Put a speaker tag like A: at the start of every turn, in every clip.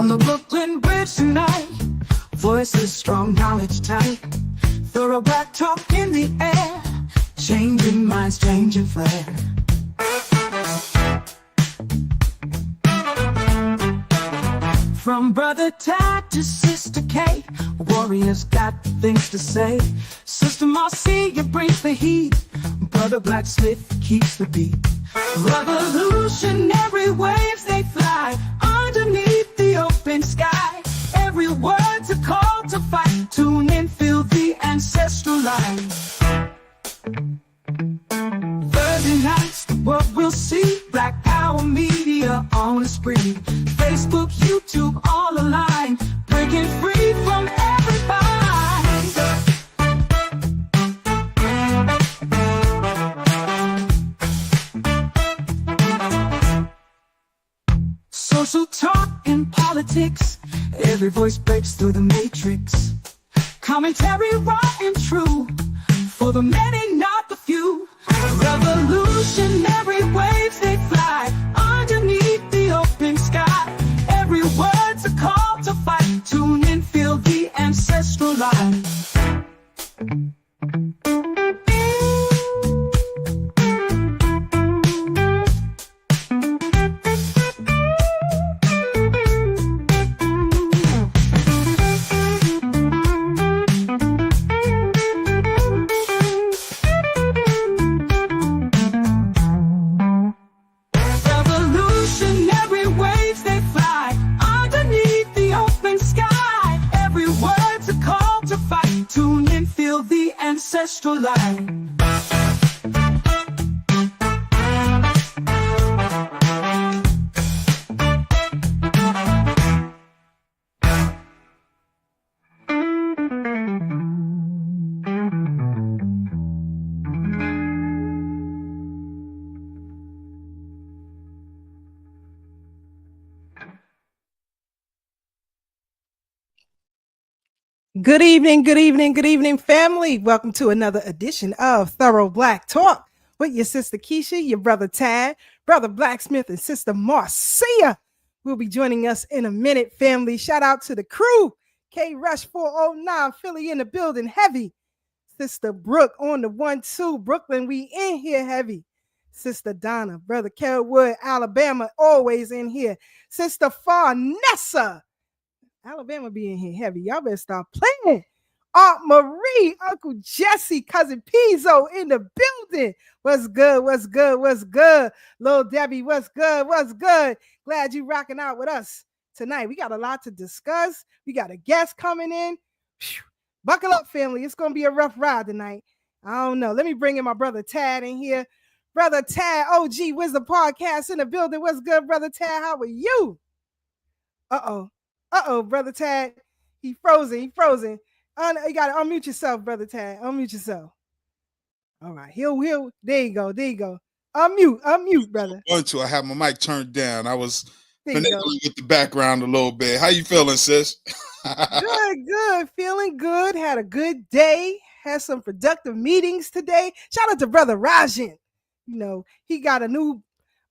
A: On the Brooklyn Bridge tonight, voices strong, knowledge tight, thorough black talk in the air, changing minds, changing flair. From Brother Tad to Sister Kate, warriors got things to say. Sister Marcia brings the heat, Brother Blacksmith keeps the beat. Revolutionary waves they fly underneath the open sky. Every word's a call to fight. Tune in, feel the ancestral line. Thursday nights, the world will see Black Power Media on the screen. Facebook, YouTube, all align, breaking free from every bind. Social talk and politics, every voice breaks through the matrix. Commentary raw and true, for the many, not the few. Revolutionary waves they fly underneath the open sky. Every word's a call to fight. Tune in, feel the ancestral line. Ancestral line.
B: Good evening, good evening, good evening, family. Welcome to another edition of Thorough Black Talk with your sister Keisha, your brother Tad, brother Blacksmith, and sister Marcia. Will be joining us in a minute, family. Shout out to the crew. K Rush 409, Philly in the building, heavy. Sister Brooke on the 1-2, Brooklyn, we in here heavy. Sister Donna, brother Carrollwood, Alabama, always in here. Sister Farnessa, Alabama be in here heavy. Y'all better stop playing. Aunt Marie, Uncle Jesse, Cousin Pizzo in the building. What's good? What's good? What's good? Lil Debbie, what's good? What's good? Glad you rocking out with us tonight. We got a lot to discuss. We got a guest coming in. Whew. Buckle up, family. It's going to be a rough ride tonight. I don't know. Let me bring in my brother Tad in here. Brother Tad, OG Wisdom Podcast in the building. What's good, brother Tad? How are you? Uh-oh, brother Tad. He frozen. You got to unmute yourself, brother Tad. Unmute yourself. All right. He'll. There you go. Unmute, brother.
C: I have my mic turned down. I was finagling with the background a little bit. How you feeling, sis?
B: Good. Feeling good. Had a good day. Had some productive meetings today. Shout out to brother Rajan. You know, he got a new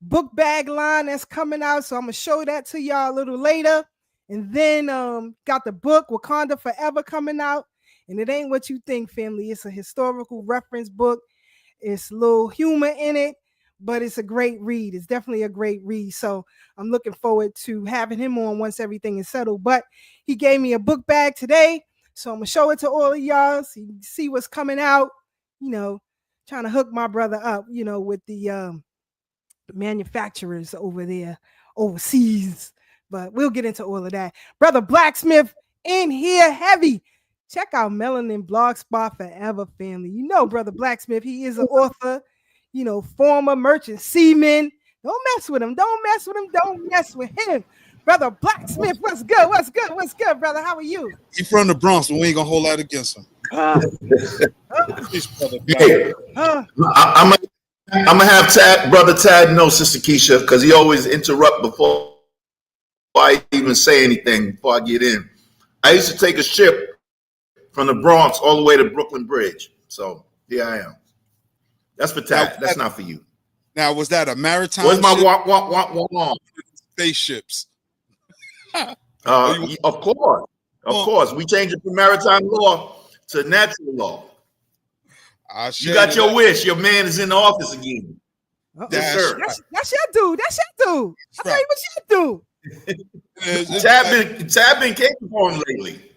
B: book bag line that's coming out, so I'm going to show that to y'all a little later. And then got the book Wakanda Forever coming out. And it ain't what you think, family. It's a historical reference book. It's a little humor in it, but it's a great read. It's definitely a great read. So I'm looking forward to having him on once everything is settled. But he gave me a book bag today. So I'm going to show it to all of y'all so you can see what's coming out. You know, trying to hook my brother up, you know, with the manufacturers over there overseas. But we'll get into all of that. Brother Blacksmith in here heavy. Check out Melanin Blogspot Forever, family. You know, Brother Blacksmith, he is an author, you know, former merchant seaman. Don't mess with him. Don't mess with him. Brother Blacksmith, what's good? What's good, brother? How are you?
C: He from the Bronx, but we ain't going to hold out against him.
D: Hey, I'm going to have Brother Tad know, Sister Keisha, because he always interrupt before I even say anything before I get in. I used to take a ship from the Bronx all the way to Brooklyn Bridge. So here I am. That's for Tad. That's not for you.
C: Now, was that a maritime
D: Where's my
C: ship?
D: walk?
C: Spaceships.
D: Of course. Of course. We changed it from maritime law to natural law. You got your wish. Your man is in the office again. Yes, sir.
B: That's your dude. That's your dude. I tell you what you do.
D: Tab been caping for him lately.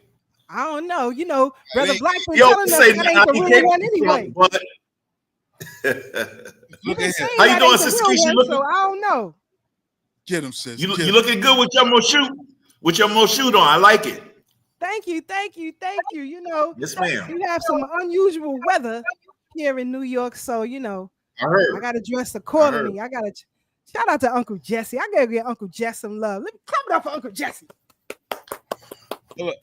B: I don't know. You know, Brother Black been telling us that ain't the real one anyway.
D: How you doing, Sister Keisha?
B: So I don't know.
C: Get him, sis.
D: You looking good with your Moshoot. With your Moshoot on. I like it.
B: Thank you. You know,
D: yes, ma'am.
B: We have some unusual weather here in New York, so you know, I gotta dress accordingly. I gotta shout out to Uncle Jesse. I gotta give Uncle Jesse some love. Let me clap it up for Uncle Jesse.
C: Look.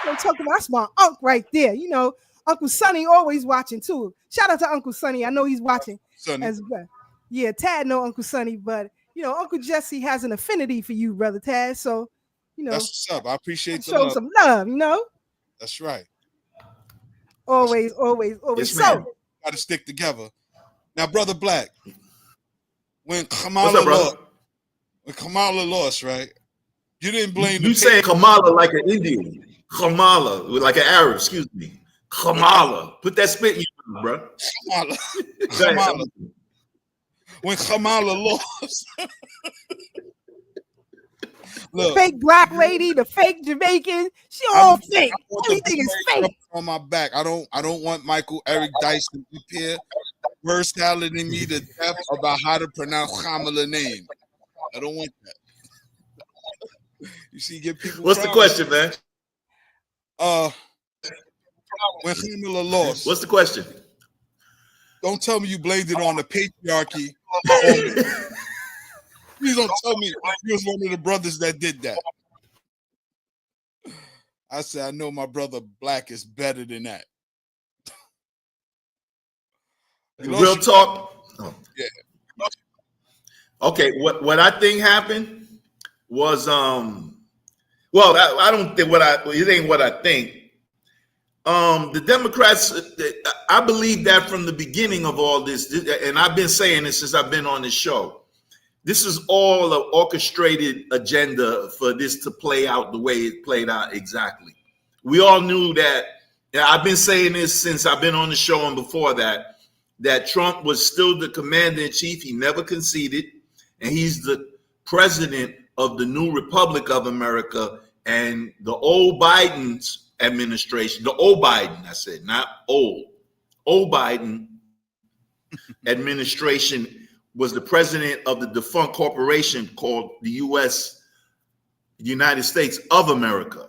B: I'm talking about that's my uncle right there. You know, Uncle Sonny always watching too. Shout out to Uncle Sonny. I know he's watching as well. Yeah, Tad know Uncle Sonny, but you know, Uncle Jesse has an affinity for you, Brother Tad. So, you know,
C: that's what's up. I appreciate the
B: show
C: love.
B: Some love, you know.
C: That's right.
B: Always.
C: Yes, so got to stick together. Now, Brother Black, when Kamala lost, right? You didn't blame
D: you saying Kamala like an Indian. Kamala, like an Arab, excuse me. Kamala. Put that spit in you, bro.
C: Kamala. When Kamala lost.
B: Look, the fake black lady, the fake Jamaican, she all fake. Everything is fake.
C: On my back. I don't want Michael Eric Dyson up here verse telling me to death about how to pronounce Kamala name. I don't want that. You see, get people.
D: What's the question, man?
C: When Kamala lost.
D: What's the question?
C: Don't tell me you blamed it on the patriarchy. Please don't tell me you was one of the brothers that did that. I said, I know my brother Black is better than that.
D: Real talk.
C: Oh. Yeah.
D: Okay, what I think happened was I don't think it ain't what I think. The Democrats, I believe that from the beginning of all this, and I've been saying this since I've been on this show. This is all an orchestrated agenda for this to play out the way it played out exactly. We all knew that. I've been saying this since I've been on the show and before that Trump was still the commander-in-chief. He never conceded, and he's the president of the new Republic of America. And the old Biden's administration, the old Biden, I said, not old Biden administration was the president of the defunct corporation called the United States of America.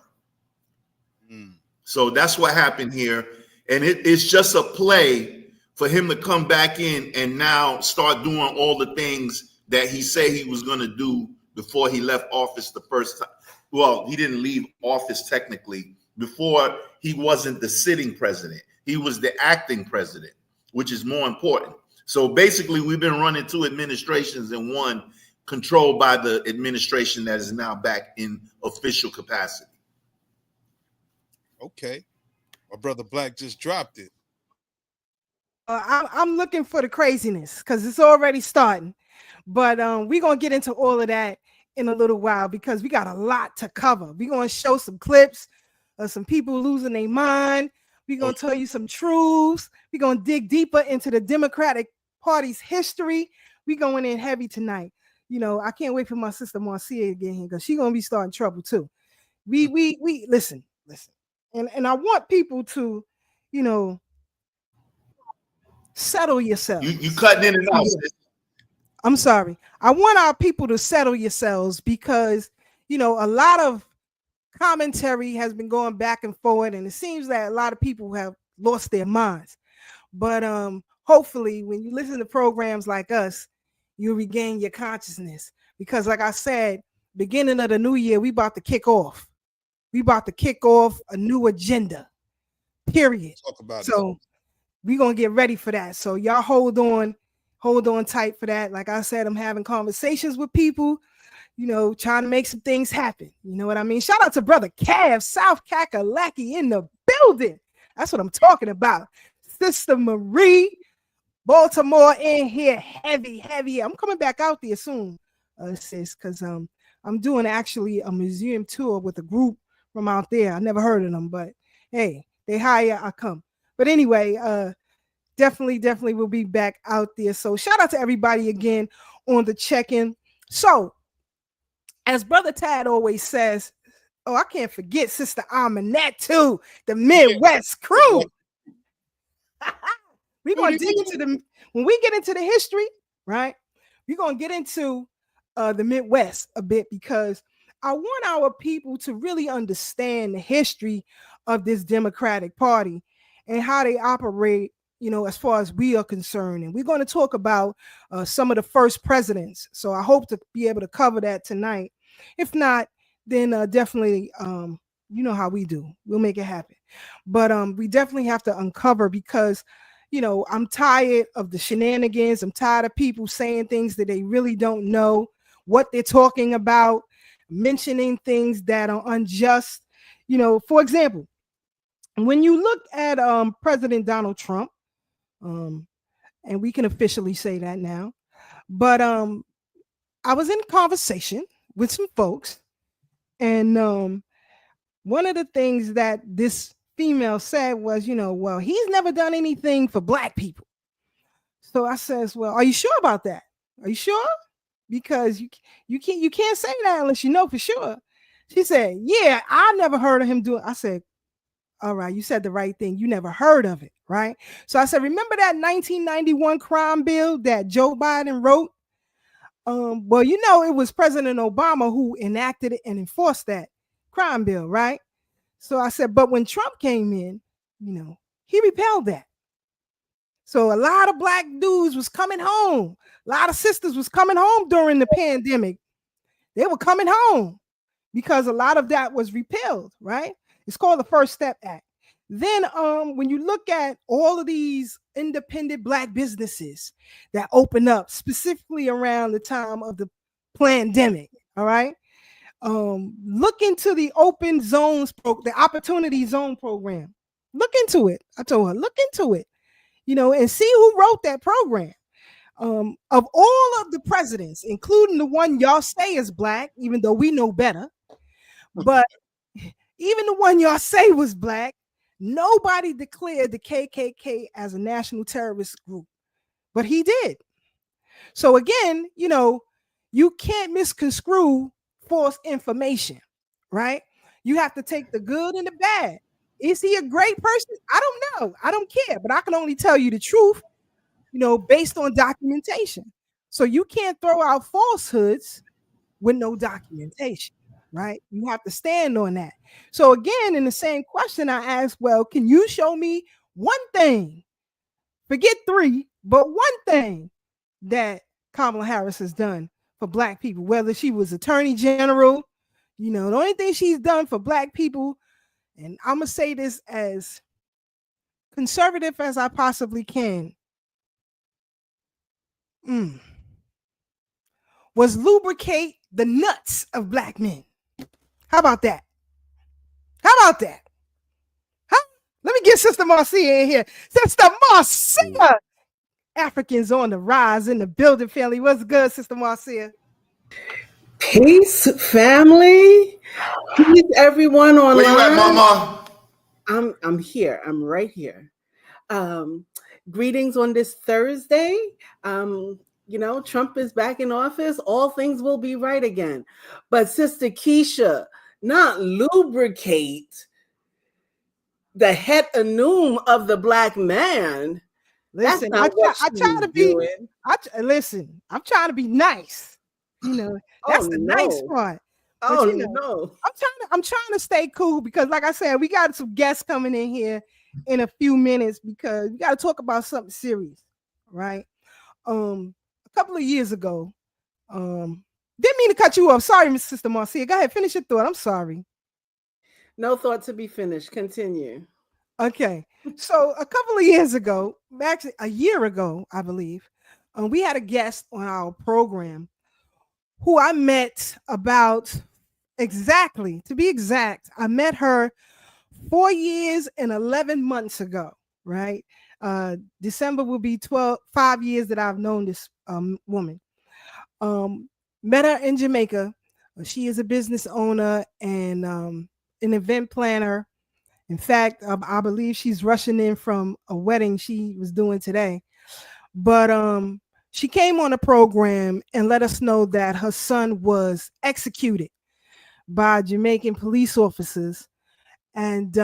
D: So that's what happened here. And it's just a play for him to come back in and now start doing all the things that he said he was going to do before he left office the first time. Well, he didn't leave office technically. Before, he wasn't the sitting president. He was the acting president, which is more important. So basically, we've been running two administrations in one, controlled by the administration that is now back in official capacity.
C: Okay. My brother Black just dropped it.
B: I'm looking for the craziness because it's already starting. But we're going to get into all of that in a little while because we got a lot to cover. We're going to show some clips of some people losing their mind. We're going to tell you some truths. We're going to dig deeper into the Democratic Party's history. We're going in heavy tonight. You know, I can't wait for my sister Marcia to get here because she's going to be starting trouble too. We listen. And I want people to, you know, settle yourselves.
D: You cutting in and out.
B: I'm sorry. I want our people to settle yourselves because, you know, a lot of commentary has been going back and forward, and it seems that a lot of people have lost their minds. But hopefully, when you listen to programs like us, you regain your consciousness. Because, like I said, beginning of the new year, we about to kick off. We about to kick off a new agenda. Period.
C: Talk about
B: so we're gonna get ready for that. So y'all hold on tight for that. Like I said, I'm having conversations with people, you know, trying to make some things happen. You know what I mean? Shout out to brother Cav, South Kakalaki in the building. That's what I'm talking about. Sister Marie, Baltimore in here, heavy. I'm coming back out there soon, sis, because I'm doing actually a museum tour with a group from out there. I never heard of them, but hey, they hire, I come. But anyway, definitely will be back out there. So shout out to everybody again on the check-in. So as Brother Tad always says, oh, I can't forget Sister Amanette too, the Midwest crew. We're gonna dig into when we get into the history, right? We're gonna get into the Midwest a bit because I want our people to really understand the history of this Democratic Party and how they operate, as far as we are concerned. And we're going to talk about some of the first presidents. So I hope to be able to cover that tonight. If not, then definitely, you know how we do. We'll make it happen. But we definitely have to uncover because, I'm tired of the shenanigans. I'm tired of people saying things that they really don't know what they're talking about, mentioning things that are unjust. For example, when you look at President Donald Trump, and we can officially say that now, but I was in conversation with some folks, and one of the things that this female said was, well, he's never done anything for Black people. So I says, well, are you sure about that? Are you sure? Because you can't say that unless you know for sure. She said, yeah, I never heard of him do it. I said, all right, you said the right thing. You never heard of it, right? So I said, remember that 1991 crime bill that Joe Biden wrote? Well, it was President Obama who enacted it and enforced that crime bill, right? So I said, but when Trump came in, he repelled that. So a lot of Black dudes was coming home. A lot of sisters was coming home during the pandemic. They were coming home because a lot of that was repealed, right? It's called the First Step Act. Then when you look at all of these independent Black businesses that open up specifically around the time of the pandemic, all right? Look into the open zones, the opportunity zone program. Look into it. I told her, look into it, and see who wrote that program. Of all of the presidents, including the one y'all say is Black, even though we know better, but even the one y'all say was Black, nobody declared the KKK as a national terrorist group, but he did. So again, you can't misconstrue false information, right? You have to take the good and the bad. Is he a great person? I don't know. I don't care, but I can only tell you the truth, based on documentation. So you can't throw out falsehoods with no documentation, right? You have to stand on that. So again, in the same question I asked, well, can you show me one thing, forget three, but one thing that Kamala Harris has done for Black people, whether she was Attorney General, the only thing she's done for Black people, and I'm going to say this as conservative as I possibly can, was lubricate the nuts of Black men. How about that? How about that? Huh? Let me get Sister Marcia in here. Sister Marcia! Africans on the rise in the building, family. What's good, Sister Marcia?
E: Peace, family. Peace, everyone online.
D: Where you at, Mama?
E: I'm here. I'm right here. Greetings on this Thursday. Trump is back in office. All things will be right again. But Sister Keisha, not lubricate the het anum of the Black man.
B: Listen, I'm trying to be nice. That's the nice part. But,
E: no.
B: I'm trying to stay cool because, like I said, we got some guests coming in here in a few minutes because we got to talk about something serious, right? A couple of years ago, didn't mean to cut you off. Sorry, Miss Sister Marcia. Go ahead, finish your thought. I'm sorry.
E: No thought to be finished. Continue.
B: Okay. So a couple of years ago, actually a year ago, I believe, we had a guest on our program who I met about to be exact, I met her 4 years and 11 months ago, right? December will be 5 years that I've known this woman. Met her in Jamaica. She is a business owner and an event planner. In fact, I believe she's rushing in from a wedding she was doing today. But she came on a program and let us know that her son was executed by Jamaican police officers. And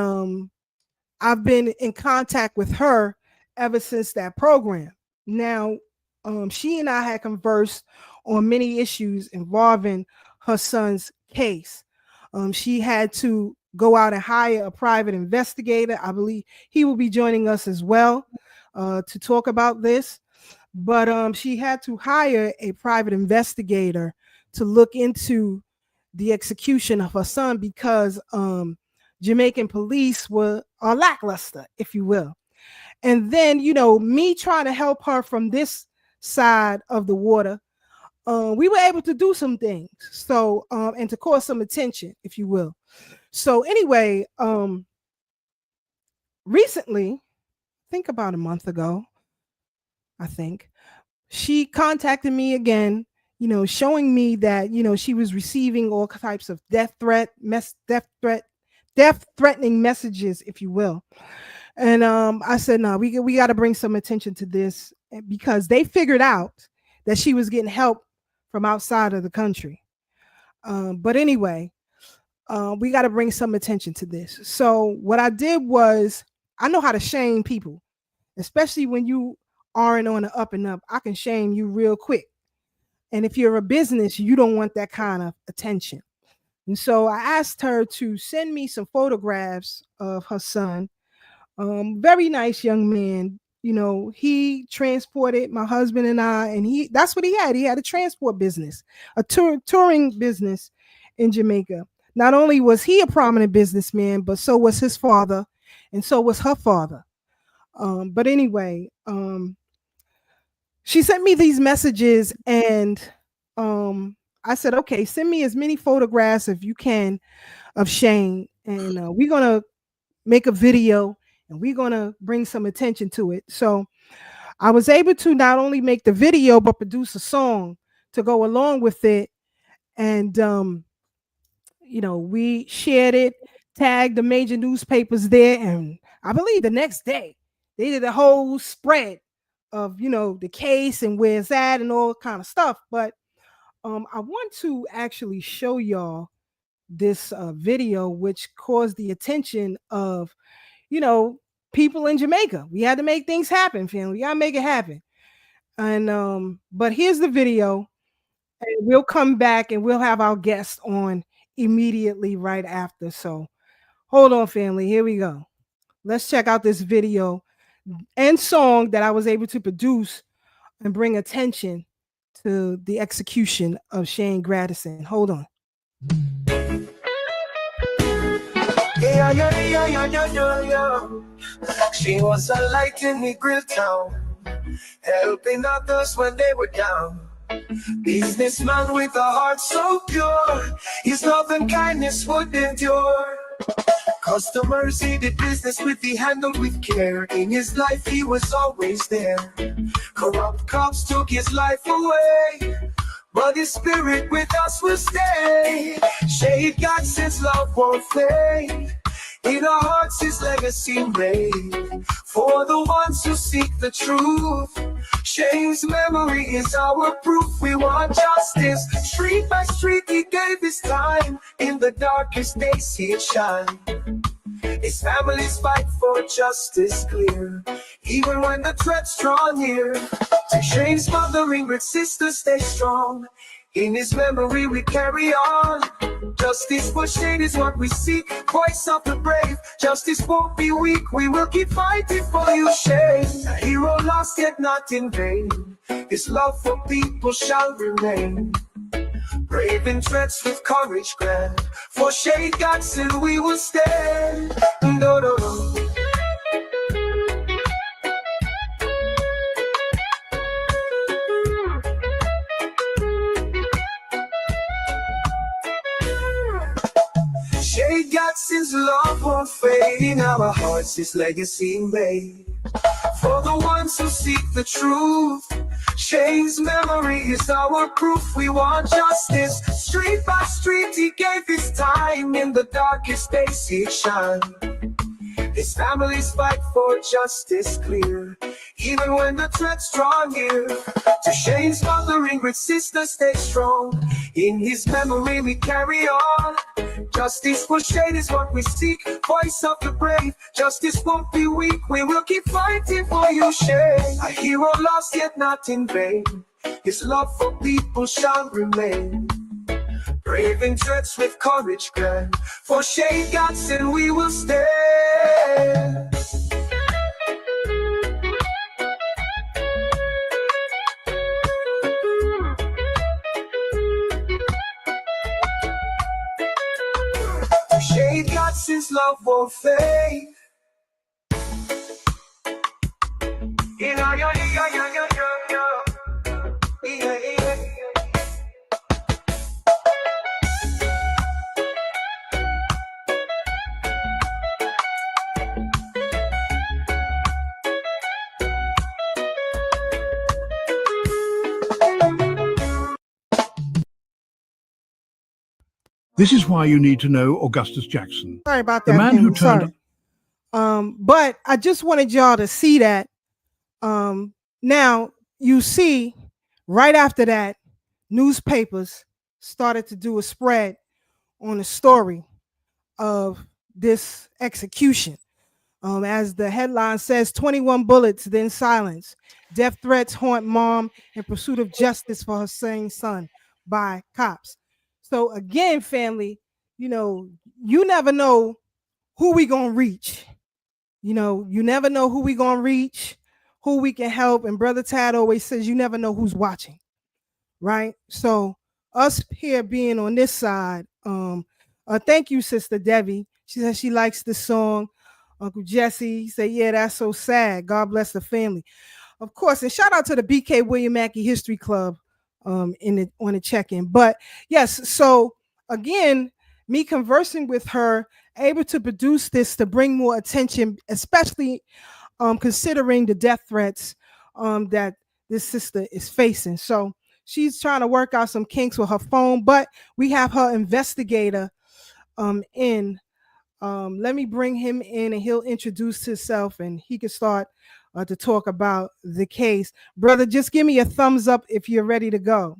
B: I've been in contact with her ever since that program. Now, she and I had conversed on many issues involving her son's case. She had to go out and hire a private investigator. I believe he will be joining us as well to talk about this. But she had to hire a private investigator to look into the execution of her son because Jamaican police are lackluster, if you will. And then, me trying to help her from this side of the water, we were able to do some things. So, and to cause some attention, if you will. So anyway, recently, I think about a month ago, she contacted me again, showing me that, she was receiving all types of death threatening messages, if you will. And I said, no, we got to bring some attention to this because they figured out that she was getting help from outside of the country. But anyway, we got to bring some attention to this. So what I did was, I know how to shame people, especially when you aren't on the up and up. I can shame you real quick. And if you're a business, you don't want that kind of attention. And so I asked her to send me some photographs of her son. Very nice young man. He transported my husband and I, and that's what he had. He had a transport business, a touring business in Jamaica. Not only was he a prominent businessman, but so was his father, and so was her father. But anyway, she sent me these messages, and I said, okay, send me as many photographs as you can of Shane, and we're going to make a video, and we're going to bring some attention to it. So I was able to not only make the video, but produce a song to go along with it. And, we shared it, tagged the major newspapers there. And I believe the next day they did a whole spread of, the case and where it's at and all kind of stuff. But I want to actually show y'all this video, which caused the attention of, people in Jamaica. We had to make things happen, family. We gotta make it happen. And but here's the video, and we'll come back and we'll have our guest on immediately right after. So hold on, family. Here we go. Let's check out this video and song that I was able to produce and bring attention to the execution of Shane Grandison. Hold on.
A: Yeah. She was a light in the grill town, helping others when they were down. Businessman with a heart so pure, his love and kindness would endure. Customers he did business with, he handled with care. In his life he was always there. Corrupt cops took his life away, but his spirit with us will stay. Shade God since love won't fade. In our hearts his legacy made. For the ones who seek the truth, Shane's memory is our proof. We want justice. Street by street he gave his time. In the darkest days he'd shine. His family's fight for justice clear, even when the threats draw near. To Shane's mother, Ingrid, sister, stay strong. In his memory we carry on. Justice for Shane is what we seek. Voice of the brave, justice won't be weak. We will keep fighting for you, Shane. A hero lost yet not in vain. His love for people shall remain. Brave in threats with courage grand. For Shane Grandison we will stand. Shane Granson's love won't fade. In our hearts his legacy made. For for the ones who seek the truth. Shane's memory is our proof. We want justice. Street by street, he gave his time. In the darkest days, he shined. His family's fight for justice clear, even when the threats draw near. To Shane's mother, Ingrid's sister, stay strong. In his memory we carry on. Justice for Shane is what we seek. Voice of the brave. Justice won't be weak. We will keep fighting for you, Shane. A hero lost yet not in vain. His love for people shall remain. Braving threats with courage grand. For Shane Grandison we will stand. Shane Granson's love won't fade. Yeah, yeah, yeah, yeah, yeah, yeah, yeah, yeah.
F: This is why you need to know Augustus Jackson.
B: Sorry about
F: The
B: that.
F: man who
B: family.
F: turned
B: Sorry. But I just wanted y'all to see that. Now you see, right after that, newspapers started to do a spread on the story of this execution. As the headline says, 21 bullets, then silence. Death threats haunt mom in pursuit of justice for her slain son by cops. So again, family, you never know who we gonna reach. You never know who we gonna reach, who we can help. And Brother Tad always says, you never know who's watching, right? So us here being on this side, thank you, Sister Debbie. She says she likes the song. Uncle Jesse said, yeah, that's so sad. God bless the family. Of course, and shout out to the BK William Mackey History Club on the check-in. But yes, so again, me conversing with her, able to produce this to bring more attention, especially considering the death threats that this sister is facing. So she's trying to work out some kinks with her phone, but we have her investigator in. Let me bring him in and he'll introduce himself and he can start to talk about the case. Brother, just give me a thumbs up if you're ready to go.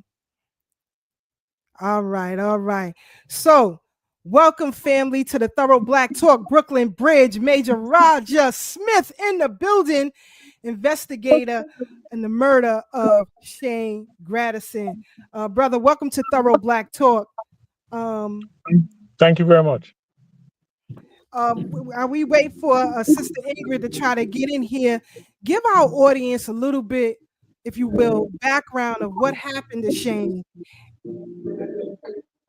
B: All right. So welcome, family, to the Thorough Black Talk Brooklyn Bridge. Major Roger Smith in the building, investigator in the murder of Shane Grandison. Brother, welcome to Thorough Black Talk.
G: Thank you very much.
B: We wait for Sister Ingrid to try to get in here. Give our audience a little bit, if you will, background of what happened to Shane.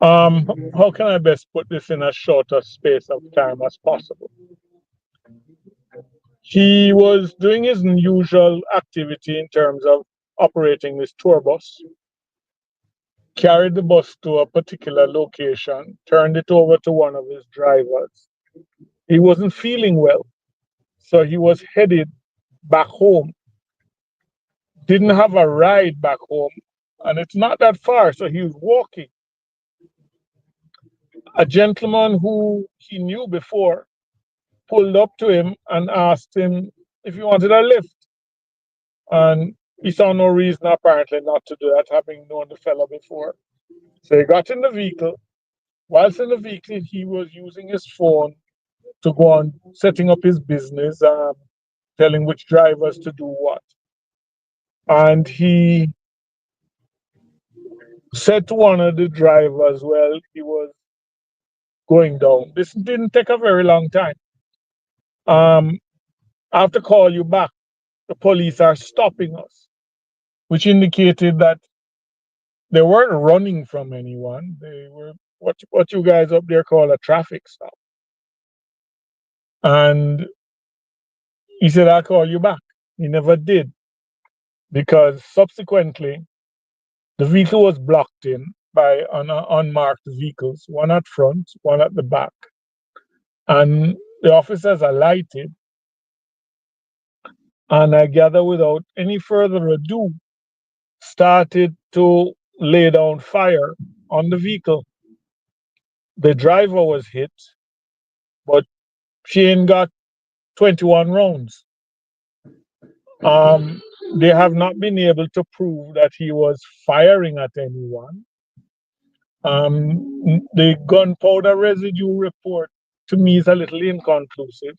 G: How can I best put this in as short a space of time as possible? He was doing his usual activity in terms of operating this tour bus, carried the bus to a particular location, turned it over to one of his drivers. He wasn't feeling well, so he was headed back home. Didn't have a ride back home, and it's not that far, so he was walking. A gentleman who he knew before pulled up to him and asked him if he wanted a lift. And he saw no reason apparently not to do that, having known the fellow before. So he got in the vehicle. Whilst in the vehicle, he was using his phone to go on setting up his business, telling which drivers to do what. And he said to one of the drivers, well, he was going down. This didn't take a very long time. I have to call you back. The police are stopping us, which indicated that they weren't running from anyone. They were what you guys up there call a traffic stop. And he said, I'll call you back. He never did, because subsequently the vehicle was blocked in by unmarked vehicles, one at front, one at the back. And the officers alighted. and I gather without any further ado, started to lay down fire on the vehicle. The driver was hit, but Shane got 21 rounds. Um, they have not been able to prove that he was firing at anyone. The gunpowder residue report to me is a little inconclusive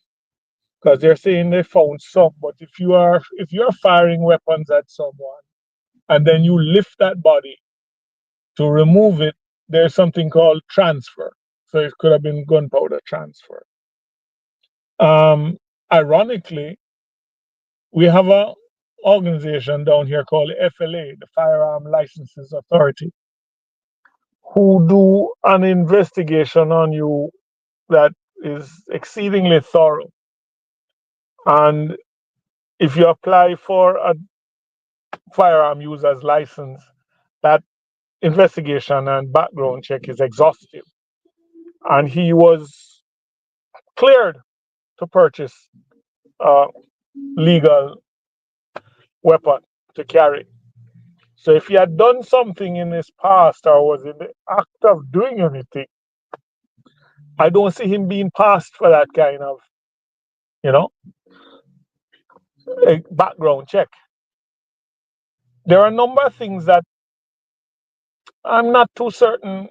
G: because they're saying they found some, but if you're firing weapons at someone and then you lift that body to remove it, there's something called transfer. So it could have been gunpowder transfer. Ironically, we have an organization down here called the FLA, the Firearm Licenses Authority, who do an investigation on you that is exceedingly thorough. And if you apply for a firearm user's license, that investigation and background check is exhaustive. And he was cleared to purchase a legal weapon to carry. So if he had done something in his past or was in the act of doing anything, I don't see him being passed for that kind of, a background check. There are a number of things that I'm not too certain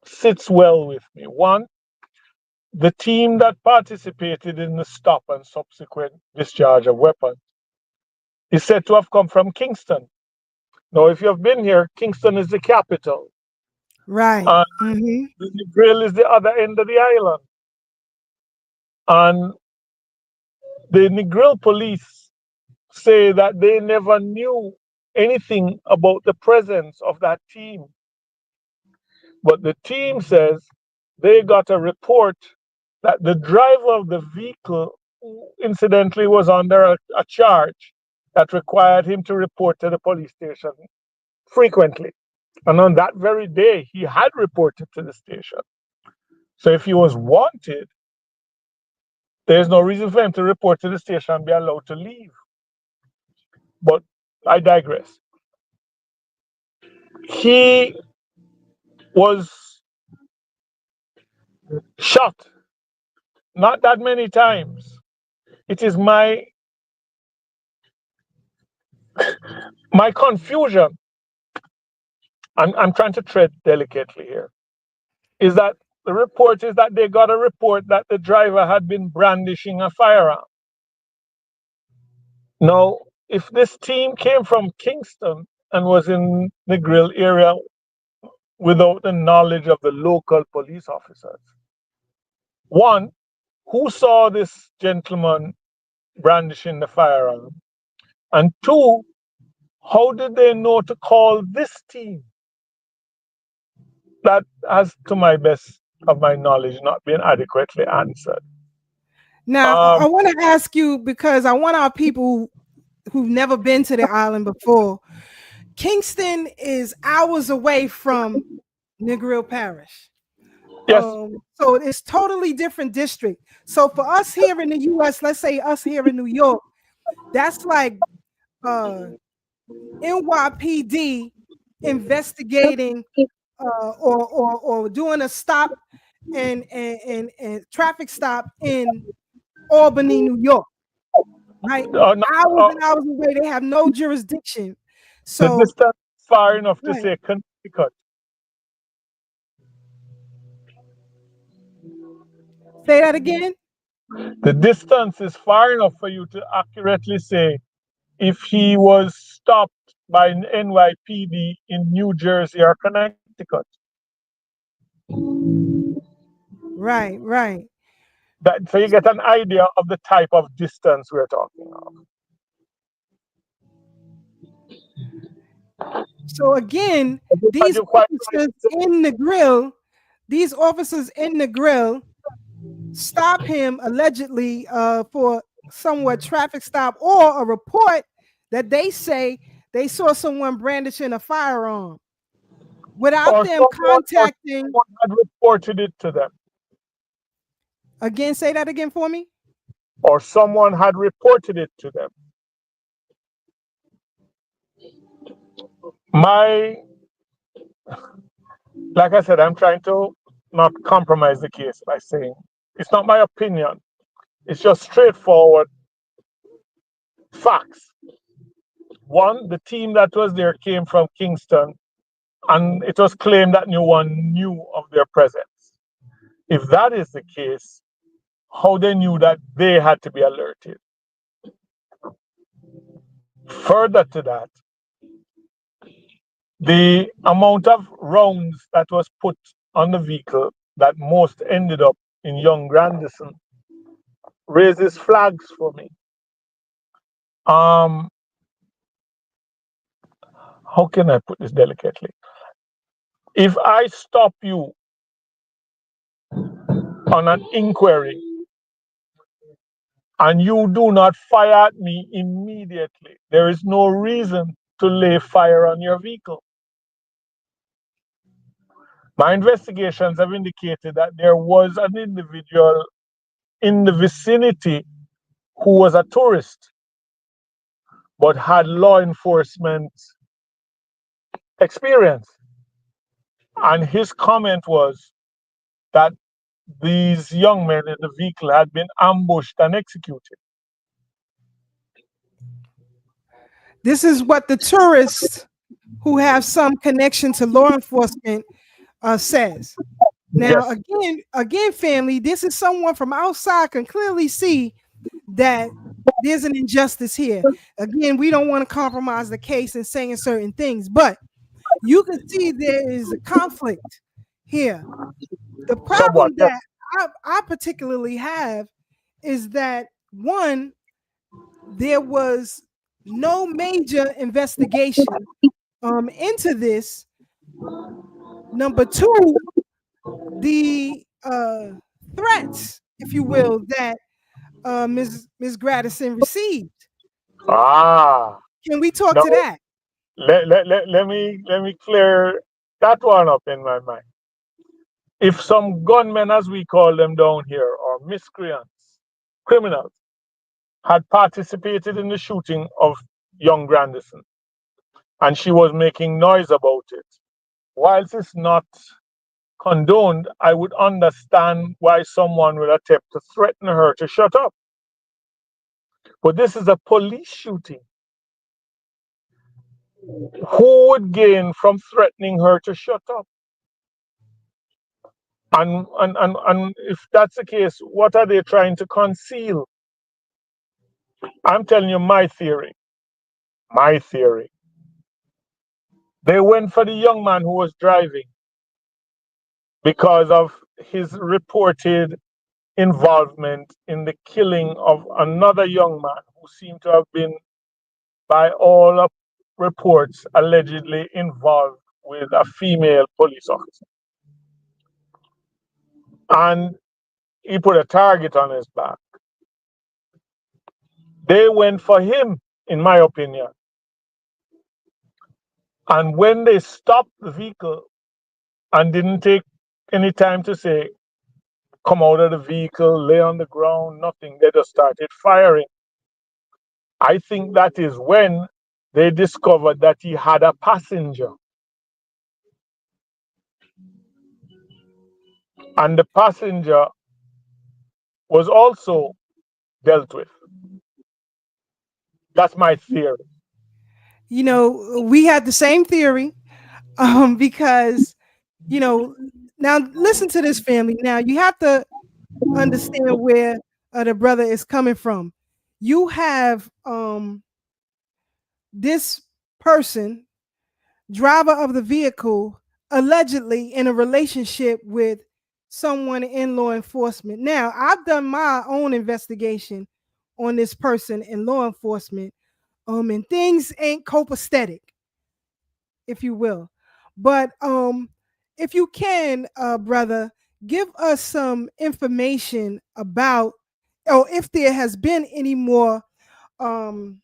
G: sits well with me. One, the team that participated in the stop and subsequent discharge of weapons is said to have come from Kingston. Now, if you've been here, Kingston is the capital.
B: Right.
G: And the Grill is the other end of the island. And the Negril police say that they never knew anything about the presence of that team. But the team says they got a report that the driver of the vehicle, incidentally, was under a charge that required him to report to the police station frequently. And on that very day, he had reported to the station. So if he was wanted, there's no reason for him to report to the station and be allowed to leave. But I digress. He was shot not that many times. It is my confusion. I'm trying to tread delicately here. Is that the report is that they got a report that the driver had been brandishing a firearm. Now, if this team came from Kingston and was in the Grill area without the knowledge of the local police officers, one, who saw this gentleman brandishing the firearm? And two, how did they know to call this team? That has, to my best of my knowledge, not been adequately answered.
B: Now, I want to ask you, because I want our people who've never been to the island before. Kingston is hours away from Negril Parish.
G: Yes.
B: So it's totally different district. So for us here in the US, let's say us here in New York, that's like NYPD investigating or doing a stop and traffic stop in Albany, New York. Right? Hours and hours away, they have no jurisdiction. So
G: the distance is far enough to say Connecticut.
B: Say that again.
G: The distance is far enough for you to accurately say if he was stopped by an NYPD in New Jersey or Connecticut.
B: Right.
G: So you get an idea of the type of distance we're talking of.
B: So again, these officers in the grill stop him allegedly for somewhat traffic stop or a report that they say they saw someone brandishing a firearm without them contacting.
G: Someone had reported it to them.
B: Again, say that again for me.
G: or someone had reported it to them. Like I said, I'm trying to not compromise the case by saying it's not my opinion. It's just straightforward facts. One, the team that was there came from Kingston, and it was claimed that no one knew of their presence. If that is the case, how they knew that they had to be alerted? Further to that, the amount of rounds that was put on the vehicle that most ended up in young Grandison raises flags for me. How can I put this delicately? If I stop you on an inquiry and you do not fire at me immediately, there is no reason to lay fire on your vehicle. My investigations have indicated that there was an individual in the vicinity who was a tourist but had law enforcement experience. And his comment was that these young men in the vehicle had been ambushed and executed.
B: This is what the tourists who have some connection to law enforcement says. Now,
G: Yes.
B: again, family, this is someone from outside can clearly see that there's an injustice here. Again, we don't want to compromise the case in saying certain things, but you can see there is a conflict here. The problem
G: Somewhat, yes.
B: that I particularly have is that one, there was no major investigation into this. Number two, the threats, if you will, that Ms. Grandison received.
G: Ah,
B: Can we talk
G: no,
B: to that?
G: let me clear that one up in my mind. If some gunmen, as we call them down here, or miscreants, criminals, had participated in the shooting of young Grandison, and she was making noise about it, whilst it's not condoned, I would understand why someone would attempt to threaten her to shut up. But this is a police shooting. Who would gain from threatening her to shut up? And if that's the case, what are they trying to conceal? I'm telling you my theory. My theory. They went for the young man who was driving because of his reported involvement in the killing of another young man who seemed to have been, by all reports, allegedly involved with a female police officer. And he put a target on his back. They went for him, in my opinion. And when they stopped the vehicle and didn't take any time to say, come out of the vehicle, lay on the ground, nothing, they just started firing. I think that is when they discovered that he had a passenger. And the passenger was also dealt with. That's my theory.
B: You know, we had the same theory because, you know, now listen to this, family. Now you have to understand where the brother is coming from. You have this person, driver of the vehicle, allegedly in a relationship with someone in law enforcement. Now, I've done my own investigation on this person in law enforcement, and things ain't copacetic, if you will. But if you can, brother, give us some information about, or if there has been any more um,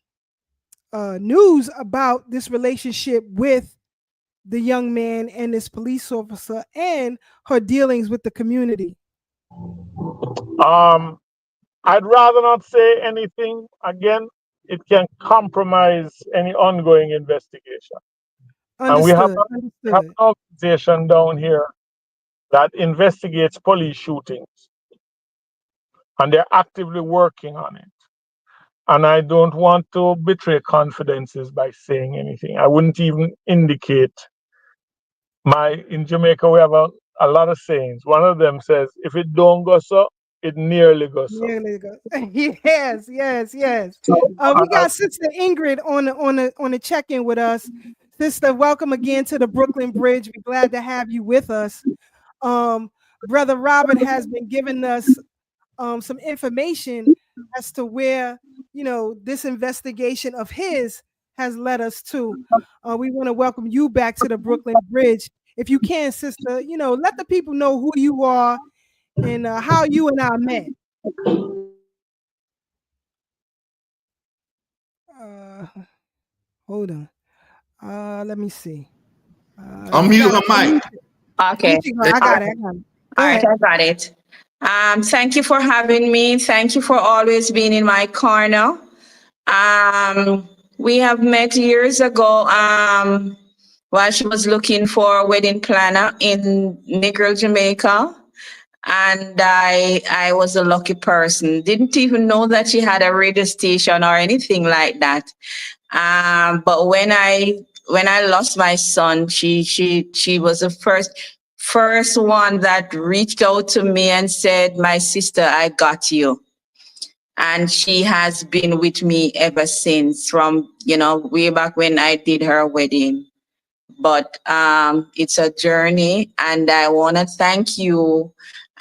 B: news about this relationship with the young man and this police officer and her dealings with the community.
G: I'd rather not say anything. Again, it can compromise any ongoing investigation. And
B: Understood.
G: we have
B: Understood.
G: an organization down here that investigates police shootings, and they're actively working on it. And I don't want to betray confidences by saying anything. I wouldn't even indicate in Jamaica we have a lot of sayings. One of them says, if it don't go so, it nearly goes so.
B: Yeah, there you go. Yes, yes, yes.
G: So,
B: We got Sister Ingrid on the check-in with us. Sister, welcome again to the Brooklyn Bridge. We're glad to have you with us. Brother Robert has been giving us some information as to where this investigation of his has led us to. We want to welcome you back to the Brooklyn Bridge. If you can, sister, let the people know who you are and how you and I met. Hold on. Let me see. You
D: Unmute
B: got
D: her mic.
H: Okay.
B: I got it. I got it. Go
H: All right,
B: ahead.
H: I got it. Thank you for having me. Thank you for always being in my corner. We have met years ago while she was looking for a wedding planner in Negril, Jamaica. And I was a lucky person. Didn't even know that she had a radio station or anything like that. But when I lost my son, she was the first one that reached out to me and said, "My sister, I got you." And she has been with me ever since, from way back when I did her wedding. But it's a journey, and I want to thank you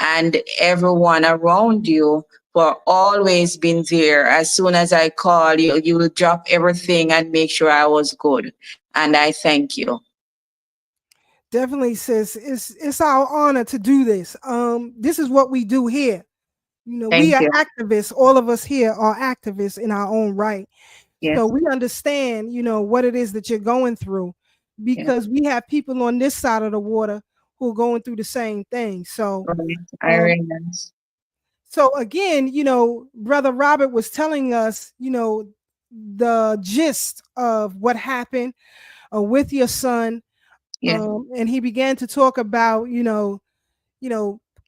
H: and everyone around you for always being there. As soon as I call you, you will drop everything and make sure I was good. And I thank you.
B: Definitely, sis. It's our honor to do this. This is what we do here. We
H: Thank
B: are
H: you.
B: activists. All of us here are activists in our own right.
H: Yes.
B: So we understand, what it is that you're going through, because we have people on this side of the water who are going through the same thing. So,
H: I realize.
B: so again, Brother Robert was telling us, the gist of what happened with your son.
H: Yes.
B: And he began to talk about,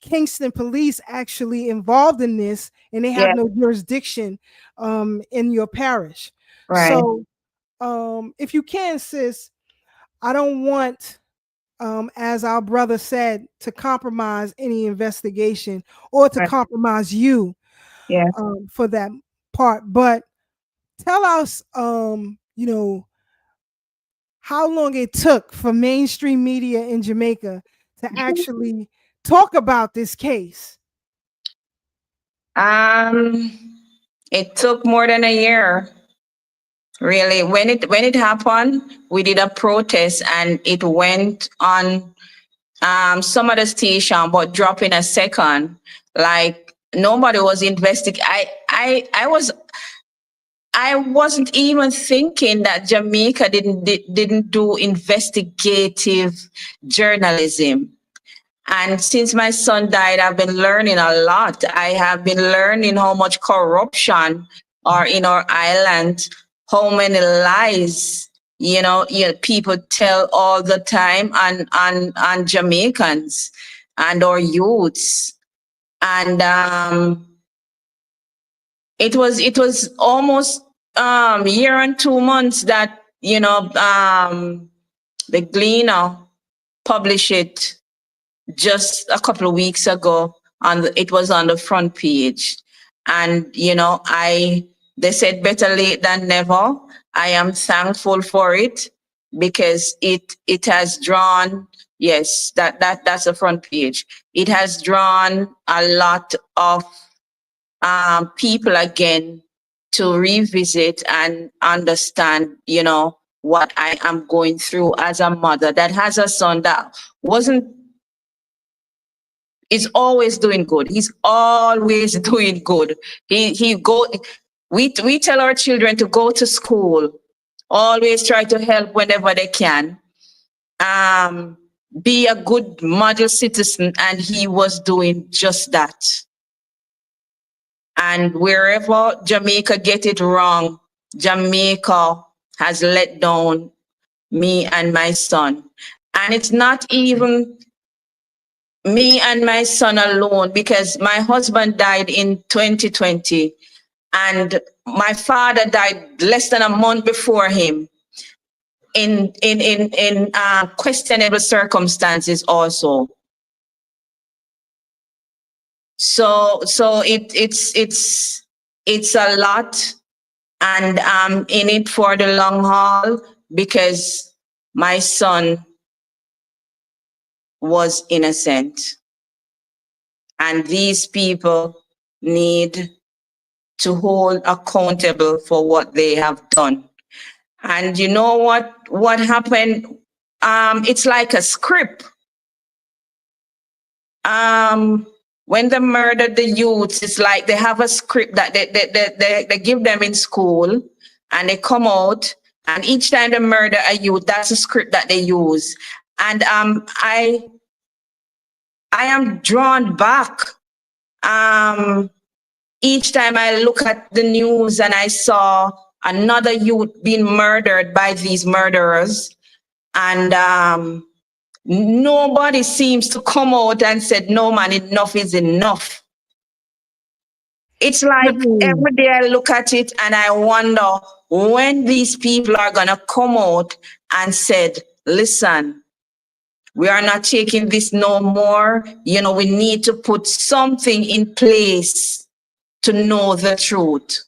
B: Kingston police actually involved in this, and they have
H: Yeah.
B: no jurisdiction in your parish.
H: Right.
B: So if you can, sis, I don't want, as our brother said, to compromise any investigation or to
H: Right.
B: compromise you
H: Yeah.
B: for that part. But tell us, how long it took for mainstream media in Jamaica to actually talk about this case.
H: It took more than a year. Really, when it happened, we did a protest and it went on some other station, but drop in a second. Like nobody was investigating. I wasn't even thinking that Jamaica didn't do investigative journalism. And since my son died, I've been learning a lot. I have been learning how much corruption are in our island, how many lies, people tell all the time on Jamaicans and our youths. And it was almost year and 2 months that the Gleaner published it just a couple of weeks ago. It was on the front page, and they said better late than never. I am thankful for it because it has drawn, yes, that's the front page. It has drawn a lot of people again to revisit and understand, what I am going through as a mother that has a son that is always doing good. He's always doing good. We tell our children to go to school, always try to help whenever they can. Be a good model citizen, and he was doing just that. And wherever Jamaica get it wrong, Jamaica has let down me and my son. And it's not even me and my son alone, because my husband died in 2020 and my father died less than a month before him in questionable circumstances also. So it's a lot, and I'm in it for the long haul because my son was innocent, and these people need to hold accountable for what they have done. And you know what happened? It's like a script. When they murdered the youths, it's like they have a script that they give them in school, and they come out, and each time they murder a youth, that's a script that they use. And I am drawn back each time I look at the news and I saw another youth being murdered by these murderers, and nobody seems to come out and said, no man, enough is enough. It's like every day I look at it and I wonder when these people are gonna come out and said, listen, we are not taking this no more. You know, we need to put something in place to know the truth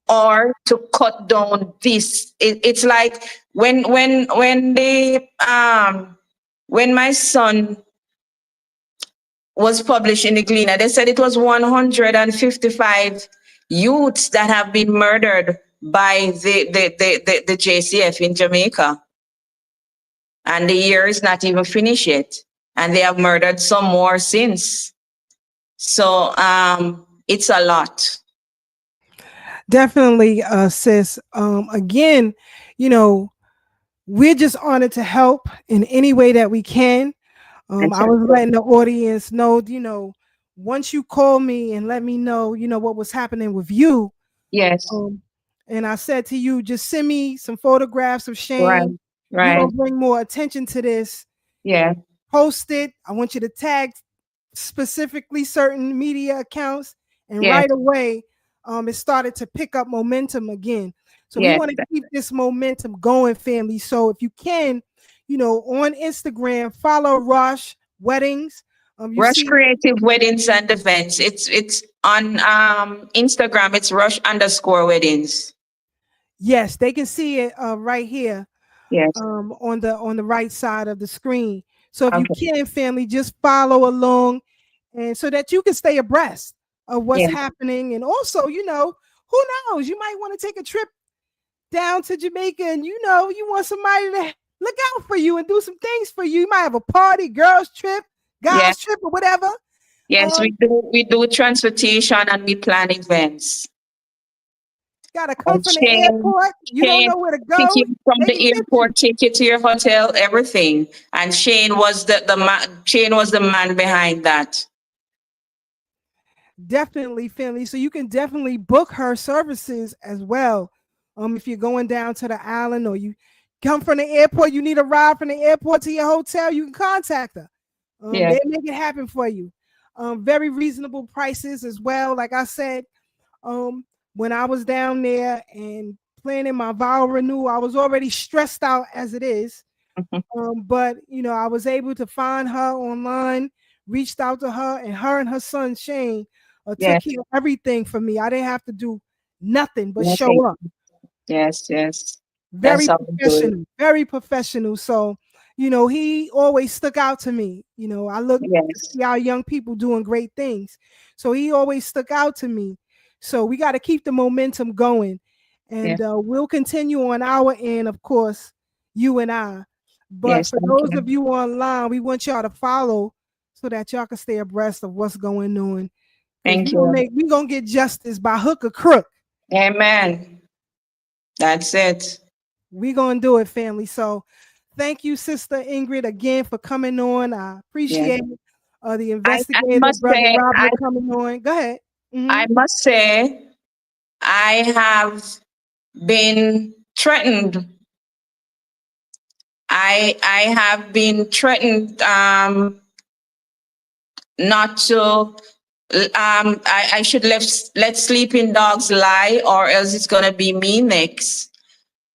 H: or to cut down this. It's like when my son was published in the Gleaner, they said it was 155 youths that have been murdered by the JCF in Jamaica. And the year is not even finished yet. And they have murdered some more since. So it's a lot.
B: Definitely, sis. Again, you know, we're just honored to help in any way that we can. I was letting the audience know, you know, once you call me and let me know, you know, what was happening with you.
H: Yes.
B: And I said to you, just send me some photographs of Shane.
H: Right.
B: You're gonna bring more attention to this.
H: Yeah.
B: Post it. I want you to tag specifically certain media accounts, and
H: Yes.
B: right away, it started to pick up momentum again. So we
H: Yes.
B: want to keep this momentum going, family. So if you can, you know, on Instagram, follow Rush Weddings.
H: Rush Creative Weddings and Events. It's on Instagram. It's Rush_weddings.
B: Yes, they can see it right here.
H: Yes.
B: On the right side of the screen. So if you can, family, just follow along, and so that you can stay abreast of what's happening. And also, you know, who knows, you might want to take a trip down to Jamaica, and you know, you want somebody to look out for you and do some things for you. You might have a party, girls trip, guys trip, or whatever.
H: Yes, we do transportation and we plan events.
B: Gotta come from the airport. You don't know where to go.
H: Take you from the airport, take you to your hotel, everything. And Shane was the man behind that.
B: Definitely, family. So you can definitely book her services as well. If you're going down to the island or you come from the airport, you need a ride from the airport to your hotel, you can contact her. They make it happen for you. Very reasonable prices as well. Like I said, when I was down there and planning my vow renewal, I was already stressed out as it is. But you know, I was able to find her online, reached out to her, and her son Shane took care of everything for me. I didn't have to do nothing but show up.
H: Yes, yes.
B: Very professional, very professional. So, you know, he always stuck out to me. You know, I look to see our young people doing great things. So he always stuck out to me. So we got to keep the momentum going. And we'll continue on our end, of course, you and I. But for those of you online, we want y'all to follow so that y'all can stay abreast of what's going on.
H: Thank you.
B: We're going to get justice by hook or crook.
H: Amen. That's it.
B: We're going to do it, family. So thank you, Sister Ingrid, again for coming on. I appreciate the investigator, Brother Robert, coming on. Go ahead.
H: I must say, I have been threatened. I have been threatened not to. I should let sleeping dogs lie, or else it's gonna be me next.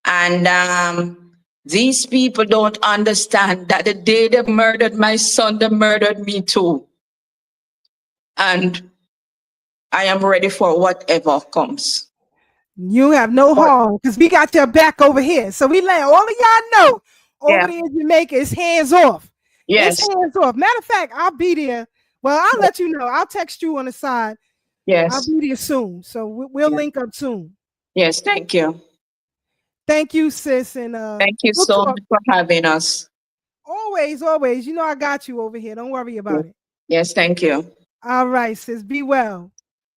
H: And these people don't understand that the day they murdered my son, they murdered me too. And I am ready for whatever comes.
B: You have no
H: But
B: harm because we got your back over here. So we let all of y'all know over
H: yeah,
B: there in Jamaica, it's hands off. It's
H: yes,
B: hands off. Matter of fact, I'll be there. Well, I'll let you know. I'll text you on the side. I'll
H: yes,
B: be there soon. So we'll
H: yeah,
B: link up soon.
H: yes. Thank you.
B: Thank you, sis. And
H: Thank you
B: we'll
H: so
B: talk.
H: much for having us.
B: Always, always. You know I got you over here. Don't worry about it.
H: Yes, thank you.
B: All right, sis. Be well.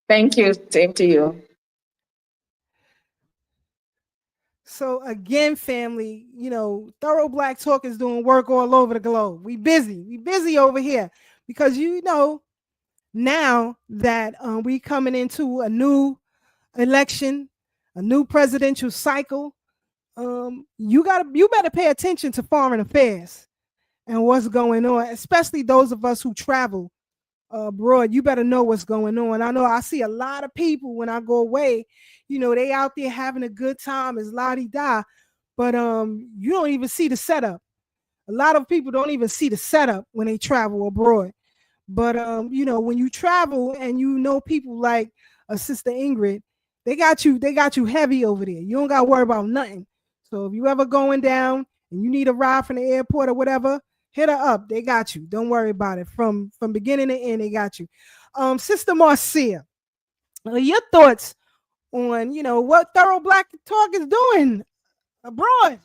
H: Thank you. Same to you.
B: So again, family, Thorough Black Talk is doing work all over the globe. We busy. We busy over here because now that we coming into a new election, a new presidential cycle, you better pay attention to foreign affairs and what's going on, especially those of us who travel abroad. You better know what's going on. I know I see a lot of people when I go away, they out there having a good time, is la di da, but you don't even see the setup. A lot of people don't even see the setup when they travel abroad. But when you travel and people like Sister Ingrid, they got you heavy over there. You don't got to worry about nothing. So if you ever going down and you need a ride from the airport or whatever, hit her up. They got you. Don't worry about it. From beginning to end, they got you. Sister Marcia, your thoughts on what Thorough Black Talk is doing abroad,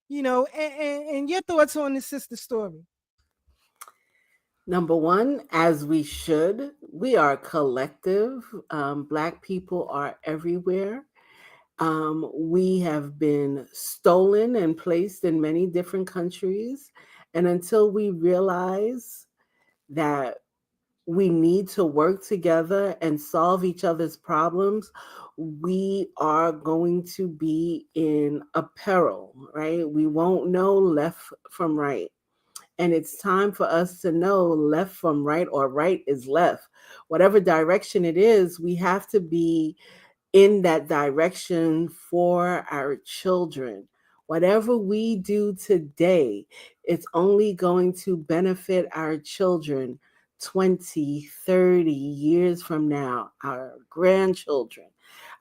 B: and your thoughts on this sister story.
E: Number one, as we should, we are collective. Black people are everywhere. We have been stolen and placed in many different countries. And until we realize that we need to work together and solve each other's problems, we are going to be in a peril, right? We won't know left from right. And it's time for us to know left from right, or right is left. Whatever direction it is, we have to be in that direction for our children. Whatever we do today, it's only going to benefit our children 20, 30 years from now, our grandchildren,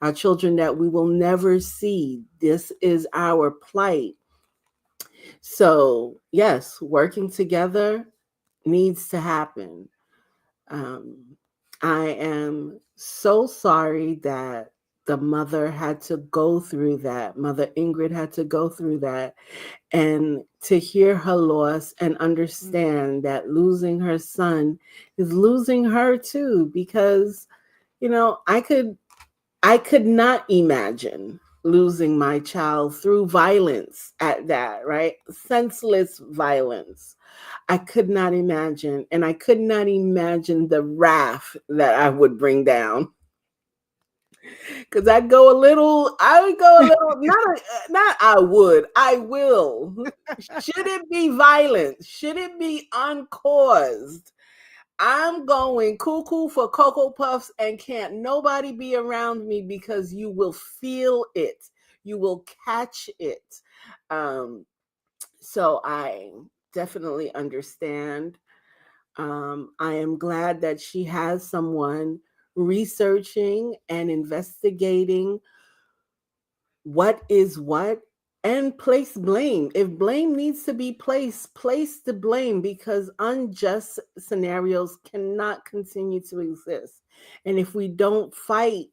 E: our children that we will never see. This is our plight. So, yes, working together needs to happen. Um, I am so sorry that the mother had to go through that. Mother Ingrid had to go through that. And to hear her loss and understand that losing her son is losing her too, because, I could not imagine losing my child through violence at that, right? Senseless violence. I could not imagine. And I could not imagine the wrath that I would bring down. Because I would go a little, not I would, I will. Should it be violent? Should it be uncaused? I'm going cuckoo for Cocoa Puffs, and can't nobody be around me, because you will feel it. You will catch it. So I definitely understand. I am glad that she has someone researching and investigating what is what, and place blame. If blame needs to be placed, place the blame, because unjust scenarios cannot continue to exist. And if we don't fight,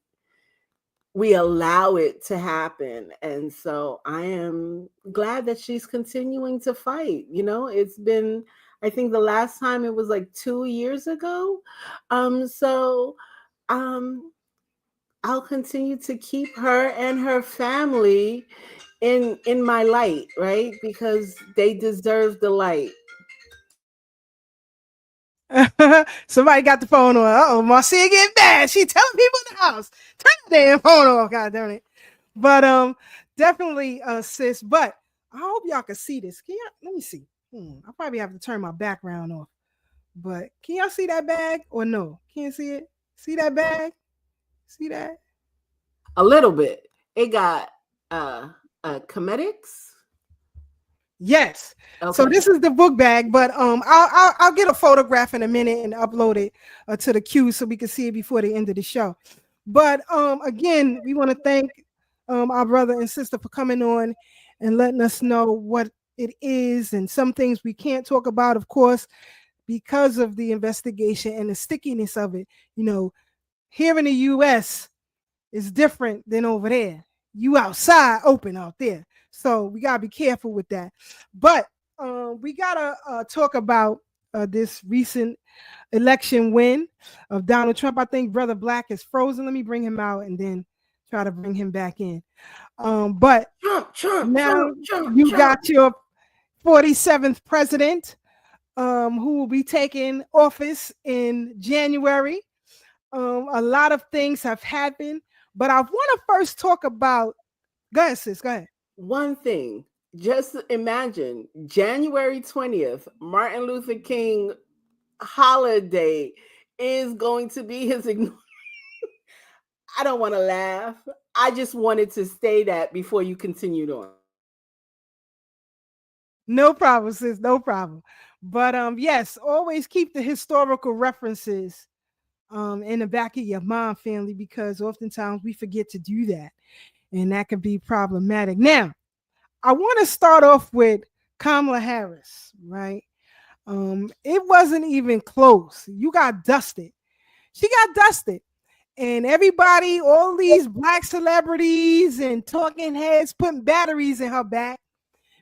E: we allow it to happen. And so I am glad that she's continuing to fight. It's been, I think the last time it was like 2 years ago. So I'll continue to keep her and her family in my light, right? Because they deserve the light.
B: Somebody got the phone on. Uh-oh, Marcia getting bad. She telling people in the house. Turn the damn phone off. God damn it. But definitely sis. But I hope y'all can see this. Can y'all let me see. I probably have to turn my background off. But can y'all see that bag or no? Can't see it? See that bag? See that?
E: A little bit. It got comedics.
B: Yes.
E: Okay.
B: So this is the book bag, but I'll get a photograph in a minute and upload it to the queue so we can see it before the end of the show. But again, we want to thank our brother and sister for coming on and letting us know what it is and some things we can't talk about, of course, because of the investigation and the stickiness of it. You know, here in the U.S. is different than over there. You outside, open out there. So we gotta be careful with that. But we gotta talk about this recent election win of Donald Trump. I think Brother Black is frozen. Let me bring him out and then try to bring him back in. But now you got your 47th president who will be taking office in January. A lot of things have happened, but I want to first talk about. Go ahead, sis. Go ahead.
E: One thing, just imagine January 20th, Martin Luther King holiday is going to be his. I don't want to laugh. I just wanted to say that before you continued on.
B: No problem, sis. No problem. But yes, always keep the historical references in the back of your mind, family, because oftentimes we forget to do that, and that can be problematic. Now, I want to start off with Kamala Harris, right? It wasn't even close. You got dusted. She got dusted. And everybody, all these black celebrities and talking heads putting batteries in her back,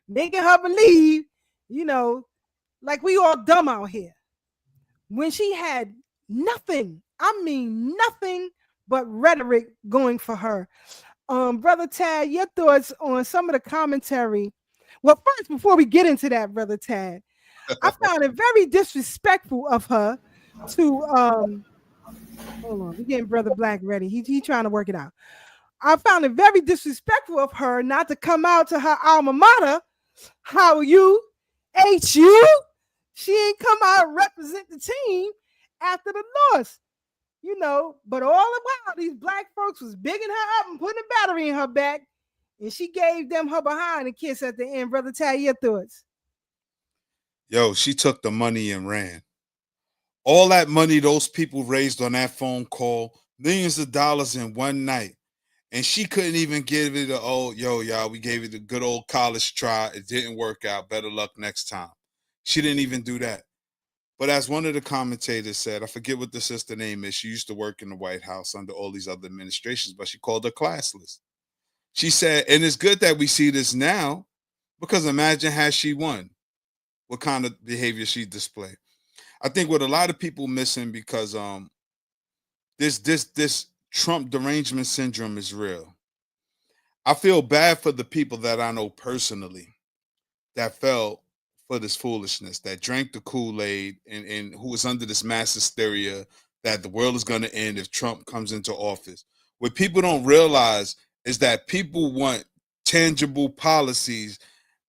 B: making her believe, you know, like we all dumb out here. When she had nothing, I mean nothing but rhetoric going for her. Brother Tad, your thoughts on some of the commentary. Well, first, before we get into that, Brother Tad, I found it very disrespectful of her to hold on, we getting Brother Black ready. He trying to work it out. I found it very disrespectful of her not to come out to her alma mater. How you? HU? She ain't come out and represent the team after the loss. You know, but all the while these black folks was bigging her up and putting a battery in her back, and she gave them her behind a kiss at the end. Brother Ty, your thoughts?
C: Yo, she took the money and ran. All that money those people raised on that phone call, millions of dollars in one night. And she couldn't even give it y'all, we gave it a good old college try. It didn't work out. Better luck next time. She didn't even do that. But as one of the commentators said, I forget what the sister name is. She used to work in the White House under all these other administrations, but she called her classless. She said, and it's good that we see this now, because imagine had she won, what kind of behavior she displayed. I think what a lot of people missing because this Trump derangement syndrome is real. I feel bad for the people that I know personally that fell for this foolishness, that drank the Kool-Aid and who was under this mass hysteria that the world is going to end if Trump comes into office. What people don't realize is that people want tangible policies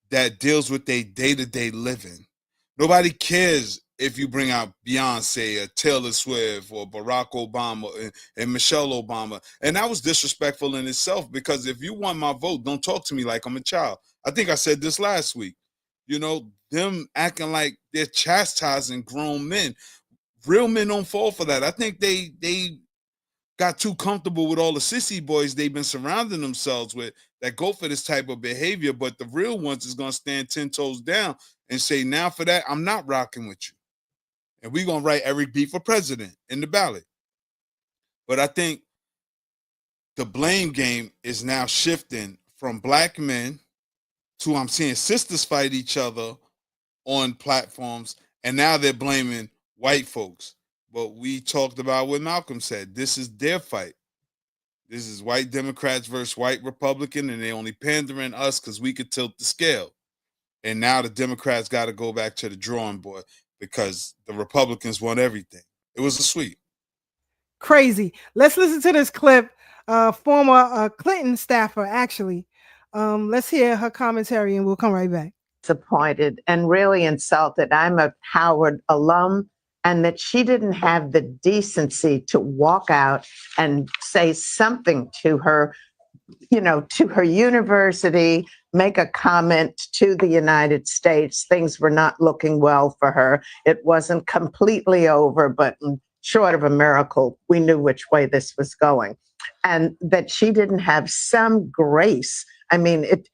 C: that deals with their day-to-day living. Nobody cares if you bring out Beyonce or Taylor Swift or Barack Obama and Michelle Obama. And that was disrespectful in itself, because if you want my vote, don't talk to me like I'm a child. I think I said this last week. You know, them acting like they're chastising grown men. Real men don't fall for that. I think they got too comfortable with all the sissy boys they've been surrounding themselves with that go for this type of behavior. But the real ones is going to stand 10 toes down and say, now for that, I'm not rocking with you. And we're going to write Eric B for president in the ballot. But I think the blame game is now shifting from black men to, I'm seeing sisters fight each other on platforms, and now they're blaming white folks. But we talked about what Malcolm said. This is their fight. This is white Democrats versus white Republican, and they only pandering us because we could tilt the scale. And now the Democrats got to go back to the drawing board. because the Republicans want everything. It was a sweep.
B: Crazy. Let's listen to this clip. Former Clinton staffer, actually. Let's hear her commentary and we'll come right back.
I: Disappointed and really insulted. I'm a Howard alum, and that she didn't have the decency to walk out and say something to her, to her university, make a comment to the United States. Things were not looking well for her. It wasn't completely over, but short of a miracle, we knew which way this was going. And that she didn't have some grace. I mean, it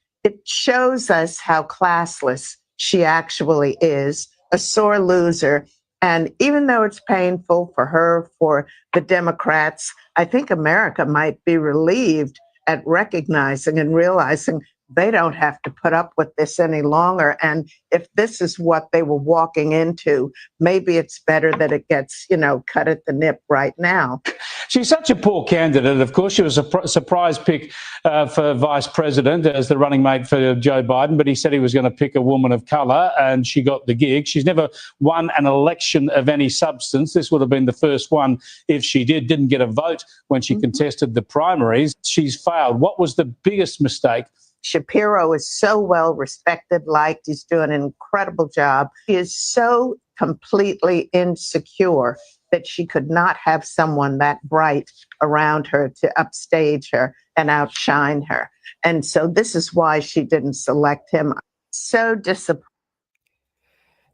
I: shows us how classless she actually is, a sore loser. And even though it's painful for her, for the Democrats, I think America might be relieved at recognizing and realizing they don't have to put up with this any longer. And if this is what they were walking into, maybe it's better that it gets, cut at the nip right now.
J: She's such a poor candidate. Of course, she was a surprise pick for vice president as the running mate for Joe Biden, but he said he was going to pick a woman of colour and she got the gig. She's never won an election of any substance. This would have been the first one if she didn't get a vote when she contested the primaries. She's failed. What was the biggest mistake?
I: Shapiro is so well respected, liked. He's doing an incredible job. He is so completely insecure that she could not have someone that bright around her to upstage her and outshine her. And so this is why she didn't select him. So disappointed.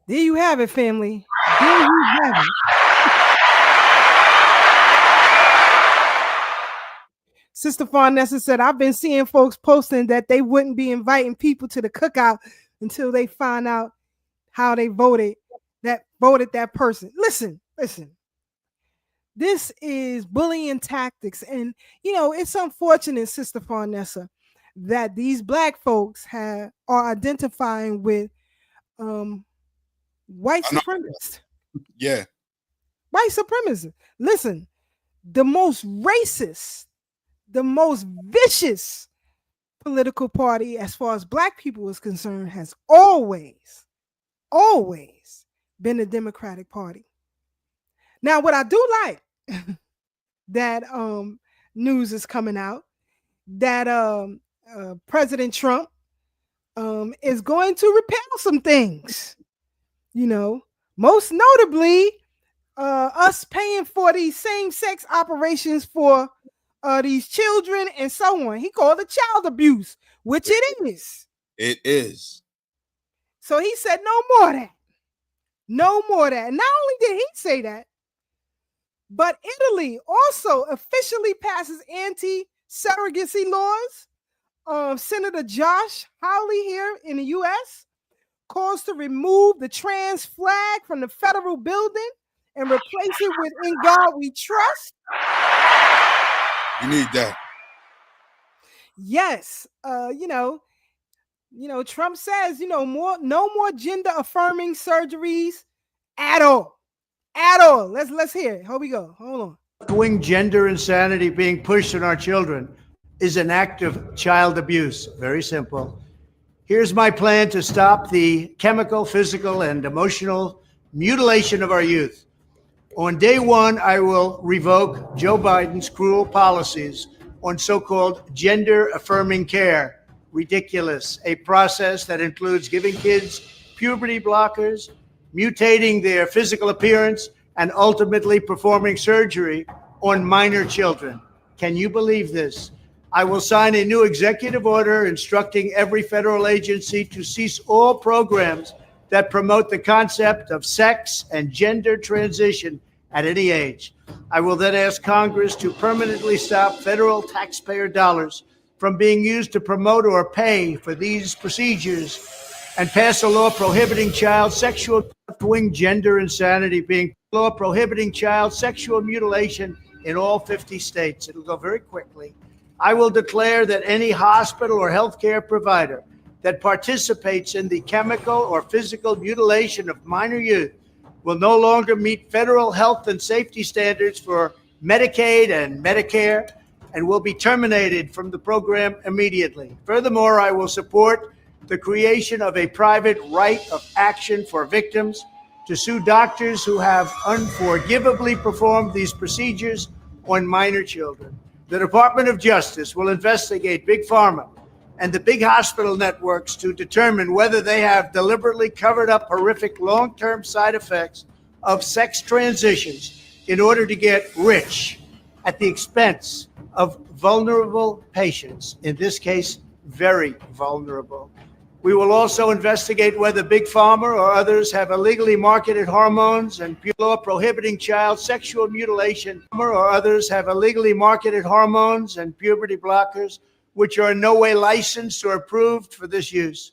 B: There you have it, family. There you have it. Sister Farnessa said, I've been seeing folks posting that they wouldn't be inviting people to the cookout until they find out how they voted that person. Listen. This is bullying tactics. And, it's unfortunate, Sister Farnessa, that these Black folks are identifying with white supremacists.
C: Yeah.
B: White supremacists. Listen, the most racist, the most vicious political party as far as Black people is concerned has always been the Democratic Party. Now, what I do like that news is coming out that President Trump is going to repeal some things, most notably us paying for these same-sex operations for these children and so on. He called it child abuse, which it is.
C: It is.
B: So he said no more of that. No more of that. And not only did he say that, but Italy also officially passes anti-surrogacy laws. Senator Josh Hawley here in the U.S. calls to remove the trans flag from the federal building and replace it with "In God We Trust."
C: You need that.
B: Yes. Trump says, no more gender affirming surgeries at all. Let's hear it. Here we go. Hold on.
K: Left-wing gender insanity being pushed on our children is an act of child abuse. Very simple. Here's my plan to stop the chemical, physical, and emotional mutilation of our youth. On day one, I will revoke Joe Biden's cruel policies on so-called gender-affirming care. Ridiculous. A process that includes giving kids puberty blockers, mutating their physical appearance, and ultimately performing surgery on minor children. Can you believe this? I will sign a new executive order instructing every federal agency to cease all programs that promote the concept of sex and gender transition at any age. I will then ask Congress to permanently stop federal taxpayer dollars from being used to promote or pay for these procedures and pass a law prohibiting child sexual left-wing gender insanity being law prohibiting child sexual mutilation in all 50 states. It'll go very quickly. I will declare that any hospital or healthcare provider that participates in the chemical or physical mutilation of minor youth will no longer meet federal health and safety standards for Medicaid and Medicare and will be terminated from the program immediately. Furthermore, I will support the creation of a private right of action for victims to sue doctors who have unforgivably performed these procedures on minor children. The Department of Justice will investigate Big Pharma and the big hospital networks to determine whether they have deliberately covered up horrific long-term side effects of sex transitions in order to get rich at the expense of vulnerable patients, in this case, very vulnerable. We will also investigate whether Big Pharma or others have illegally marketed hormones and law prohibiting child sexual mutilation, or others have illegally marketed hormones and puberty blockers, which are in no way licensed or approved for this use.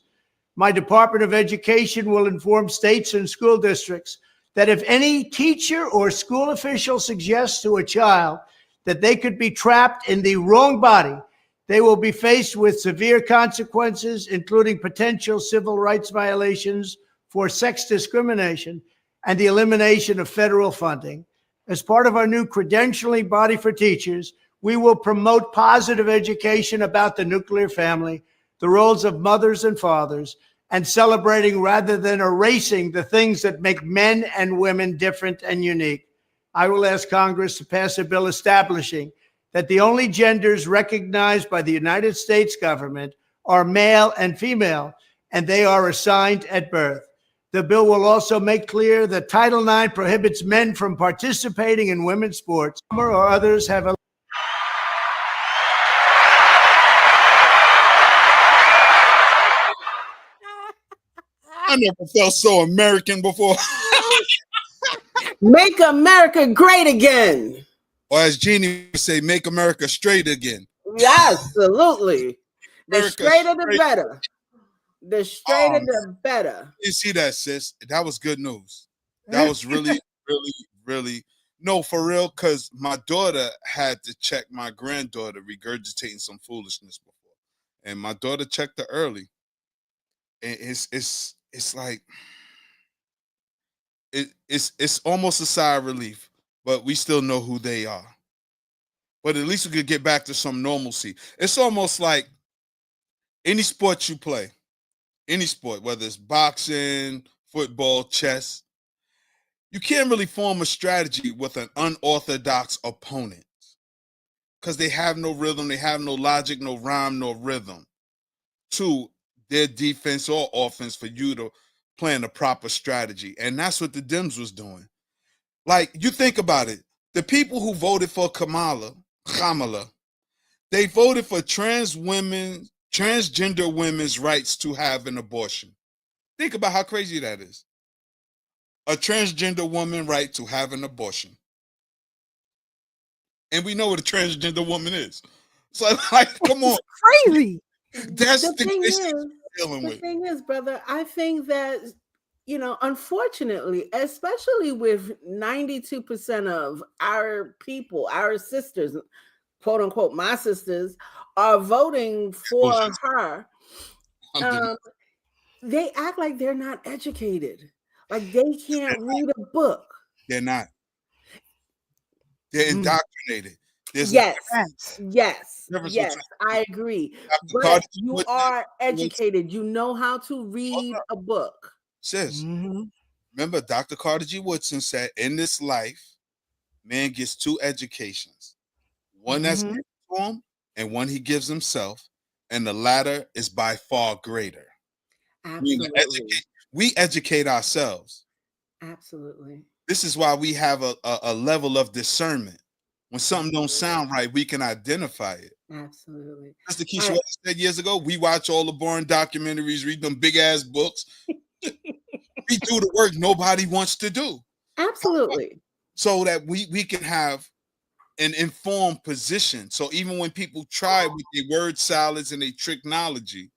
K: My Department of Education will inform states and school districts that if any teacher or school official suggests to a child that they could be trapped in the wrong body, they will be faced with severe consequences, including potential civil rights violations for sex discrimination and the elimination of federal funding. As part of our new credentialing body for teachers, we will promote positive education about the nuclear family, the roles of mothers and fathers, and celebrating rather than erasing the things that make men and women different and unique. I will ask Congress to pass a bill establishing that the only genders recognized by the United States government are male and female, and they are assigned at birth. The bill will also make clear that Title IX prohibits men from participating in women's sports or others have a
C: I never felt so American before.
E: Make America great again.
C: Or as Jeannie would say, make America straight again.
E: Absolutely. The
C: America
E: straighter the
C: straight.
E: better. The straighter the better.
C: You see that, sis? That was good news. That was really, really, really. No, for real, because my daughter had to check my granddaughter regurgitating some foolishness before. And my daughter checked her early. And it's like it's almost a sigh of relief, but we still know who they are. But at least we could get back to some normalcy. It's almost like any sport you play, any sport, whether it's boxing, football, chess, you can't really form a strategy with an unorthodox opponent because they have no rhythm, they have no logic, no rhyme, no rhythm to their defense or offense for you to plan a proper strategy. And that's what the Dems was doing. Like, you think about it, the people who voted for Kamala, they voted for transgender women's rights to have an abortion. Think about how crazy that is. A transgender woman right to have an abortion. And we know what a transgender woman is. So, like, come on.
B: Crazy.
C: That's
E: The thing
C: dealing
E: the
C: with.
E: thing is, brother, I think that, you know, unfortunately, especially with 92% of our people, our sisters, quote unquote, my sisters, are voting for her. They act like they're not educated, like they can't read a book.
C: They're not. They're indoctrinated.
E: Yes, I agree. But you are educated. You know how to read a book.
C: Sis, remember Dr. Carter G. Woodson said, in this life, man gets two educations. One that's given to him and one he gives himself. And the latter is by far greater.
E: Absolutely.
C: We educate ourselves.
E: Absolutely.
C: This is why we have a level of discernment. When something don't sound right, we can identify it.
E: Absolutely.
C: Mr. Keisha said years ago, we watch all the boring documentaries, read them big ass books. We do the work nobody wants to do.
E: Absolutely.
C: So that we can have an informed position. So even when people try with their word salads and their tricknology,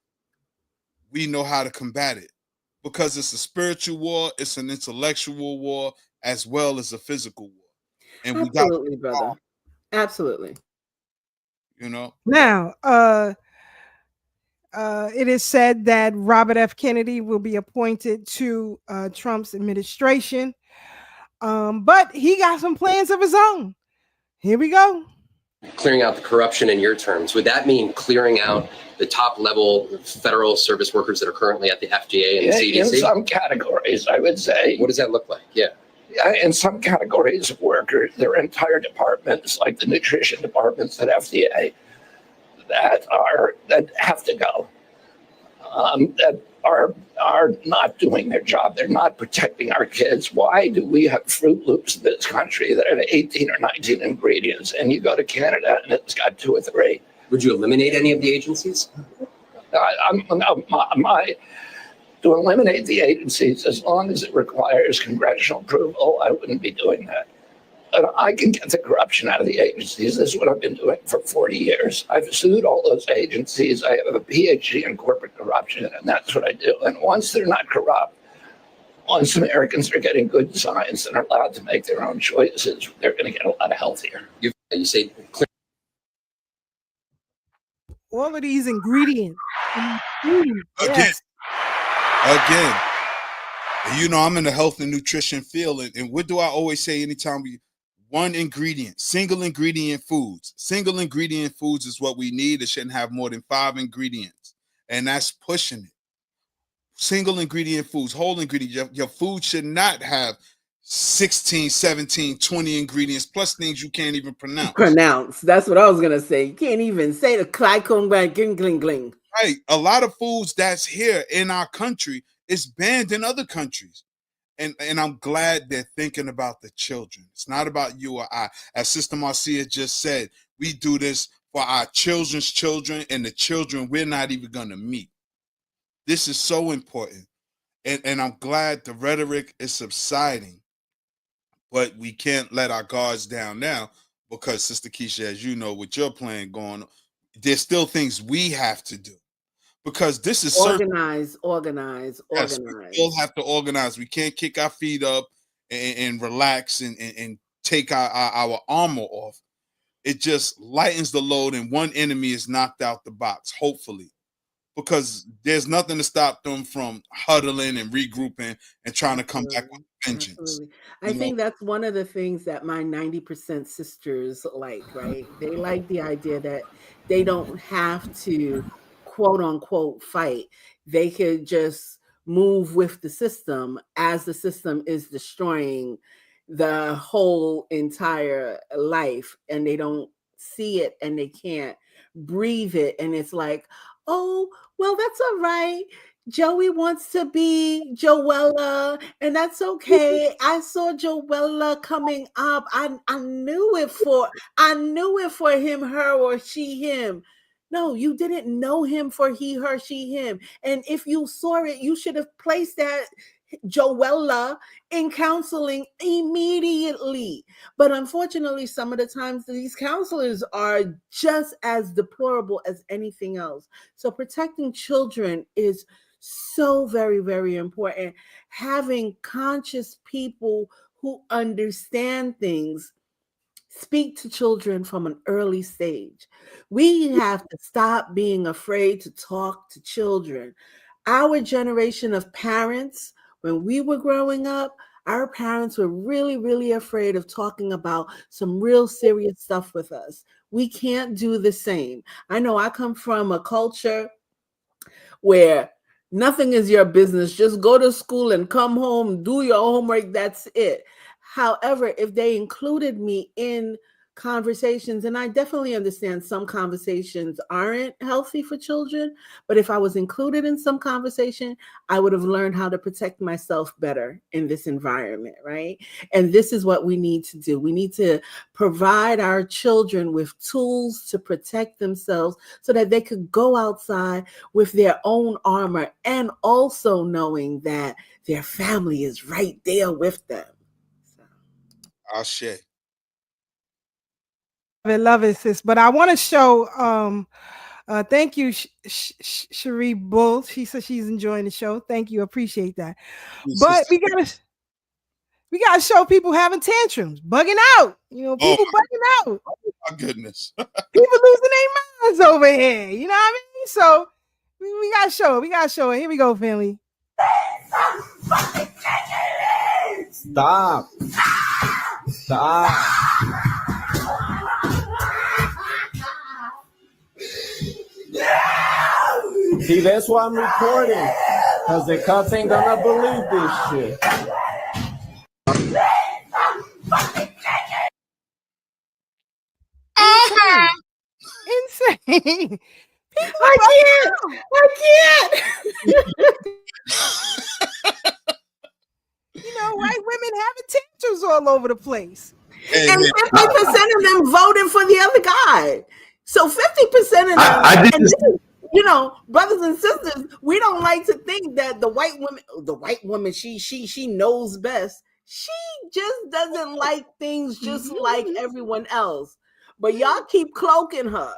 C: we know how to combat it. Because it's a spiritual war, it's an intellectual war, as well as a physical war. And
E: absolutely, brother. Absolutely.
C: You know.
B: Now, it is said that Robert F. Kennedy will be appointed to Trump's administration, but he got some plans of his own. Here we go.
L: clearing out the corruption in your terms, would that mean clearing out the top level federal service workers that are currently at the FDA and the CDC?
M: In some categories, I would say.
L: What does that look like? Yeah.
M: In some categories of workers, there are entire departments like the nutrition departments at FDA that have to go. That are not doing their job. They're not protecting our kids. Why do we have Fruit Loops in this country that have 18 or 19 ingredients, and you go to Canada and it's got 2 or 3?
L: Would you eliminate any of the agencies?
M: To eliminate the agencies, as long as it requires congressional approval, I wouldn't be doing that. But I can get the corruption out of the agencies. This is what I've been doing for 40 years. I've sued all those agencies. I have a PhD in corporate corruption, and that's what I do. And once they're not corrupt, once Americans are getting good science and are allowed to make their own choices, they're going to get a lot healthier.
L: You say
B: all of these ingredients. Yes.
C: Again, you know, I'm in the health and nutrition field, and what do I always say anytime one ingredient, single ingredient foods. Single ingredient foods is what we need. It shouldn't have more than 5 ingredients, and that's pushing it. Single ingredient foods, whole ingredient. Your food should not have 16, 17, 20 ingredients, plus things you can't even pronounce.
E: That's what I was going to say. You can't even say the gling.
C: Right. A lot of foods that's here in our country is banned in other countries. And I'm glad they're thinking about the children. It's not about you or I. As Sister Marcia just said, we do this for our children's children and the children we're not even going to meet. This is so important. And I'm glad the rhetoric is subsiding. But we can't let our guards down now because, Sister Keisha, as you know, with your plan going on, there's still things we have to do. Because this is
E: organize.
C: Yes, we still have to organize. We can't kick our feet up and relax and take our armor off. It just lightens the load, and one enemy is knocked out the box, hopefully. Because there's nothing to stop them from huddling and regrouping and trying to come back with vengeance.
E: Absolutely. I think that's one of the things that my 90% sisters like, right? They like the idea that they don't have to quote unquote fight. They could just move with the system as the system is destroying the whole entire life, and they don't see it and they can't breathe it. And it's like, oh, well, that's all right. Joey wants to be Joella, and that's okay. I saw Joella coming up. I knew it for him, her, or she, him. No, you didn't know him for he, her, she, him. And if you saw it, you should have placed that Joella in counseling immediately. But unfortunately, some of the times these counselors are just as deplorable as anything else. So protecting children is so very, very important. Having conscious people who understand things speak to children from an early stage. We have to stop being afraid to talk to children. Our generation of parents, when we were growing up, our parents were really, really afraid of talking about some real serious stuff with us. We can't do the same. I know I come from a culture where nothing is your business. Just go to school and come home, do your homework, that's it. However, if they included me in conversations, and I definitely understand some conversations aren't healthy for children, but if I was included in some conversation, I would have learned how to protect myself better in this environment, right? And this is what we need to do. We need to provide our children with tools to protect themselves so that they could go outside with their own armor, and also knowing that their family is right there with them.
C: I'll share.
B: I love it, sis. But I want to show, thank you, Cherie Bull. She says she's enjoying the show. Thank you. Appreciate that. But we gotta show people having tantrums, bugging out. You know, people bugging out.
C: Oh my goodness.
B: People losing their minds over here. You know what I mean? So we gotta show it. We gotta show it. Here we go, family.
N: Stop. Stop. See, that's why I'm recording, because the cops ain't gonna believe this shit.
B: Insane.
E: I can't.
B: You know, white women having tantrums all over the place.
E: And 50% of them voted for the other guy. So 50% of them, and this is, you know, brothers and sisters, we don't like to think that the white woman, she knows best. She just doesn't like things just like everyone else. But y'all keep cloaking her.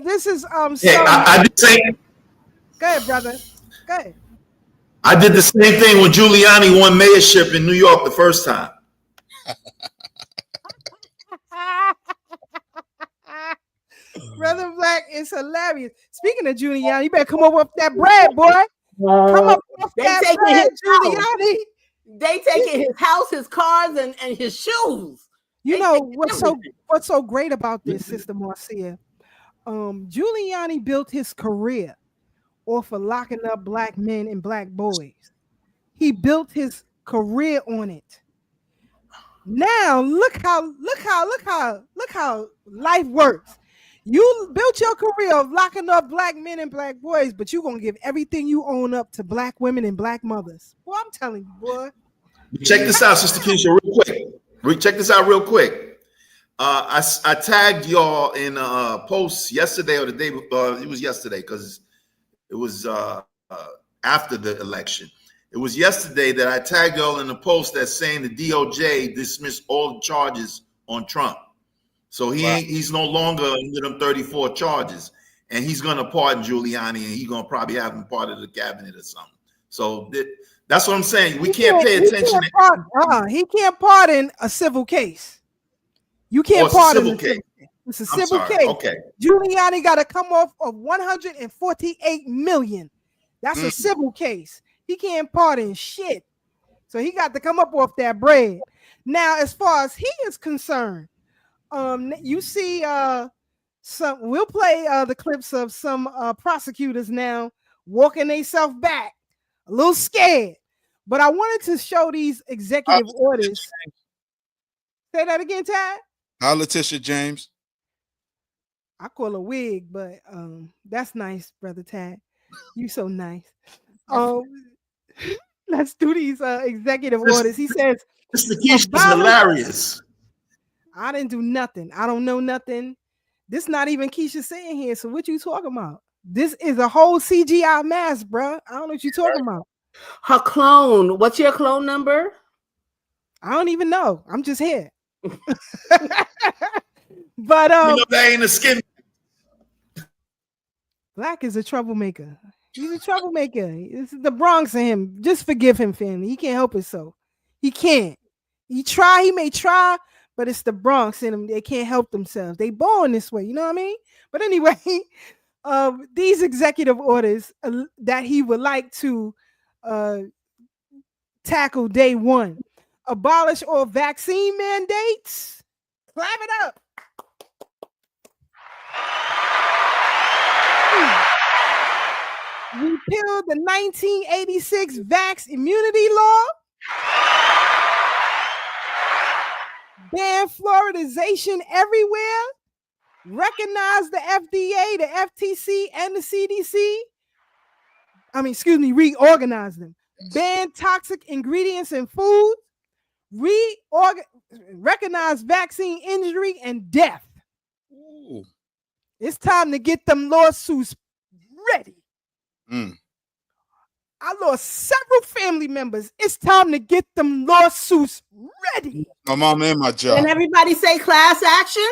B: This is
D: I did say.
B: Go ahead, brother. Go ahead.
D: I did the same thing when Giuliani won mayorship in New York the first time.
B: Brother Black is hilarious. Speaking of Giuliani, you better come up with that bread, boy. Come up with that bread, Giuliani.
E: They taking his house, his cars, and his shoes.
B: You know what's so great about this, Sister Marcia? Giuliani built his career off of locking up black men and black boys. He built his career on it. Now look how life works. You built your career of locking up black men and black boys, but you're gonna give everything you own up to black women and black mothers. Boy, I'm telling you, boy.
D: Check this out, Sister Keisha, real quick. Check this out real quick. I tagged y'all in a post yesterday or the day before. It was yesterday because it was after the election. It was yesterday that I tagged y'all in a post that's saying the DOJ dismissed all the charges on Trump. So he's no longer under them 34 charges, and he's going to pardon Giuliani, and he's going to probably have him part of the cabinet or something. So that's what I'm saying. We can't pay attention.
B: He can't pardon a civil case. You can't pardon a civil case. It's a civil case. Okay. Giuliani got to come off of 148 million. That's a civil case. He can't pardon shit. So he got to come up off that bread. Now, as far as he is concerned, you see we'll play the clips of some prosecutors now walking themselves back, a little scared. But I wanted to show these executive orders. Say that again, Tad.
C: How Letitia James?
B: I call her wig, but that's nice, brother Tad. You so nice. Let's do these executive orders. He says,
D: Mr. Keisha is hilarious.
B: I didn't do nothing. I don't know nothing. This not even Keisha sitting here. So what you talking about? This is a whole CGI mask, bro. I don't know what you talking about.
E: Her clone. What's your clone number?
B: I don't even know. I'm just here. But
D: you know, that ain't a skin.
B: Black is a troublemaker. He's a troublemaker. This is the Bronx in him. Just forgive him, family. He can't help it. So he can't. He may try, but it's the Bronx in them. They can't help themselves. They born this way. You know what I mean? But anyway, these executive orders that he would like to tackle day one. Abolish all vaccine mandates. Clap it up. Repeal the 1986 Vax Immunity Law. Ban fluoridization everywhere. Recognize the FDA, the FTC, and the CDC. Reorganize them. Ban toxic ingredients in food. Recognize vaccine injury and death. Ooh. It's time to get them lawsuits ready. I lost several family members. It's time to get them lawsuits ready.
C: My mom and my job.
E: And everybody say class action?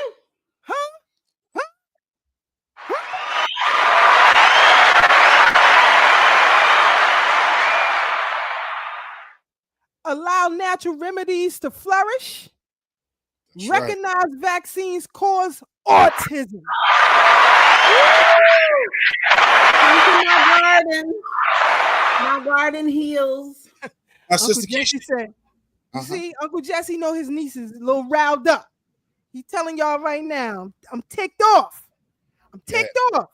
B: Allow natural remedies to flourish.
C: That's
B: recognize vaccines cause autism.
E: My garden heals.
B: Uncle Jesse said, you see, Uncle Jesse know his niece is a little riled up. He's telling y'all right now, I'm ticked off. I'm ticked off.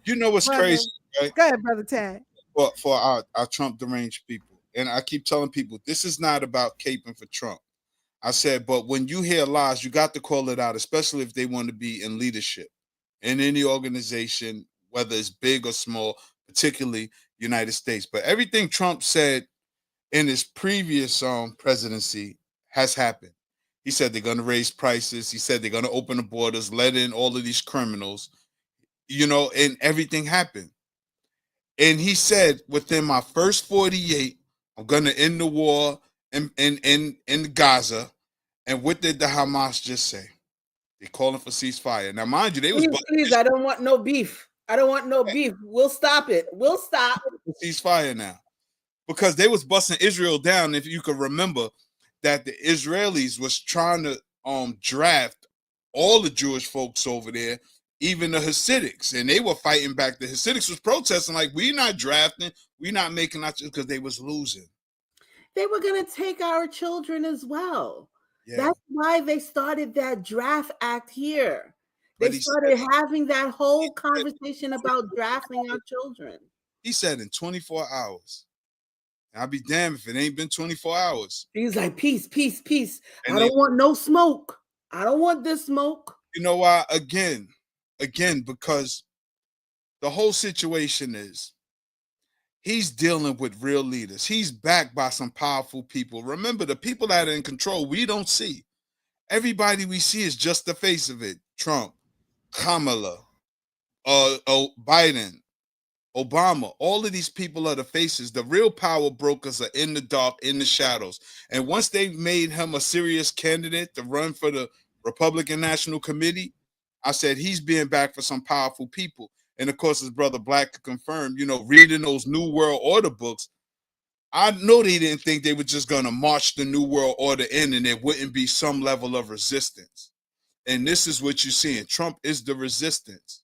C: You know what's
B: Brother.
C: crazy, right?
B: Go ahead, Brother Tad.
C: For our Trump deranged people. And I keep telling people, this is not about caping for Trump. I said, but when you hear lies, you got to call it out, especially if they want to be in leadership in any organization, whether it's big or small, particularly United States. But everything Trump said in his previous presidency has happened. He said they're going to raise prices. He said they're going to open the borders, let in all of these criminals, and everything happened. And he said, within my first 48, I'm going to end the war in Gaza. And what did the Hamas just say? They're calling for ceasefire. Now, mind you, they was
E: please, I don't want no beef. I don't want no beef. We'll stop it. We'll stop.
C: Ceasefire now. Because they was busting Israel down. If you could remember that the Israelis was trying to draft all the Jewish folks over there, even the Hasidics, and they were fighting back. The Hasidics was protesting like, we're not drafting, we're not making our, because they was losing.
E: They were going to take our children as well. Yeah. That's why they started that draft act here. They started having that whole conversation about drafting our children.
C: He said in 24 hours. I'll be damned if it ain't been 24 hours.
E: He's like, peace, peace, peace. And I don't want no smoke. I don't want this smoke.
C: You know why? Again, because the whole situation is he's dealing with real leaders. He's backed by some powerful people. Remember, the people that are in control, we don't see. Everybody we see is just the face of it. Trump, Kamala, Biden, Obama, all of these people are the faces. The real power brokers are in the dark, in the shadows. And once they made him a serious candidate to run for the Republican National Committee, I said he's being backed for some powerful people. And of course, his brother Black could confirm, reading those New World Order books, I know they didn't think they were just going to march the New World Order in and there wouldn't be some level of resistance. And this is what you're seeing. Trump is the resistance.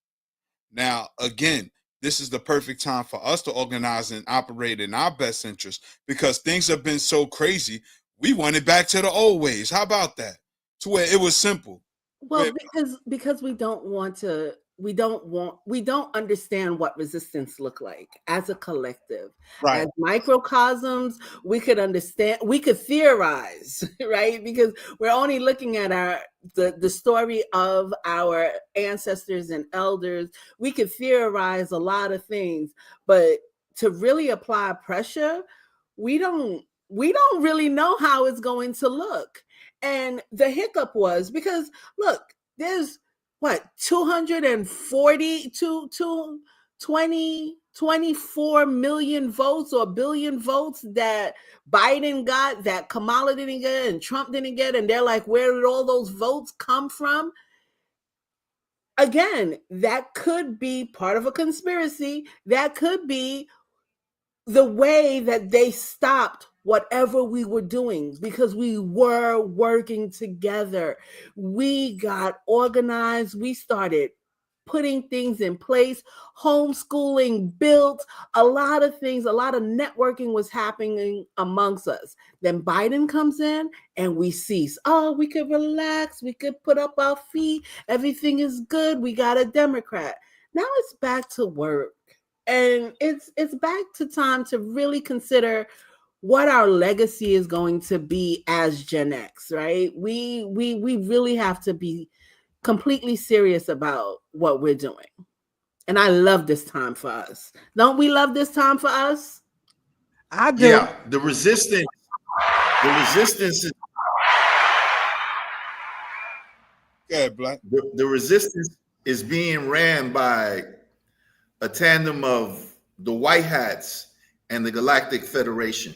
C: Now, again, this is the perfect time for us to organize and operate in our best interest because things have been so crazy. We want it back to the old ways. How about that? To where it was simple.
E: Well, because we don't understand what resistance look like as a collective.
C: Right.
E: As microcosms, we could understand, we could theorize, right? Because we're only looking at the story of our ancestors and elders. We could theorize a lot of things, but to really apply pressure, we don't really know how it's going to look. And the hiccup was because look, there's 24 million votes or billion votes that Biden got, that Kamala didn't get and Trump didn't get. And they're like, where did all those votes come from? Again, that could be part of a conspiracy. That could be the way that they stopped whatever we were doing because we were working together. We got organized. We started putting things in place, homeschooling built, a lot of things, a lot of networking was happening amongst us. Then Biden comes in and we cease. Oh, we could relax. We could put up our feet. Everything is good. We got a Democrat. Now it's back to work. And it's back to time to really consider what our legacy is going to be as Gen X, right? We really have to be completely serious about what we're doing. And I love this time for us. Don't we love this time for us?
B: I do.
D: Yeah, the resistance is
C: Black.
D: The resistance is being ran by a tandem of the White Hats and the Galactic Federation.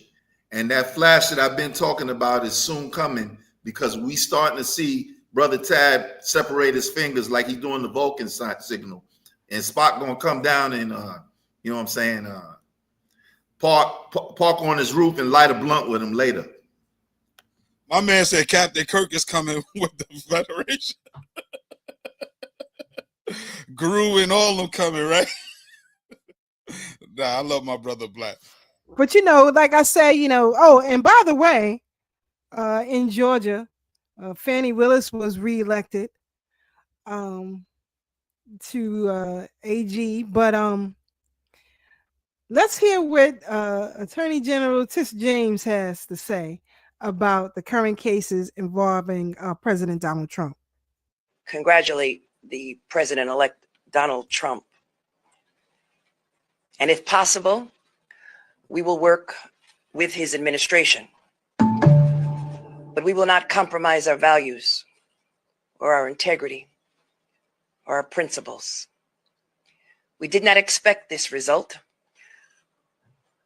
D: And that flash that I've been talking about is soon coming because we starting to see Brother Tad separate his fingers like he's doing the Vulcan signal. And Spock gonna come down and, you know what I'm saying, park on his roof and light a blunt with him later.
C: My man said Captain Kirk is coming with the Federation. Gru and all of them coming, right? Nah, I love my brother Black.
B: But like I say, oh, and by the way, in Georgia, Fannie Willis was reelected. AG, but let's hear what Attorney General Tish James has to say about the current cases involving President Donald Trump.
O: Congratulate the President-elect Donald Trump. And if possible, we will work with his administration. But we will not compromise our values or our integrity or our principles. We did not expect this result,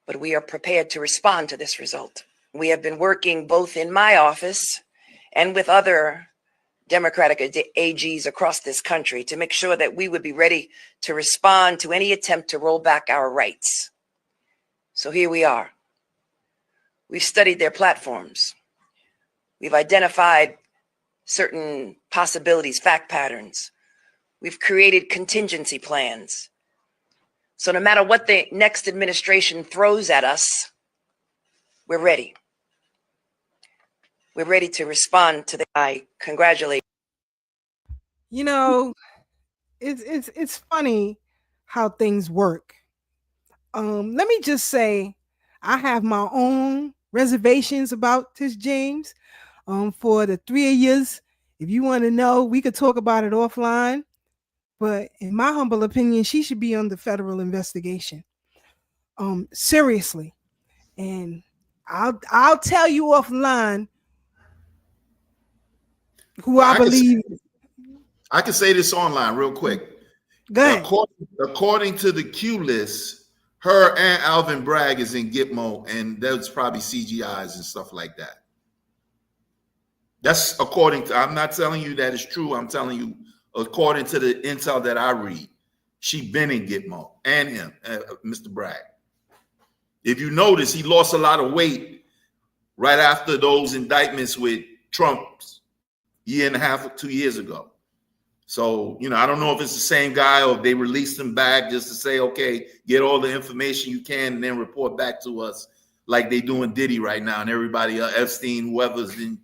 O: but we are prepared to respond to this result. We have been working both in my office and with other Democratic AGs across this country to make sure that we would be ready to respond to any attempt to roll back our rights. So here we are. We've studied their platforms. We've identified certain possibilities, fact patterns. We've created contingency plans. So no matter what the next administration throws at us, we're ready. We're ready to respond to the. I congratulate.
B: You know, it's funny how things work. Let me just say, I have my own reservations about Tish James. For the 3 years, if you want to know, we could talk about it offline. But in my humble opinion, she should be under federal investigation. Seriously. And I'll tell you offline who I believe.
D: I can say this online real quick.
B: Go ahead.
D: According to the Q list, her and Alvin Bragg is in Gitmo, and that's probably CGIs and stuff like that. That's according to, I'm not telling you that it's true. I'm telling you, according to the intel that I read, she been in Gitmo, and him, Mr. Bragg. If you notice, he lost a lot of weight right after those indictments with Trump's year and a half or 2 years ago. So, you know, I don't know if it's the same guy or if they released him back just to say, okay, get all the information you can and then report back to us like they doing Diddy right now and everybody, Epstein, whoever's in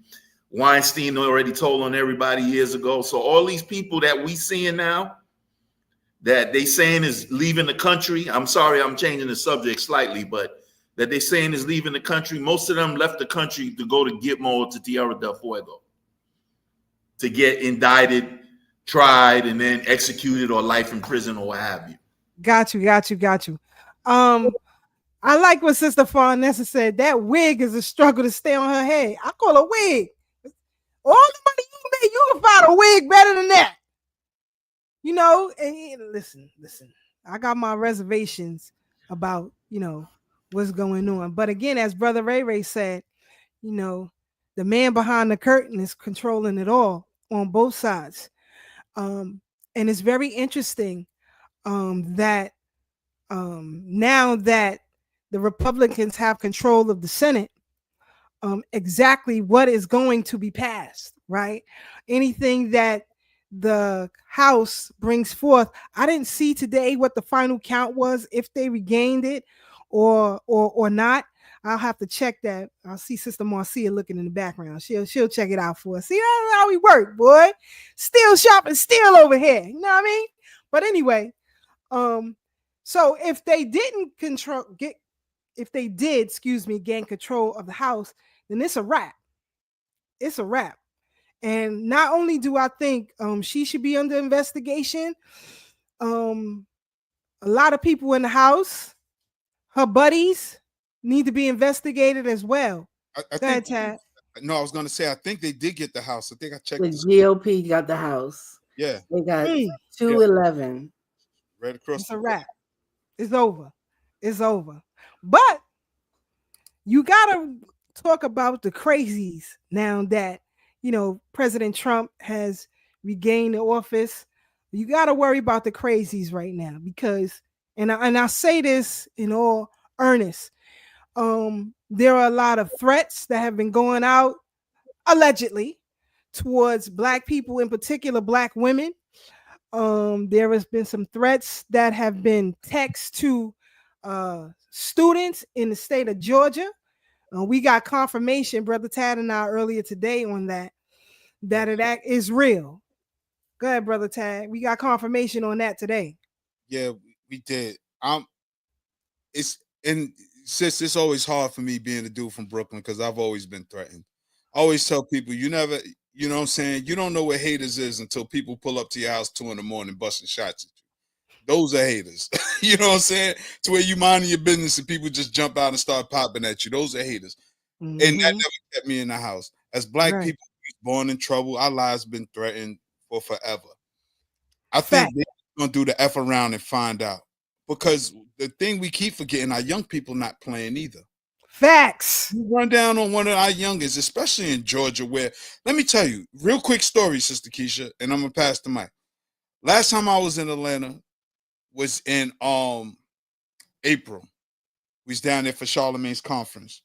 D: Weinstein already told on everybody years ago. So all these people that we seeing now that they saying is leaving the country, I'm sorry, I'm changing the subject slightly, but that they saying is leaving the country, most of them left the country to go to Gitmo or to Tierra del Fuego to get indicted, tried, and then executed or life in prison or what have you.
B: Got you. I like what Sister Farnessa said. That wig is a struggle to stay on her head. I call a wig. All the money you make, you can find a wig better than that. You know, and listen. I got my reservations about, you know, what's going on. But again, as Brother Ray said, you know, the man behind the curtain is controlling it all on both sides. And it's very interesting that now that the Republicans have control of the Senate, exactly what is going to be passed, right? Anything that the House brings forth. I didn't see today what the final count was, if they regained it or not. I'll have to check that. I'll see Sister Marcia looking in the background. She'll check it out for us. See, that's how we work, boy. Still shopping, still over here. You know what I mean? But anyway, so if they didn't gain control of the House, then it's a wrap. It's a wrap. And not only do I think she should be under investigation, a lot of people in the House, her buddies, need to be investigated as well.
C: I was going to say, I think they did get the House. I think I checked.
E: The GOP got the House.
C: Yeah.
E: They got 211.
C: Right across.
B: It's a wrap. It's over. It's over. But you got to talk about the crazies now that, you know, President Trump has regained the office. You got to worry about the crazies right now because, and I say this in all earnest, there are a lot of threats that have been going out allegedly towards Black people, in particular Black women. There has been some threats that have been text to students in the state of Georgia. We got confirmation, Brother Tad and I, earlier today on that it is real. Go ahead, Brother Tad. We got confirmation on that today.
C: Yeah, we did. It's and sis, it's always hard for me being a dude from Brooklyn because I've always been threatened. I always tell people, you know what I'm saying? You don't know what haters is until people pull up to your house 2 a.m. busting shots at you. Those are haters. You know what I'm saying? To where you minding your business and people just jump out and start popping at you. Those are haters. And that never kept me in the house. As black people born in trouble, our lives been threatened for forever. I think they're gonna do the F around and find out. Because the thing we keep forgetting, our young people not playing either.
B: Facts.
C: You run down on one of our youngest, especially in Georgia, where, let me tell you, real quick story, Sister Keisha, and I'm gonna pass the mic. Last time I was in Atlanta was in April. We was down there for Charlemagne's conference.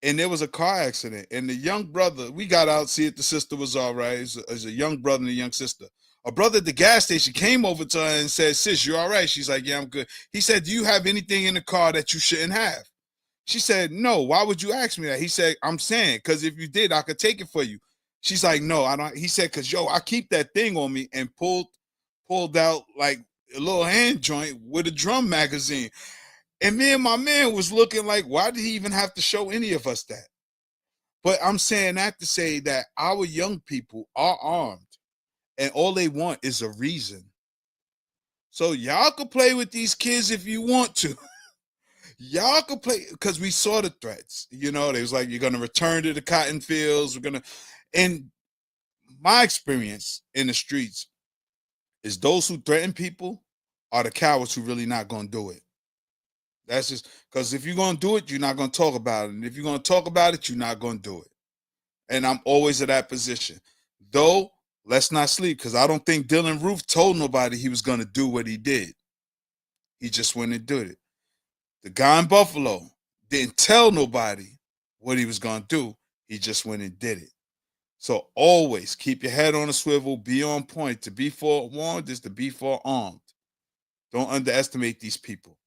C: And there was a car accident. And the young brother, we got out, see if the sister was all right. It's a young brother and a young sister. A brother at the gas station came over to her and said, sis, you all right? She's like, yeah, I'm good. He said, do you have anything in the car that you shouldn't have? She said, no. Why would you ask me that? He said, I'm saying, because if you did, I could take it for you. She's like, no, I don't. He said, because, I keep that thing on me, and pulled out like a little hand joint with a drum magazine. And me and my man was looking like, why did he even have to show any of us that? But I'm saying that to say that our young people are armed. And all they want is a reason. So y'all can play with these kids if you want to. Y'all can play, because we saw the threats. They was like, you're going to return to the cotton fields. And my experience in the streets is those who threaten people are the cowards who really not going to do it. That's just, because if you're going to do it, you're not going to talk about it. And if you're going to talk about it, you're not going to do it. And I'm always at that position. Though, let's not sleep, because I don't think Dylan Roof told nobody he was going to do what he did. He just went and did it. The guy in Buffalo didn't tell nobody what he was going to do. He just went and did it. So always keep your head on a swivel, be on point. To be forewarned is to be forearmed. Don't underestimate these people,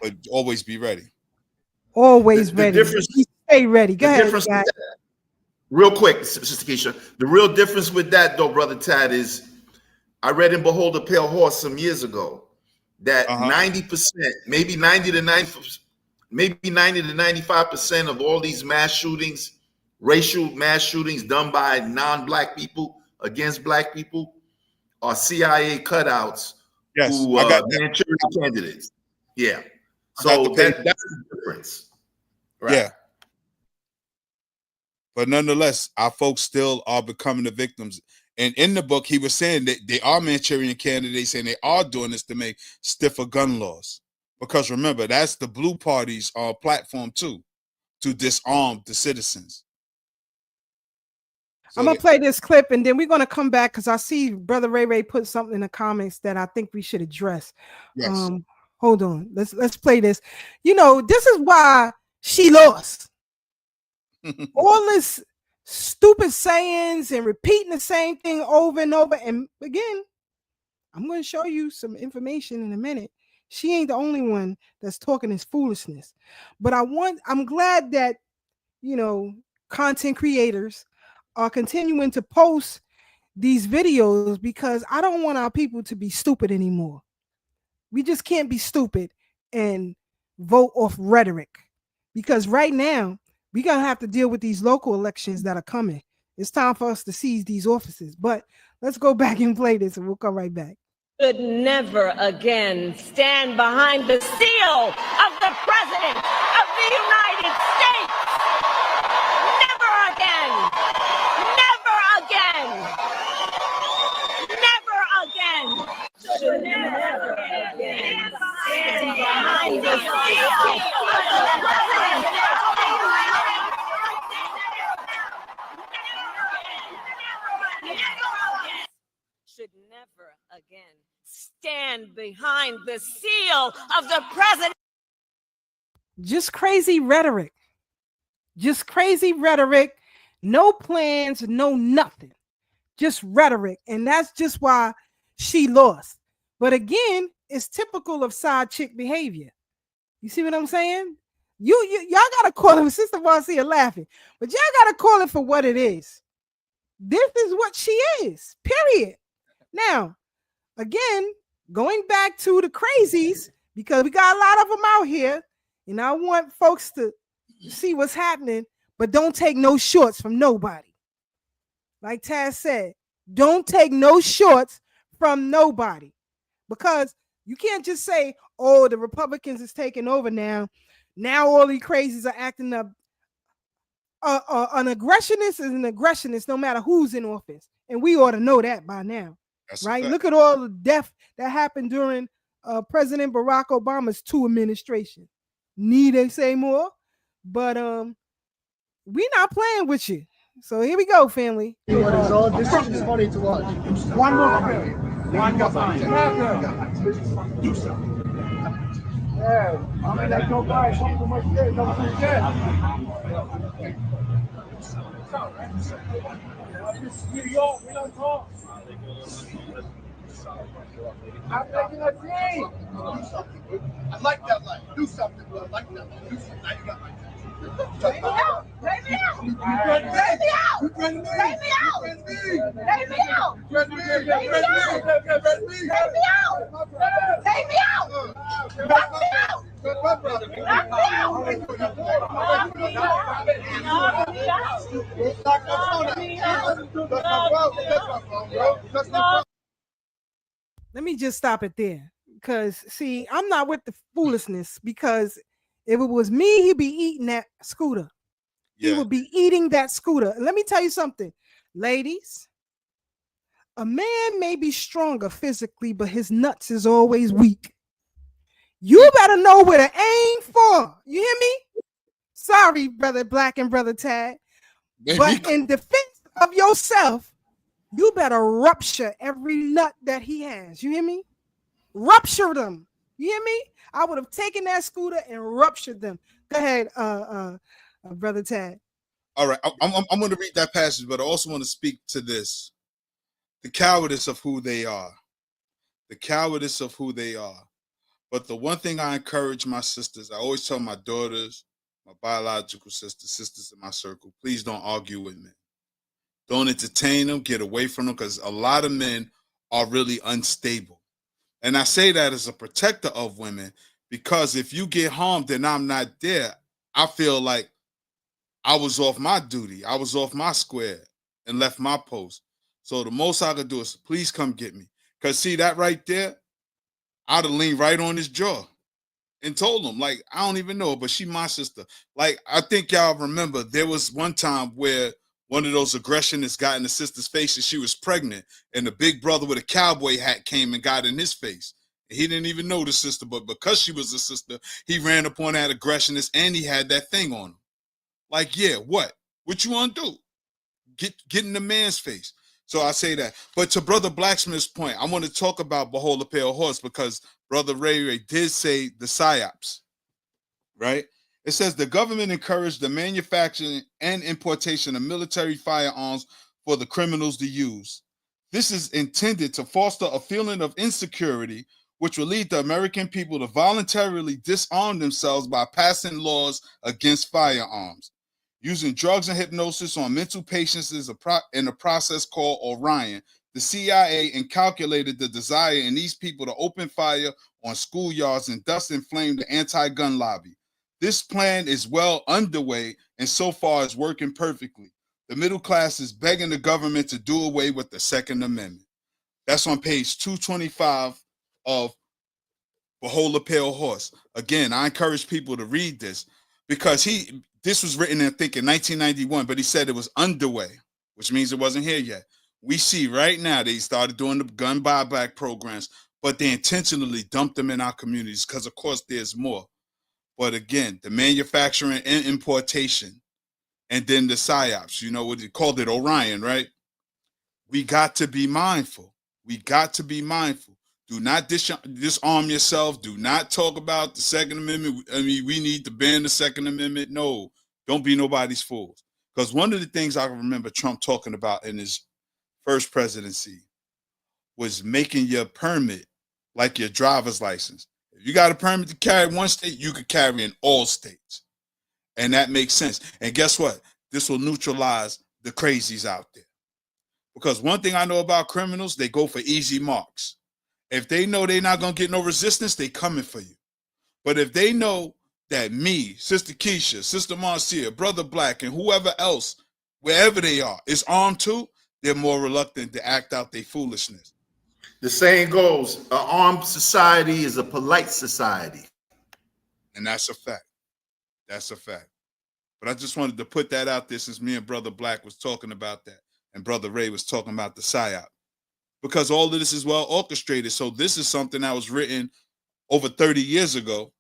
C: but always be ready.
B: Always ready. Stay ready. Go ahead, guys.
D: Real quick, Sister Keisha, the real difference with that, though, Brother Tad, is I read in Behold a Pale Horse some years ago that 90%, maybe 90 to 95% of all these mass shootings, racial mass shootings done by non-black people against black people are CIA cutouts who are Manchurian candidates. Yeah. So that's the difference. Right.
C: Yeah. But nonetheless, our folks still are becoming the victims. And in the book, he was saying that they are Manchurian candidates and they are doing this to make stiffer gun laws. Because remember, that's the Blue Party's platform too, to disarm the citizens. So
B: I'm going to play this clip and then we're going to come back because I see Brother Ray put something in the comments that I think we should address.
C: Yes.
B: Hold on. Let's play this. This is why she lost. All this stupid sayings and repeating the same thing over and over. And again, I'm going to show you some information in a minute. She ain't the only one that's talking this foolishness. But I'm glad that, content creators are continuing to post these videos because I don't want our people to be stupid anymore. We just can't be stupid and vote off rhetoric because right now, we're going to have to deal with these local elections that are coming. It's time for us to seize these offices. But let's go back and play this and we'll come right back.
P: Should never again stand behind the seal of the President of the United States. Never again. Never again. Never again. Should never again stand behind the seal of the President. Should never again stand behind the seal of the President.
B: Just crazy rhetoric. Just crazy rhetoric. No plans, no nothing. Just rhetoric. And that's just why she lost. But again, it's typical of side chick behavior. You see what I'm saying? Y'all gotta call it. Sister Marcia laughing, but y'all gotta call it for what it is. This is what she is. Period. Now, again, going back to the crazies, because we got a lot of them out here, and I want folks to see what's happening, but don't take no shorts from nobody. Like Taz said, don't take no shorts from nobody, because you can't just say, oh, the Republicans is taking over now. Now all these crazies are acting up. An aggressionist is an aggressionist no matter who's in office. And we ought to know that by now.
C: That's
B: right? Look at all the death that happened during President Barack Obama's 2 administration. Need to say more? But we not playing with you. So here we go, family.
N: What is all this is funny to watch. One more period. One more time. Do something. Yeah, I mean, like, go buy something much there. Don't forget. New York, we don't talk. I'm making a team. Do something. I like that life. Do something. I like that life. Do something. Now you got my attention. Take me out! Take me out! Take me out! Take me out! Take me out! Take me out! Take me out! Take me out!
B: Let me just stop it there. Because, see, I'm not with the foolishness, because if it was me, he'd be eating that scooter. Yeah. He would be eating that scooter. And let me tell you something, ladies. A man may be stronger physically, but his nuts is always weak. You better know where to aim for. You hear me? Sorry, Brother Black and Brother Tad. But in defense of yourself, you better rupture every nut that he has. You hear me? Rupture them. You hear me? I would have taken that scooter and ruptured them. Go ahead, Brother Tad.
C: All right. I'm going to read that passage, but I also want to speak to this. The cowardice of who they are. The cowardice of who they are. But the one thing I encourage my sisters, I always tell my daughters, my biological sisters in my circle, please don't argue with men. Don't entertain them, get away from them, because a lot of men are really unstable. And I say that as a protector of women, because if you get harmed and I'm not there, I feel like I was off my duty. I was off my square and left my post. So the most I could do is please come get me. Because see that right there, I'd have leaned right on his jaw and told him, like, I don't even know, but she my sister. Like, I think y'all remember there was one time where one of those aggressionists got in the sister's face and she was pregnant, and the big brother with a cowboy hat came and got in his face. He didn't even know the sister, but because she was a sister, he ran upon that aggressionist and he had that thing on him. Like, yeah, what? What you want to do? Get in the man's face. So I say that. But to Brother Blacksmith's point, I want to talk about Behold the Pale Horse, because Brother Ray did say the PSYOPs, right? It says the government encouraged the manufacturing and importation of military firearms for the criminals to use. This is intended to foster a feeling of insecurity, which will lead the American people to voluntarily disarm themselves by passing laws against firearms. Using drugs and hypnosis on mental patients is in a process called Orion. The CIA calculated the desire in these people to open fire on schoolyards and thus inflame the anti-gun lobby. This plan is well underway and so far is working perfectly. The middle class is begging the government to do away with the Second Amendment. That's on page 225 of Behold the Pale Horse. Again, I encourage people to read this, because this was written in, I think, in 1991, but he said it was underway, which means it wasn't here yet. We see right now they started doing the gun buyback programs, but they intentionally dumped them in our communities because, of course, there's more. But again, the manufacturing and importation, and then the PSYOPs, you know what they called it, Orion, right? We got to be mindful. We got to be mindful. Do not disarm yourself. Do not talk about the Second Amendment. I mean, we need to ban the Second Amendment. No, don't be nobody's fools. Because one of the things I remember Trump talking about in his first presidency was making your permit like your driver's license. If you got a permit to carry in one state, you could carry in all states. And that makes sense. And guess what? This will neutralize the crazies out there. Because one thing I know about criminals, they go for easy marks. If they know they're not going to get no resistance, they coming for you. But if they know that me, Sister Keisha, Sister Marcia, Brother Black, and whoever else, wherever they are, is armed too, they're more reluctant to act out their foolishness.
D: The saying goes, an armed society is a polite society.
C: And that's a fact. That's a fact. But I just wanted to put that out there since me and Brother Black was talking about that and Brother Ray was talking about the PSYOP. Because all of this is well orchestrated. So this is something that was written over 30 years ago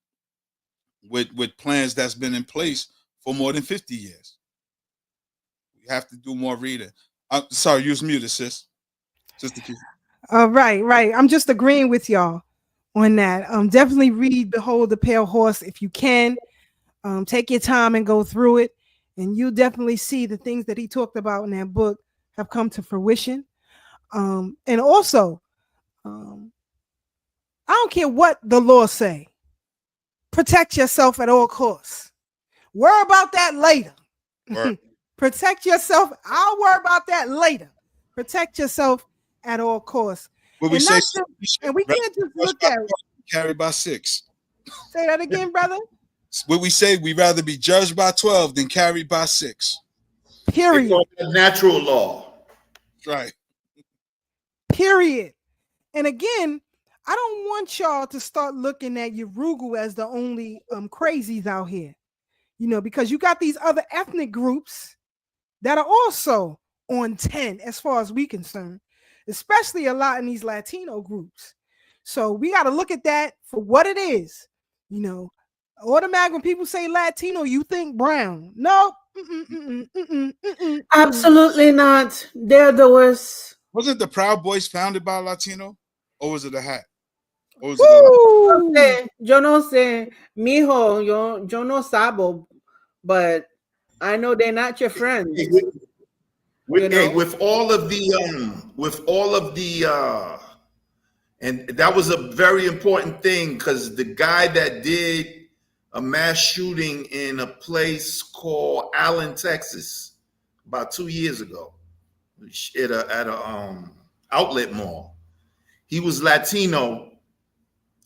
C: with plans that's been in place for more than 50 years. We have to do more reading. I'm sorry, you was muted, sis. Sister Keisha.
B: Right. I'm just agreeing with y'all on that. Definitely read Behold the Pale Horse if you can. Take your time and go through it, and you'll definitely see the things that he talked about in that book have come to fruition. And also, I don't care what the law say. Protect yourself at all costs. Worry about that later. Protect yourself. I'll worry about that later. Protect yourself at all costs.
C: What we
B: and
C: say,
B: and we can't just look at it.
C: Carried by 6.
B: Say that again, brother.
C: What we say, we'd rather be judged by 12 than carried by 6.
B: Period.
D: Natural law.
C: Right.
B: Period. And again, I don't want y'all to start looking at Yorugu as the only crazies out here. Because you got these other ethnic groups that are also on 10 as far as we concerned, especially a lot in these Latino groups. So we got to look at that for what it is. Automatic when people say Latino, you think brown. No.
E: Absolutely not. They're the worst.
C: Wasn't the Proud Boys founded by a Latino? Or was it a hat? Or was
E: it yo no sé, mijo, yo no sabo, but I know they're not your friends.
D: With all of the and that was a very important thing, because the guy that did a mass shooting in a place called Allen, Texas, about 2 years ago, at a outlet mall. He was Latino.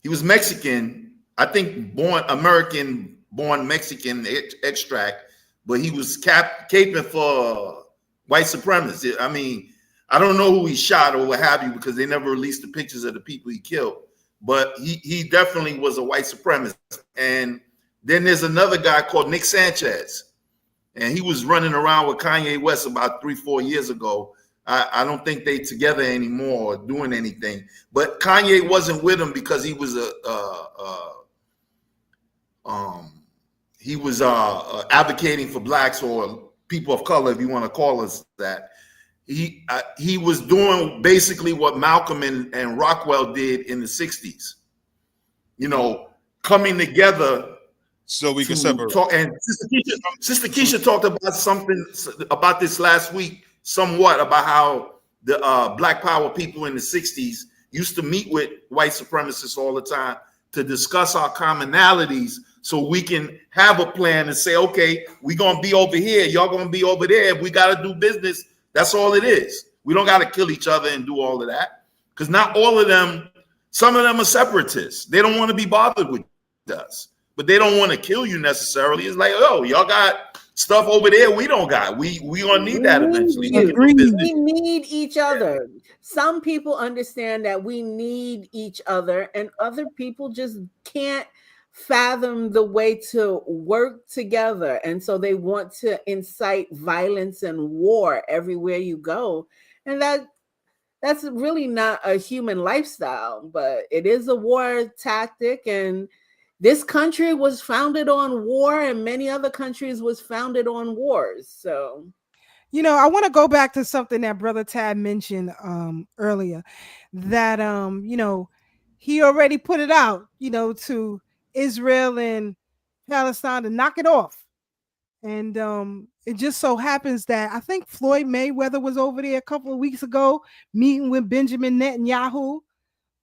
D: He was Mexican. I think born Mexican extract, but he was caping for white supremacists. I mean, I don't know who he shot or what have you, because they never released the pictures of the people he killed. But he definitely was a white supremacist. And then there's another guy called Nick Sanchez, and he was running around with Kanye West about 3-4 years ago. I don't think they together anymore or doing anything. But Kanye wasn't with him because he was advocating for blacks or people of color, if you want to call us that. He was doing basically what Malcolm and Rockwell did in the 60s. Coming together
C: so we can separate.
D: And Sister Keisha talked about this last week, somewhat, about how the Black Power people in the 60s used to meet with white supremacists all the time to discuss our commonalities, so we can have a plan and say, okay, we're going to be over here, y'all going to be over there. If we got to do business, that's all it is. We don't got to kill each other and do all of that, because not all of them, some of them are separatists. They don't want to be bothered with us, but they don't want to kill you necessarily. It's like, oh, y'all got stuff over there we don't got. We gonna need that eventually.
E: We need each other. Some people understand that we need each other, and other people just can't fathom the way to work together, and so they want to incite violence and war everywhere you go, and that's really not a human lifestyle, but it is a war tactic. And this country was founded on war, and many other countries was founded on wars. So,
B: I want to go back to something that Brother Tad mentioned earlier, that he already put it out, to Israel and Palestine to knock it off. And it just so happens that I think Floyd Mayweather was over there a couple of weeks ago meeting with Benjamin Netanyahu.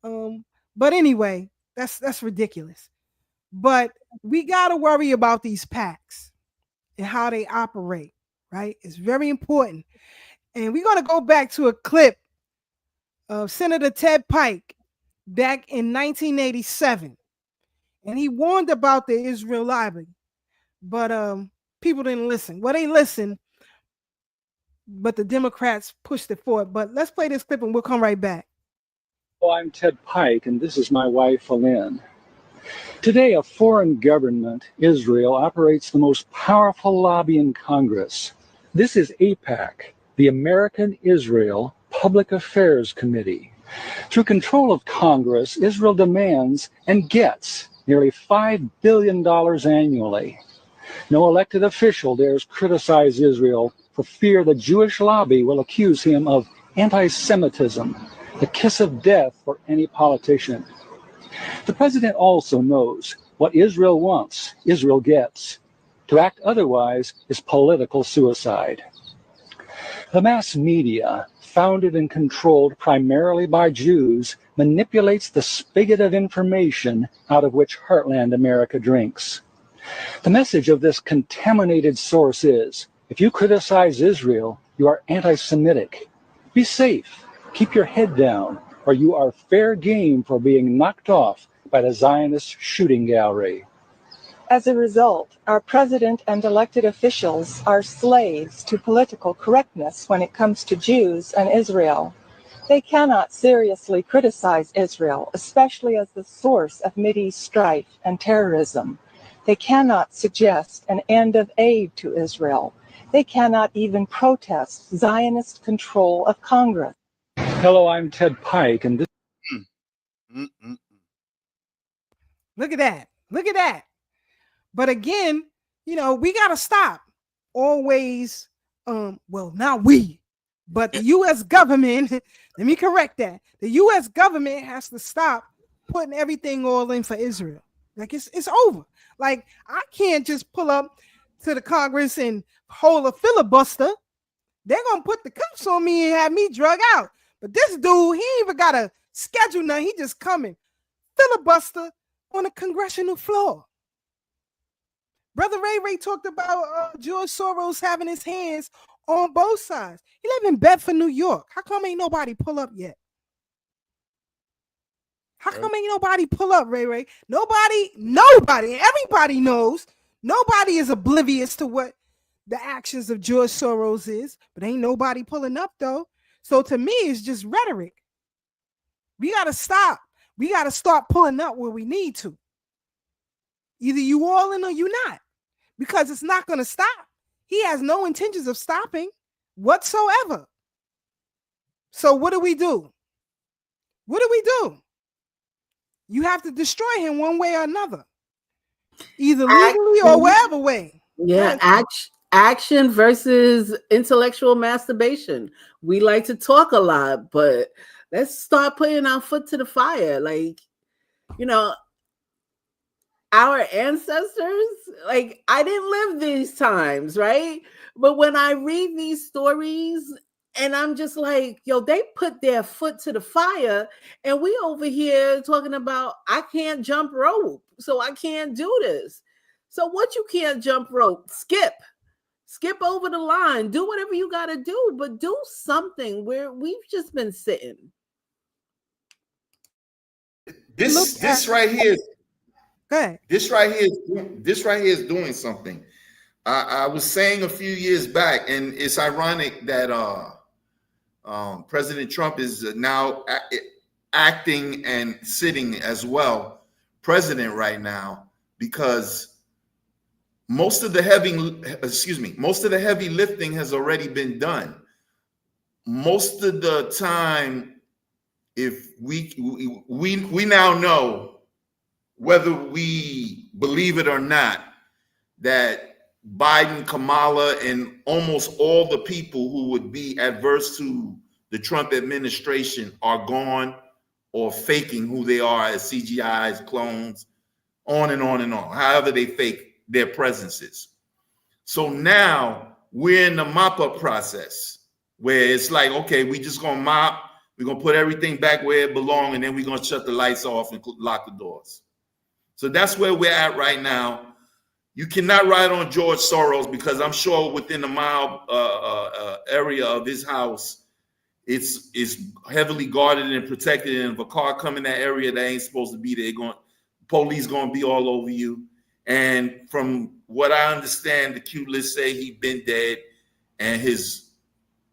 B: But anyway, that's ridiculous. But we got to worry about these packs and how they operate, right? It's very important. And we're going to go back to a clip of Senator Ted Pike back in 1987. And he warned about the Israel lobby, but people didn't listen. Well, they listened, but the Democrats pushed it forward. But let's play this clip and we'll come right back.
Q: Well, I'm Ted Pike, and this is my wife, Lynn. Today, a foreign government, Israel, operates the most powerful lobby in Congress. This is AIPAC, the American Israel Public Affairs Committee. Through control of Congress, Israel demands and gets nearly $5 billion annually. No elected official dares criticize Israel for fear the Jewish lobby will accuse him of anti-Semitism, the kiss of death for any politician. The president also knows what Israel wants, Israel gets. To act otherwise is political suicide. The mass media, founded and controlled primarily by Jews, manipulates the spigot of information out of which heartland America drinks. The message of this contaminated source is, if you criticize Israel, you are anti-Semitic. Be safe, keep your head down, or you are fair game for being knocked off by the Zionist shooting gallery.
R: As a result, our president and elected officials are slaves to political correctness when it comes to Jews and Israel. They cannot seriously criticize Israel, especially as the source of Mideast strife and terrorism. They cannot suggest an end of aid to Israel. They cannot even protest Zionist control of Congress.
Q: Hello, I'm Ted Pike, and this...
B: Look at that. Look at that. But again, we got to stop always. Well, not we, but the U.S. government. Let me correct that. The U.S. government has to stop putting everything all in for Israel. Like it's over. Like I can't just pull up to the Congress and hold a filibuster. They're going to put the cuffs on me and have me drug out. But this dude, he ain't even got a schedule now. He just coming. Filibuster on the congressional floor. Brother Ray talked about George Soros having his hands on both sides. He live in Bedford, New York. How come ain't nobody pull up yet? How come ain't nobody pull up, Ray? Nobody, everybody knows. Nobody is oblivious to what the actions of George Soros is, but ain't nobody pulling up though. So to me, it's just rhetoric. We got to stop. We got to start pulling up where we need to. Either you all in or you not, because it's not going to stop. He has no intentions of stopping whatsoever. So what do we do? What do we do? You have to destroy him one way or another, either legally or whatever way.
E: Yeah, action versus intellectual masturbation. We like to talk a lot, but let's start putting our foot to the fire. Like, our ancestors, like I didn't live these times, right? But when I read these stories and I'm just like, yo, they put their foot to the fire and we over here talking about, I can't jump rope, so I can't do this. So what you can't jump rope? Skip over the line, do whatever you got to do, but do something where we've just been sitting.
D: This right here.
B: Good.
D: This right here is doing something. I was saying a few years back, and it's ironic that President Trump is now acting and sitting as well president right now, because most of the heavy lifting has already been done. Most of the time, if we now know, whether we believe it or not, that Biden, Kamala, and almost all the people who would be adverse to the Trump administration are gone or faking who they are as CGIs, clones, on and on and on, however they fake their presences. So now we're in the mop-up process where it's like, okay, we just gonna mop, we're gonna put everything back where it belongs, and then we're gonna shut the lights off and lock the doors. So that's where we're at right now. You cannot ride on George Soros because I'm sure within a mile area of his house, it's heavily guarded and protected. And if a car come in that area that ain't supposed to be there, police gonna be all over you. And from what I understand, the Q list say he been dead, and his,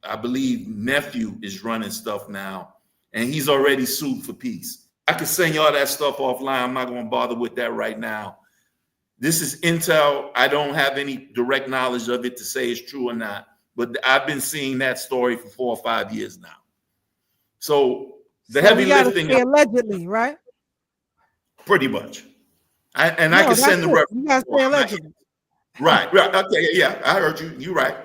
D: I believe, nephew is running stuff now, and he's already sued for peace. I can send y'all that stuff offline. I'm not gonna bother with that right now. This is intel. I don't have any direct knowledge of it to say it's true or not, but I've been seeing that story for 4 or 5 years now. So the heavy lifting,
B: allegedly, right?
D: Pretty much. I can send the reference.
B: You guys say allegedly.
D: Right. Okay. Yeah, I heard you. You're right.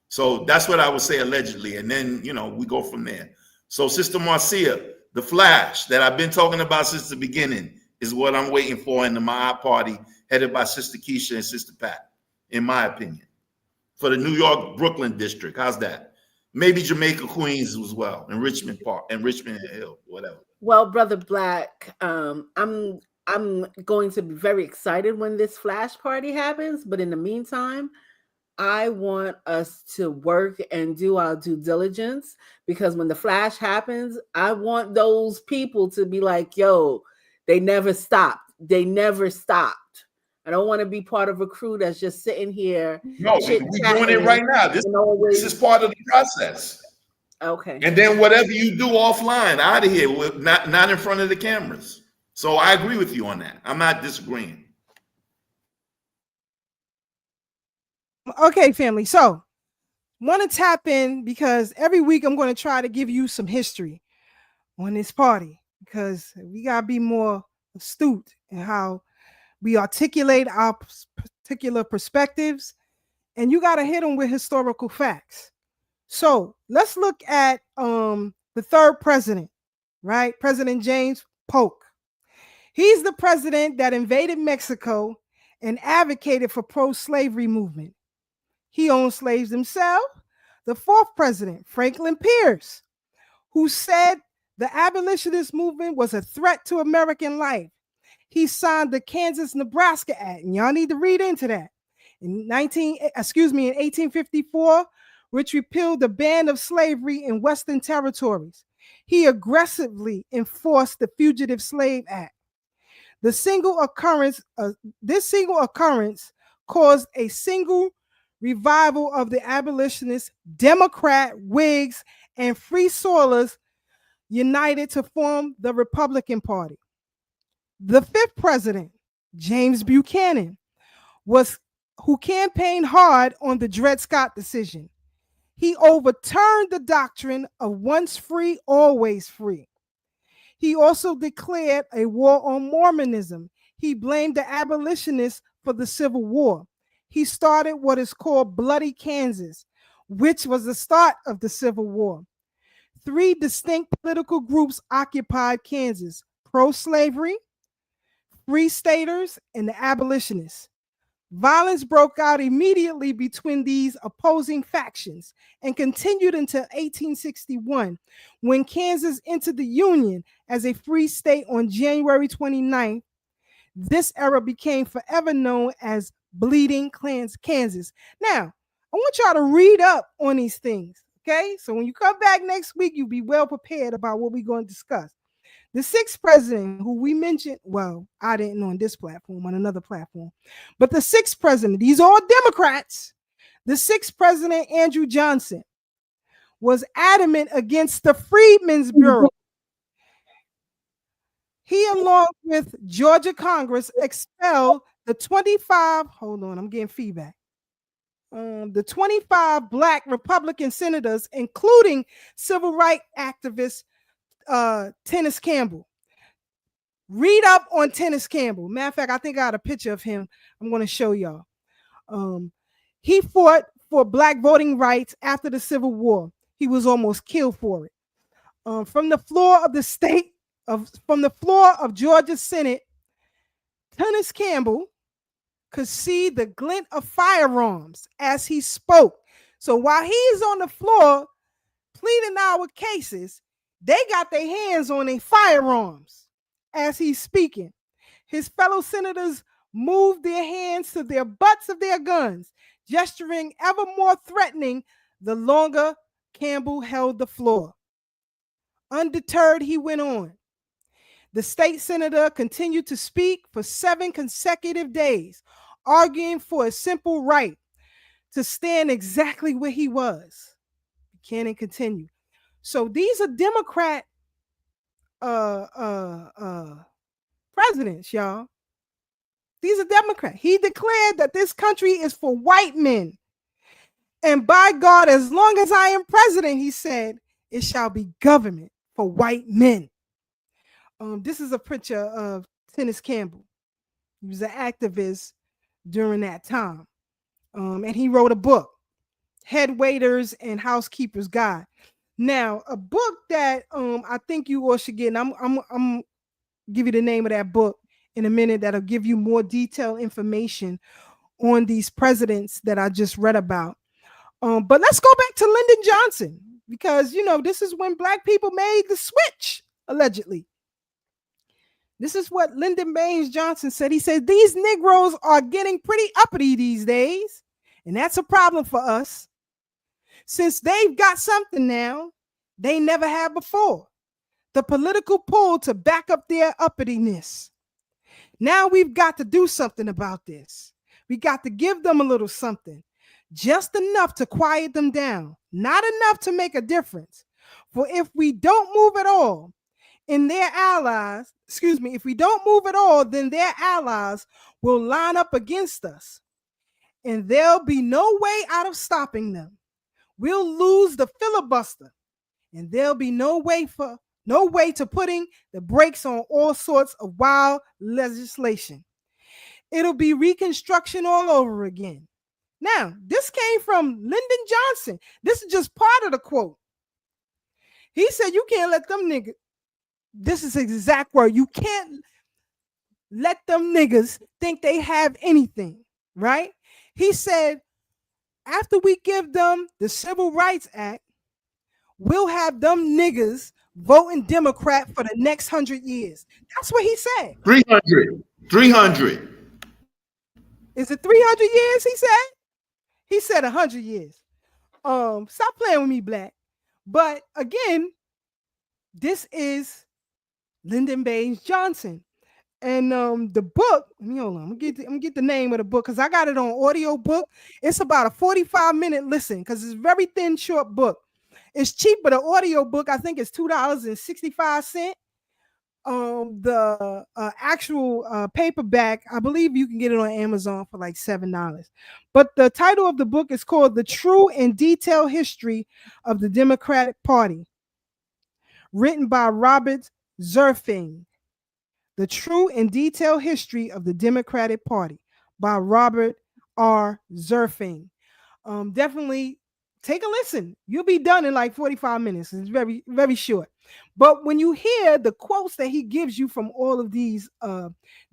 D: So that's what I would say allegedly, and then we go from there. So Sister Marcia, the flash that I've been talking about since the beginning is what I'm waiting for in the Ma'at party, headed by Sister Keisha and Sister Pat, in my opinion, for the New York Brooklyn district. How's that? Maybe Jamaica Queens as well, and Richmond Park and Richmond Hill, whatever.
E: Well, Brother Black, I'm going to be very excited when this flash party happens, but in the meantime, I want us to work and do our due diligence, because when the flash happens, I want those people to be like, yo, they never stopped. They never stopped. I don't want to be part of a crew that's just sitting here.
D: No, we're doing it right now. This is part of the process.
E: Okay.
D: And then whatever you do offline, out of here, not in front of the cameras. So I agree with you on that. I'm not disagreeing.
B: Okay, family. So want to tap in because every week I'm going to try to give you some history on this party, because we got to be more astute in how we articulate our particular perspectives, and you got to hit them with historical facts. So let's look at the third president, right? President James Polk. He's the president that invaded Mexico and advocated for pro-slavery movement. He owned slaves himself. The fourth president, Franklin Pierce, who said the abolitionist movement was a threat to American life. He signed the Kansas-Nebraska Act, and y'all need to read into that. In 1854, which repealed the ban of slavery in Western territories. He aggressively enforced the Fugitive Slave Act. This single occurrence caused a single revival of the abolitionists, Democrat, Whigs, and Free Soilers united to form the Republican Party. The fifth president, James Buchanan, who campaigned hard on the Dred Scott decision. He overturned the doctrine of once free, always free. He also declared a war on Mormonism. He blamed the abolitionists for the Civil War. He started what is called Bloody Kansas, which was the start of the Civil War. 3 distinct political groups occupied Kansas: pro-slavery, free staters, and the abolitionists. Violence broke out immediately between these opposing factions and continued until 1861, when Kansas entered the Union as a free state on January 29th. This era became forever known as Bleeding Kansas. Now, I want y'all to read up on these things, okay? So when you come back next week, you'll be well prepared about what we're going to discuss. The sixth president, who we mentioned, well, I didn't on this platform, on another platform, but the sixth president, these are all Democrats. The sixth president, Andrew Johnson, was adamant against the Freedmen's Bureau. He, along with Georgia Congress, expelled the 25, hold on, I'm getting feedback. The 25 Black Republican senators, including civil rights activist Tennis Campbell. Read up on Tennis Campbell. Matter of fact, I think I got a picture of him. I'm going to show y'all. He fought for Black voting rights after the Civil War. He was almost killed for it. From the floor of Georgia Senate, Tennis Campbell could see the glint of firearms as he spoke. So while he's on the floor pleading our cases, they got their hands on their firearms as he's speaking. His fellow senators moved their hands to their butts of their guns, gesturing ever more threatening the longer Campbell held the floor. Undeterred, he went on. The state senator continued to speak for 7 consecutive days, arguing for a simple right to stand exactly where he was. Buchanan continued. So these are Democrat presidents, y'all. These are Democrats. He declared that this country is for white men. And by God, as long as I am president, he said, it shall be government for white men. This is a picture of Tennis Campbell. He was an activist during that time. And he wrote a book, Head Waiters and Housekeepers Guide. Now, a book that I think you all should get, and I'm give you the name of that book in a minute, that'll give you more detailed information on these presidents that I just read about. But let's go back to Lyndon Johnson, because, you know, this is when Black people made the switch, allegedly. This is what Lyndon Baines Johnson said. He said, these Negroes are getting pretty uppity these days, and that's a problem for us, since they've got something now they never had before, the political pull to back up their uppityness. Now we've got to do something about this. We got to give them a little something, just enough to quiet them down, not enough to make a difference. For if we don't move at all, then their allies will line up against us, and there'll be no way out of stopping them. We'll lose the filibuster, and there'll be no way to putting the brakes on all sorts of wild legislation. It'll be Reconstruction all over again. Now, this came from Lyndon Johnson. This is just part of the quote. He said, you can't let them niggas, this is his exact word, you can't let them niggas think they have anything, right? He said, after we give them the Civil Rights Act, we'll have them niggas voting Democrat for the next 100 years. That's what he said.
D: 300.
B: Is it 300 years, he said? He said 100 years. Stop playing with me, Black. But again, this is Lyndon Baines Johnson. And the book, let me hold on. I'm gonna get the name of the book, because I got it on audio book. It's about a 45-minute listen, because it's a very thin, short book. It's cheap, but the audio book, I think, is $2.65. The actual paperback, I believe you can get it on Amazon for like $7. But the title of the book is called The True and Detailed History of the Democratic Party, written by Robert Zerfing. The True and Detailed History of the Democratic Party by Robert R. Zerfing. Definitely take a listen. You'll be done in like 45 minutes. It's very, very short. But when you hear the quotes that he gives you from all of these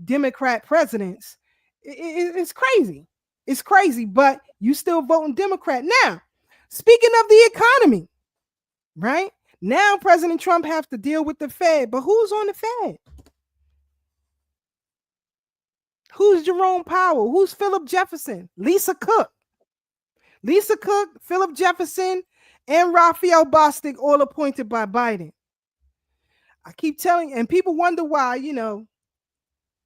B: Democrat presidents, it's crazy. It's crazy, but you still voting Democrat. Now, speaking of the economy, right? Now President Trump has to deal with the Fed, but who's on the Fed? Who's Jerome Powell? Who's Philip Jefferson? Lisa Cook, Philip Jefferson, and Raphael Bostic, all appointed by Biden. I keep telling, and people wonder why, you know,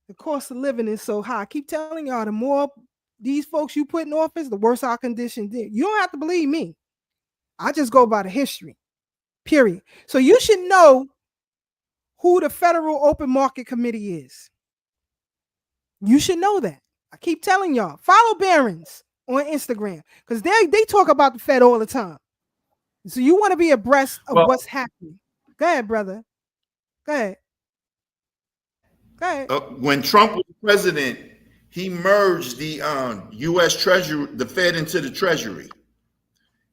B: the cost of living is so high. I keep telling y'all, the more these folks you put in office, the worse our conditions is. You don't have to believe me. I just go by the history, period. So you should know who the Federal Open Market Committee is. You should know that. I keep telling y'all, follow Barron's on Instagram, because they talk about the Fed all the time. So you want to be abreast of what's happening. Go ahead, brother. Go ahead. Go ahead.
D: When Trump was president, he merged the U.S. Treasury, the Fed, into the Treasury,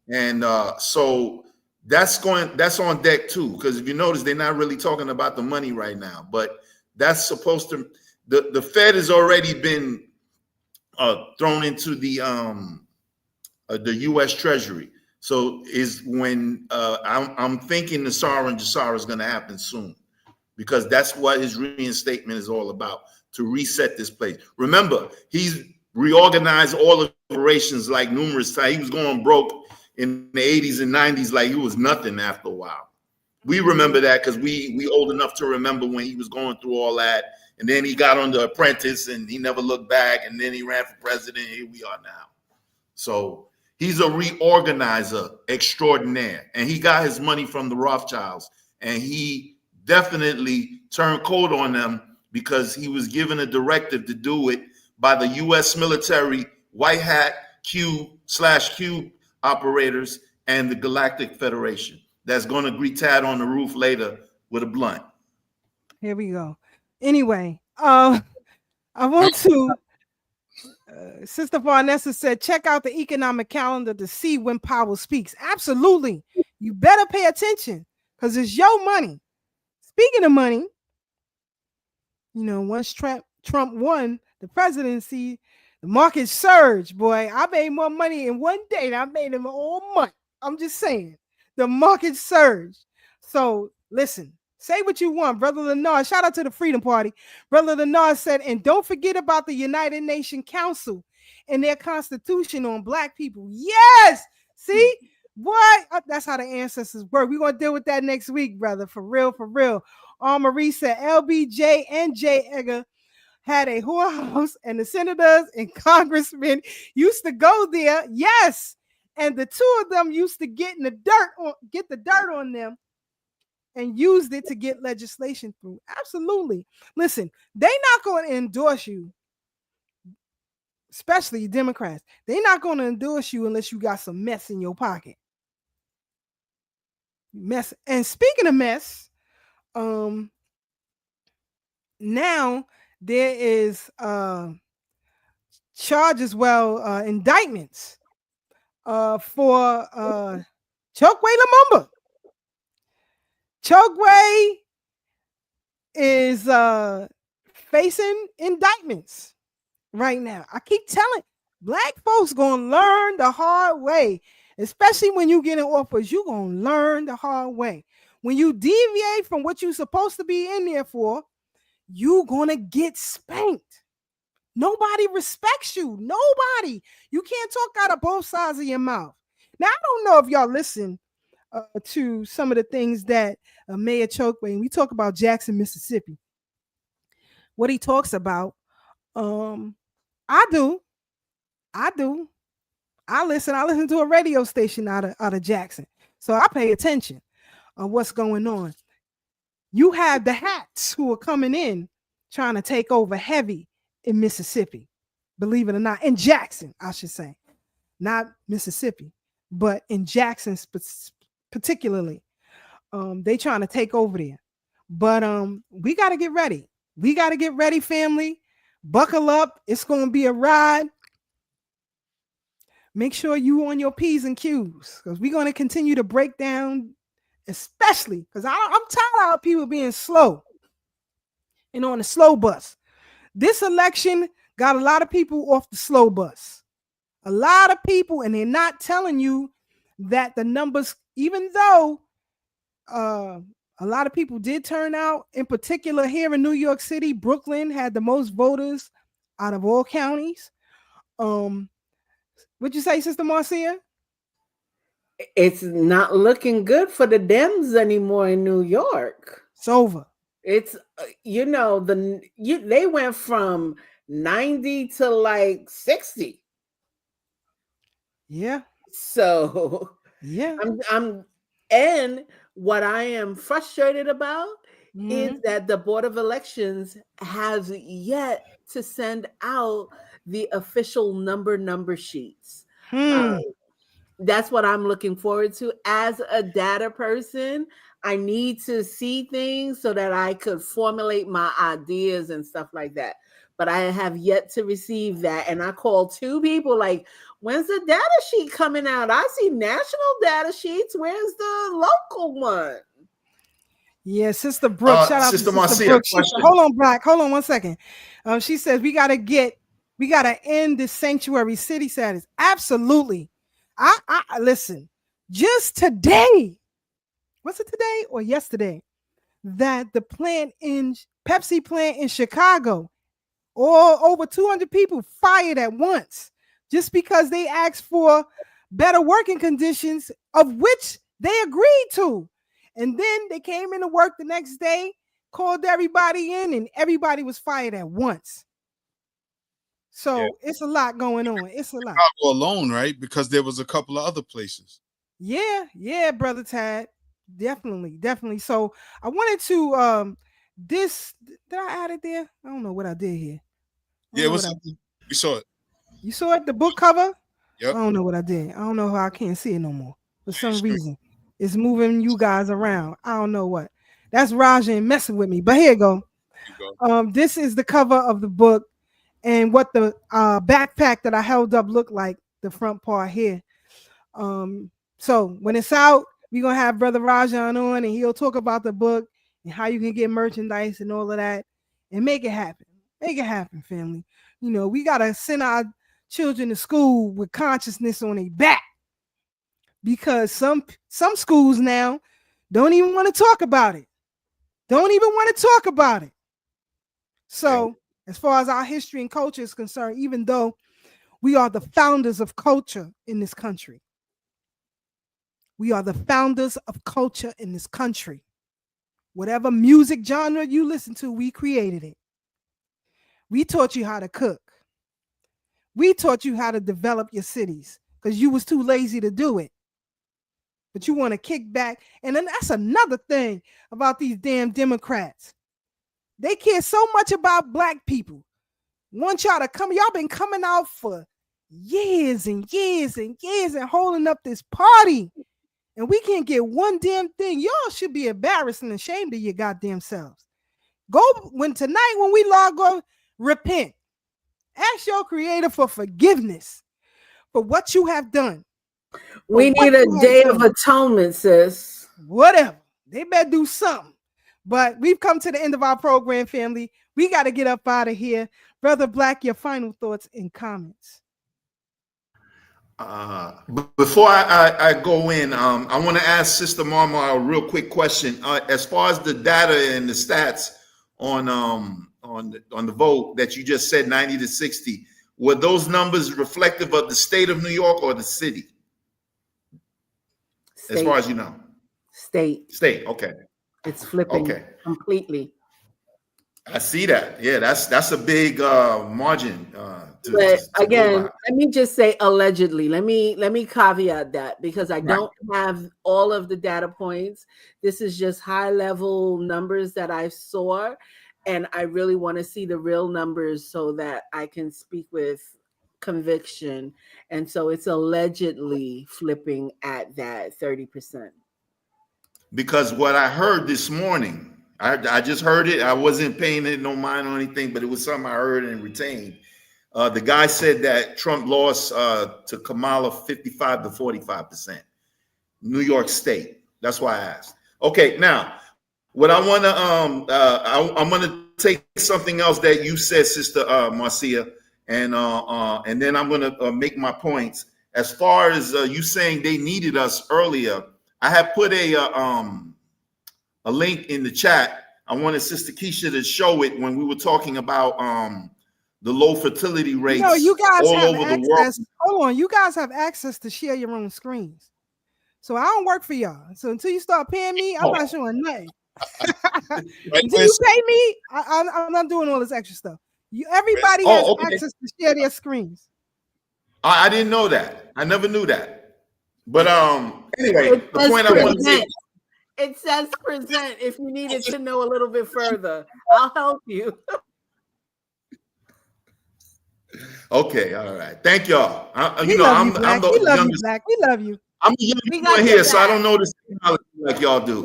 D: and so that's on deck too. Because if you notice, they're not really talking about the money right now, but that's supposed to. The Fed has already been thrown into the U.S. Treasury. So is when I'm thinking the Sara and Jasara is going to happen soon, because that's what his reinstatement is all about. to reset this place. Remember, he's reorganized all operations like numerous times. He was going broke in the 80s and 90s like he was nothing after a while. We remember that because we old enough to remember when he was going through all that. And then he got on The Apprentice and he never looked back. And then he ran for president. Here we are now. So he's a reorganizer extraordinaire. And he got his money from the Rothschilds. And he definitely turned cold on them because he was given a directive to do it by the U.S. military, white hat, Q/Q operators, and the Galactic Federation. That's going to greet Tad on the roof later with a blunt.
B: Here we go. Anyway, I want to, Sister Vanessa said, check out the economic calendar to see when power speaks. Absolutely. You better pay attention because it's your money. Speaking of money, you know, once Trump won the presidency, the market surged, boy. I made more money in one day than I made in all month. I'm just saying. The market surged. So listen, say what you want, Brother Lenard. Shout out to the Freedom Party. Brother Lenard said, and don't forget about the United Nations Council and their constitution on Black people. Yes! See? What? That's how the ancestors work. We're going to deal with that next week, brother. For real, for real. Marie said, LBJ and J. Edgar had a whorehouse, and the senators and congressmen used to go there. Yes. And the two of them used to get the dirt on them and used it to get legislation through. Absolutely. Listen, they're not going to endorse you, especially Democrats. They're not going to endorse you unless you got some mess in your pocket. Mess. And speaking of mess, now there is charges, indictments for Chokwe Lumumba. Chokwe is facing indictments right now. I keep telling Black folks gonna learn the hard way, especially when you get in office. You're gonna learn the hard way. When you deviate from what you're supposed to be in there for, you're gonna get spanked. Nobody respects you. Nobody. You can't talk out of both sides of your mouth. Now, I don't know if y'all listen to some of the things that Mayor Chokwe, and we talk about Jackson, Mississippi, what he talks about. I do. I listen to a radio station out of Jackson. So I pay attention on what's going on. You have the hats who are coming in trying to take over heavy in Mississippi, believe it or not, in Jackson, I should say, not Mississippi, but in Jackson particularly. They trying to take over there. But we got to get ready. We got to get ready, family. Buckle up. It's going to be a ride. Make sure you on your P's and Q's because we're going to continue to break down, especially because I'm tired of people being slow and on the slow bus. This election got a lot of people off the slow bus. A lot of people, and they're not telling you that the numbers, even though a lot of people did turn out, in particular here in New York City, Brooklyn had the most voters out of all counties. What'd you say, Sister Marcia?
E: It's not looking good for the Dems anymore in New York.
B: It's over.
E: It's they went from 90 to like 60.
B: Yeah.
E: So
B: yeah,
E: and what I am frustrated about is that the Board of Elections has yet to send out the official number sheets. That's what I'm looking forward to. As a data person, I need to see things so that I could formulate my ideas and stuff like that. But I have yet to receive that. And I called two people like, when's the data sheet coming out? I see national data sheets. Where's the local one?
B: Yeah, Sister Brooke. Shout out to Sister
D: Marcia,
B: Brooke. Hold on, Black. Hold on 1 second. She says we gotta end this sanctuary city status. Absolutely. I listen. Just today, was it today or yesterday, that the Pepsi plant in Chicago or over 200 people fired at once just because they asked for better working conditions, of which they agreed to. And then they came into work the next day, called everybody in, and everybody was fired at once. So it's a lot going on. It's a lot.
C: Chicago alone, right? Because there was a couple of other places.
B: Yeah, brother Tad. Definitely. So I wanted to this, did I add it there? I don't know what I did here.
C: Yeah, we saw it.
B: You saw it, the book cover?
C: Yep.
B: I don't know what I did. I don't know how I can't see it no more. For some reason, it's moving you guys around. I don't know what. That's Rajan messing with me. But here you go. This is the cover of the book, and what the backpack that I held up looked like, the front part here. So when it's out, we're gonna have Brother Rajan on, and he'll talk about the book and how you can get merchandise and all of that, and make it happen. Make it happen, family. You know, we gotta send our children to school with consciousness on their back, because some schools now don't even want to talk about it. So as far as our history and culture is concerned, even though we are the founders of culture in this country, whatever music genre you listen to, we created it. We taught you how to cook. We taught you how to develop your cities because you was too lazy to do it. But you want to kick back. And then that's another thing about these damn Democrats. They care so much about black people. Want y'all to come. Y'all been coming out for years and years and years and holding up this party. And we can't get one damn thing. Y'all should be embarrassed and ashamed of your goddamn selves. Tonight when we log on, repent. Ask your creator for forgiveness for what you have done.
E: We need a day of atonement, sis.
B: Whatever. They better do something. But we've come to the end of our program, family. We got to get up out of here. Brother Black, your final thoughts and comments.
D: Before I go in, I want to ask Sister Mama a real quick question. As far as the data and the stats on the vote that you just said, 90 to 60, were those numbers reflective of the state of New York or the city?
E: State.
D: As far as you know.
E: State.
D: Okay.
E: It's flipping completely.
D: I see that. Yeah, that's a big margin.
E: But again, let me just say allegedly. Let me caveat that, because I don't have all of the data points. This is just high level numbers that I saw, and I really want to see the real numbers so that I can speak with conviction. And so it's allegedly flipping at that 30%.
D: Because what I heard this morning, I just heard it. I wasn't paying it no mind or anything, but it was something I heard and retained. The guy said that Trump lost to Kamala 55 to 45%. New York State. That's why I asked. Okay, now what I want to I'm going to take something else that you said, Sister Marcia, and then I'm going to make my points. As far as you saying they needed us earlier, I have put a link in the chat. I wanted Sister Keisha to show it when we were talking about the low fertility rates
B: you guys
D: all
B: have
D: over
B: access.
D: the world.
B: Hold on, you guys have access to share your own screens. So I don't work for y'all. So until you start paying me, I'm not showing nothing. Until you pay me, I'm not doing all this extra stuff. Everybody has access to share their screens.
D: I didn't know that. I never knew that. But anyway, the point I want to make.
E: It says present if you needed to know a little bit further. I'll help you.
D: Okay, all right. Thank y'all. I'm the youngest.
B: Black. We love you.
D: I'm the youngest one here, so I don't know this technology like y'all do.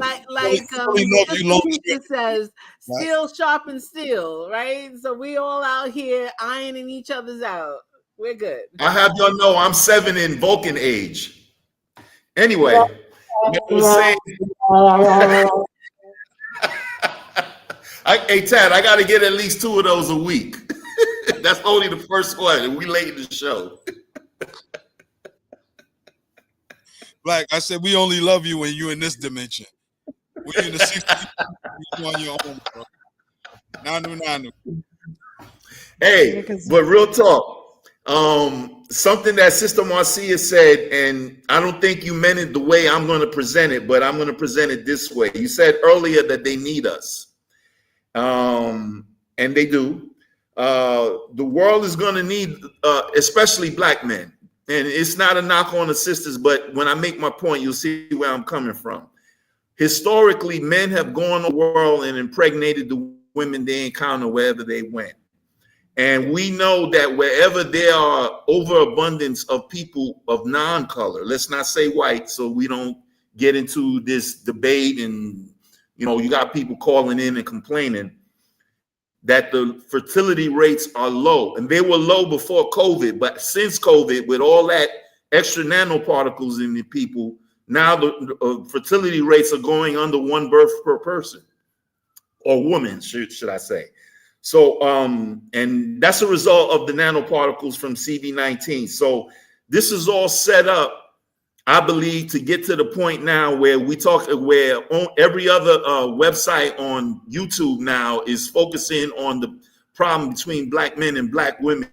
E: It says, steel sharpen steel, right? So we all out here ironing each other's out. We're good.
D: I have y'all know I'm 7 in Vulcan age. Anyway, hey Tad, I got to get at least 2 of those a week. That's only the first one, and we late in the show.
C: Black, I said we only love you when you're in this dimension. When you're in the 60s, you're on your own, bro. Nanu.
D: Hey, but real talk, something that Sister Marcia said, and I don't think you meant it the way I'm going to present it, but I'm going to present it this way. You said earlier that they need us, and they do. The world is going to need, especially black men. And it's not a knock on the sisters, but when I make my point, you'll see where I'm coming from. Historically, men have gone the world and impregnated the women they encounter wherever they went. And we know that wherever there are overabundance of people of non-color, let's not say white, so we don't get into this debate and, you got people calling in and complaining that the fertility rates are low. And they were low before COVID, but since COVID, with all that extra nanoparticles in the people, now the fertility rates are going under one birth per person, or woman, should I say. So, and that's a result of the nanoparticles from CD19. So this is all set up, I believe, to get to the point now where where every other website on YouTube now is focusing on the problem between black men and black women,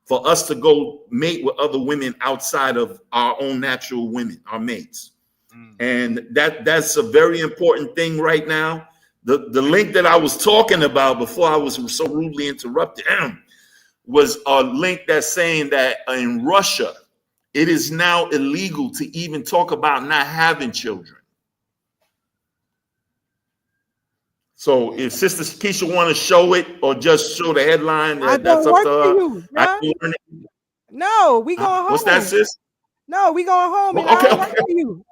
D: for us to go mate with other women outside of our own natural women, our mates. And that's a very important thing right now. The link that I was talking about before I was so rudely interrupted was a link that's saying that in Russia, it is now illegal to even talk about not having children. So if Sister Keisha want to show it or just show the headline, that's up to her.
B: You, no, we going home.
D: What's that, sis?
B: No, we going home. And
D: Okay,
B: I don't work for you.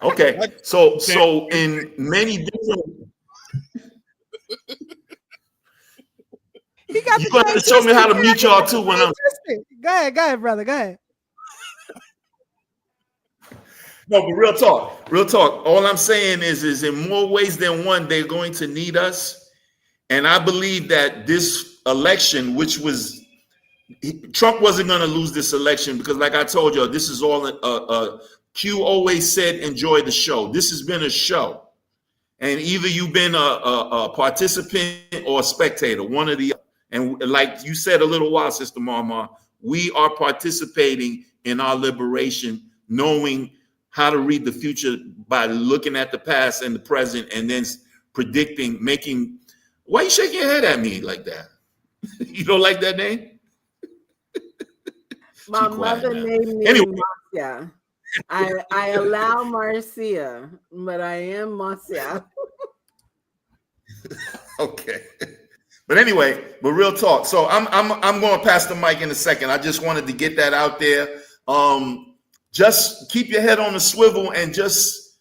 D: Okay, so in many different,
B: He got
D: you're gonna have to show me how to mute y'all too when I'm.
B: Go ahead, brother. Go ahead.
D: No, but real talk. All I'm saying is in more ways than one, they're going to need us, and I believe that this election, which was Trump wasn't going to lose this election because, like I told you, this is all Q always said, enjoy the show. This has been a show. And either you've been a participant or a spectator, one or the other. And like you said a little while, Sister Mama, we are participating in our liberation, knowing how to read the future by looking at the past and the present and then predicting, making. Why are you shaking your head at me like that? You don't like that name?
E: My mother named me Marcia. I allow Marcia, but I am Marcia.
D: Okay. But anyway, but real talk. So I'm going to pass the mic in a second. I just wanted to get that out there. Just keep your head on the swivel and just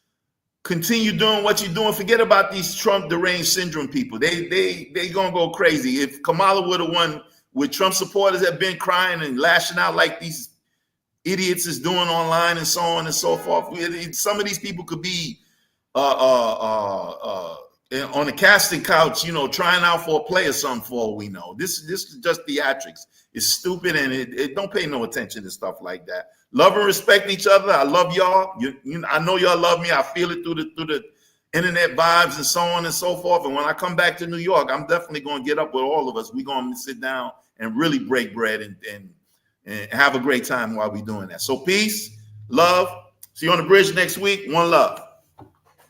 D: continue doing what you're doing. Forget about these Trump deranged syndrome people. They gonna go crazy. If Kamala would have won, with Trump supporters have been crying and lashing out like these idiots is doing online and so on and so forth. Some of these people could be on a casting couch, trying out for a play or something for all we know. This is just theatrics. It's stupid, and it don't pay no attention to stuff like that. Love and respect each other. I love y'all. I know y'all love me. I feel it through the internet vibes and so on and so forth. And when I come back to New York, I'm definitely going to get up with all of us. We're going to sit down and really break bread and have a great time while we're doing that. So peace, love. See you on the bridge next week. One love.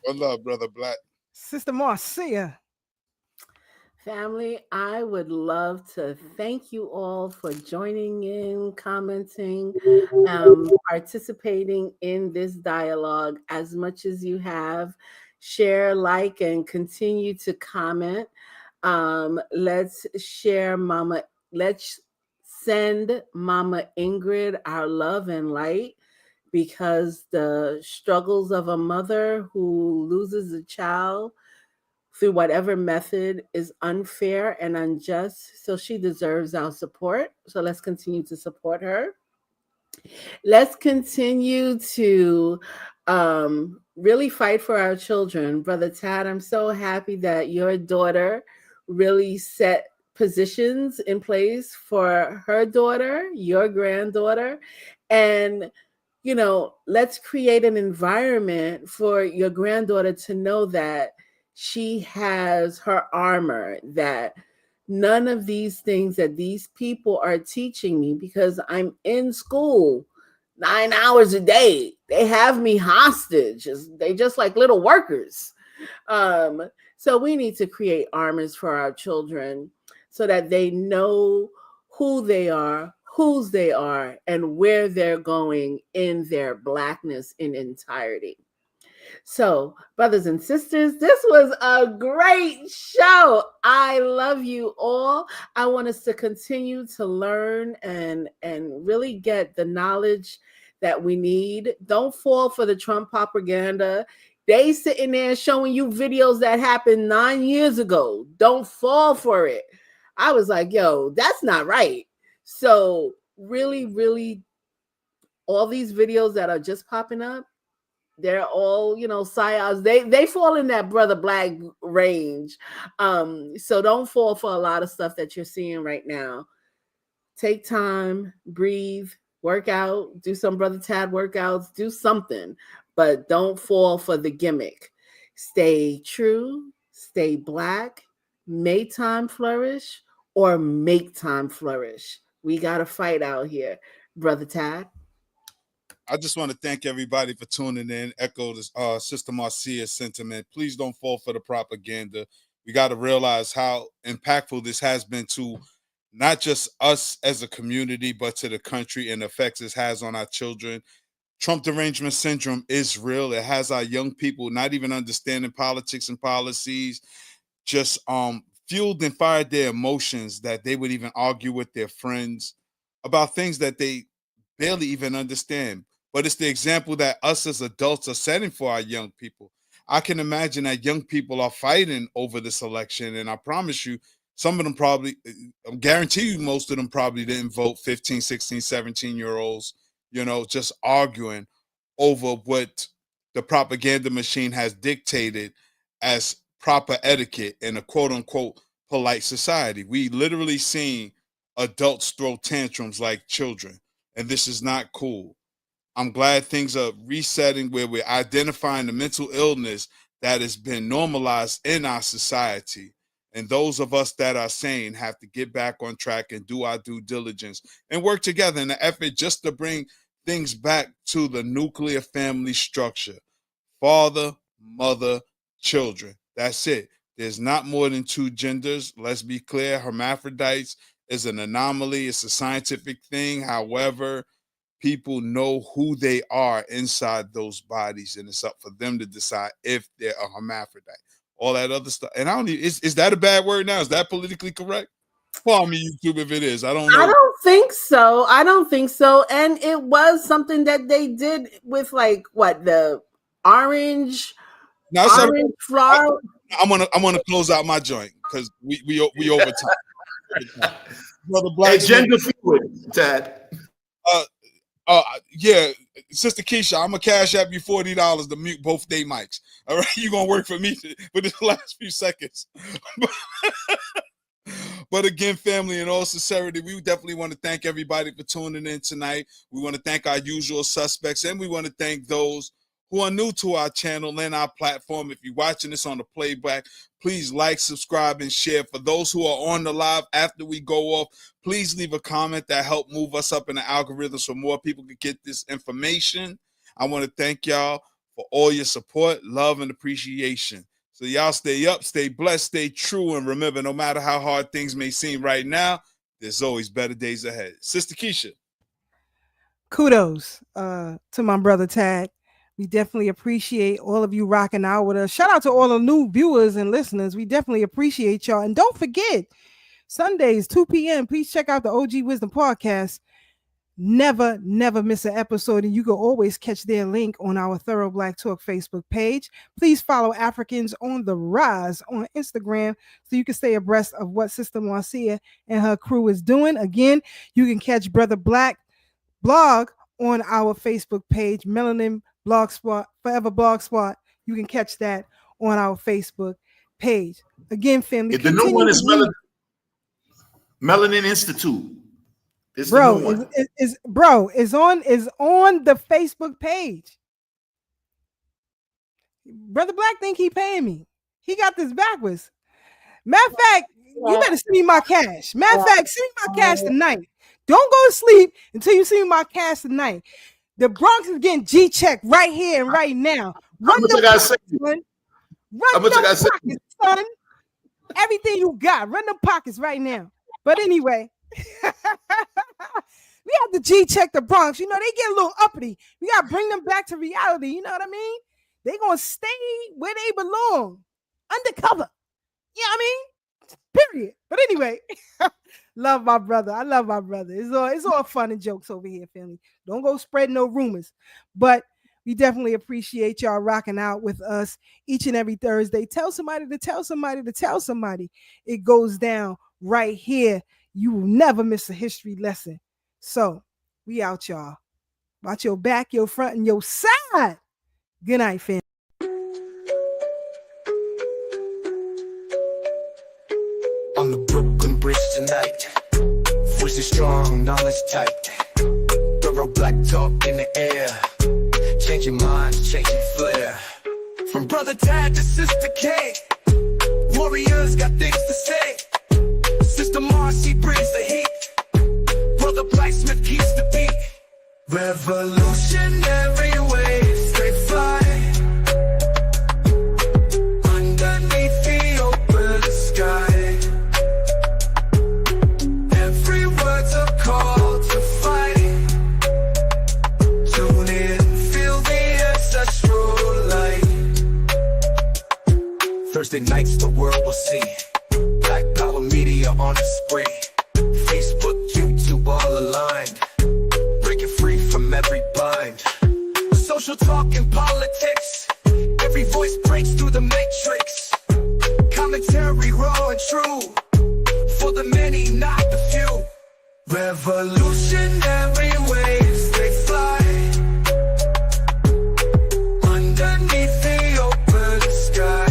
C: One love, Brother Black.
B: Sister Marcia.
E: Family, I would love to thank you all for joining in, commenting, participating in this dialogue as much as you have. Share, like, and continue to comment. Let's share let's send Mama Ingrid our love and light, because the struggles of a mother who loses a child through whatever method is unfair and unjust. So she deserves our support. So let's continue to support her. Let's continue to really fight for our children. Brother Tad, I'm so happy that your daughter really set positions in place for her daughter, your granddaughter. And, let's create an environment for your granddaughter to know that she has her armor, that None of these things that these people are teaching me, because I'm in school 9 hours a day. They have me hostage. They just like little workers. So we need to create armors for our children so that they know who they are, whose they are, and where they're going in their Blackness in entirety. So, brothers and sisters, this was a great show. I love you all. I want us to continue to learn and really get the knowledge that we need. Don't fall for the Trump propaganda. They sitting there showing you videos that happened 9 years ago. Don't fall for it. I was like, yo, that's not right. So really, really, all these videos that are just popping up, they're all, psyops. They fall in that Brother Black range. So don't fall for a lot of stuff that you're seeing right now. Take time, breathe, work out, do some Brother Tad workouts, do something, but don't fall for the gimmick. Stay true, stay Black, make time flourish, or make time flourish. We got to fight out here, Brother Tad.
C: I just want to thank everybody for tuning in. Echo this Sister Marcia's sentiment. Please don't fall for the propaganda. We got to realize how impactful this has been to not just us as a community, but to the country, and the effects it has on our children. Trump derangement syndrome is real. It has our young people not even understanding politics and policies, just fueled and fired their emotions that they would even argue with their friends about things that they barely even understand. But it's the example that us as adults are setting for our young people. I can imagine that young people are fighting over this election, and I promise you, some of them probably, I guarantee you, most of them probably didn't vote. 15, 16, 17-year-olds, just arguing over what the propaganda machine has dictated as proper etiquette in a quote-unquote polite society. We literally seen adults throw tantrums like children, and this is not cool. I'm glad things are resetting where we're identifying the mental illness that has been normalized in our society. And those of us that are sane have to get back on track and do our due diligence and work together in the effort just to bring things back to the nuclear family structure. Father, mother, children. That's it. There's not more than two genders. Let's be clear. Hermaphrodites is an anomaly. It's a scientific thing. However, people know who they are inside those bodies, and it's up for them to decide if they're a hermaphrodite. All that other stuff. And I don't even, is that a bad word now? Is that politically correct? Follow me, YouTube, if it is. I don't know.
E: I don't think so. And it was something that they did with the orange flower.
C: I'm gonna close out my joint because we over time. Brother Black.
D: Hey, gender fluid, Tad.
C: Yeah, Sister Keisha, I'm gonna cash app you $40 to mute both day mics. All right, you're gonna work for me for the last few seconds. But again, family, in all sincerity, we definitely want to thank everybody for tuning in tonight. We want to thank our usual suspects, and we want to thank those who are new to our channel and our platform. If you're watching this on the playback, please like, subscribe, and share. For those who are on the live after we go off, please leave a comment that help move us up in the algorithm so more people can get this information. I want to thank y'all for all your support, love, and appreciation. So y'all stay up, stay blessed, stay true, and remember, no matter how hard things may seem right now, there's always better days ahead. Sister Keisha.
B: Kudos to my brother Tad. We definitely appreciate all of you rocking out with us. Shout out to all the new viewers and listeners. We definitely appreciate y'all. And don't forget, Sundays, 2 p.m., please check out the OG Wisdom Podcast. Never miss an episode, and you can always catch their link on our Thorough Black Talk Facebook page. Please follow Africans on the Rise on Instagram so you can stay abreast of what Sister Marcia and her crew is doing. Again, you can catch Brother Black blog on our Facebook page, Melanin Blogspot, Forever Blogspot. You can catch that on our Facebook page. Again, family,
D: the new one is Melanin Institute. It's
B: bro,
D: the new one.
B: Is on the Facebook page. Brother Black think he paying me. He got this backwards. Matter of fact, You better send me my cash. Matter of fact, send me my cash tonight. Don't go to sleep until you send me my cash tonight. The Bronx is getting G-checked right here and right now. Run the pockets, son. Run the pockets, son. Everything you got, run the pockets right now. But anyway, we have to G-check the Bronx. You know, they get a little uppity. We got to bring them back to reality. You know what I mean? They going to stay where they belong. Undercover. You know what I mean? Period. But anyway, love my brother. I love my brother. It's all fun and jokes over here, family. Don't go spreading no rumors. But we definitely appreciate y'all rocking out with us each and every Thursday. Tell somebody to tell somebody to tell somebody. It goes down right here. You will never miss a history lesson. So we out, y'all. Watch your back, your front, and your side. Good night, fam.
A: On the Brooklyn Bridge tonight, voices strong, knowledge tight. Thorough black talk in the air, changing minds, changing flair. From brother Tad to sister K, warriors got things to say. Sister Marcy brings the heat, brother Blacksmith keeps the beat. Revolutionary waves, they fly underneath the open sky. Thursday nights the world will see Black Power Media on a spree. Facebook, YouTube all aligned, breaking free from every bind. Social talk and politics, every voice breaks through the matrix. Commentary raw and true, for the many, not the few. Revolutionary waves, they fly underneath the open sky.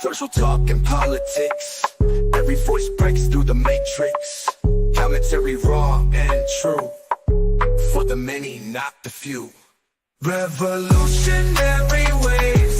A: Social talk and politics, every voice breaks through the matrix. Commentary raw and true, for the many, not the few. Revolutionary waves.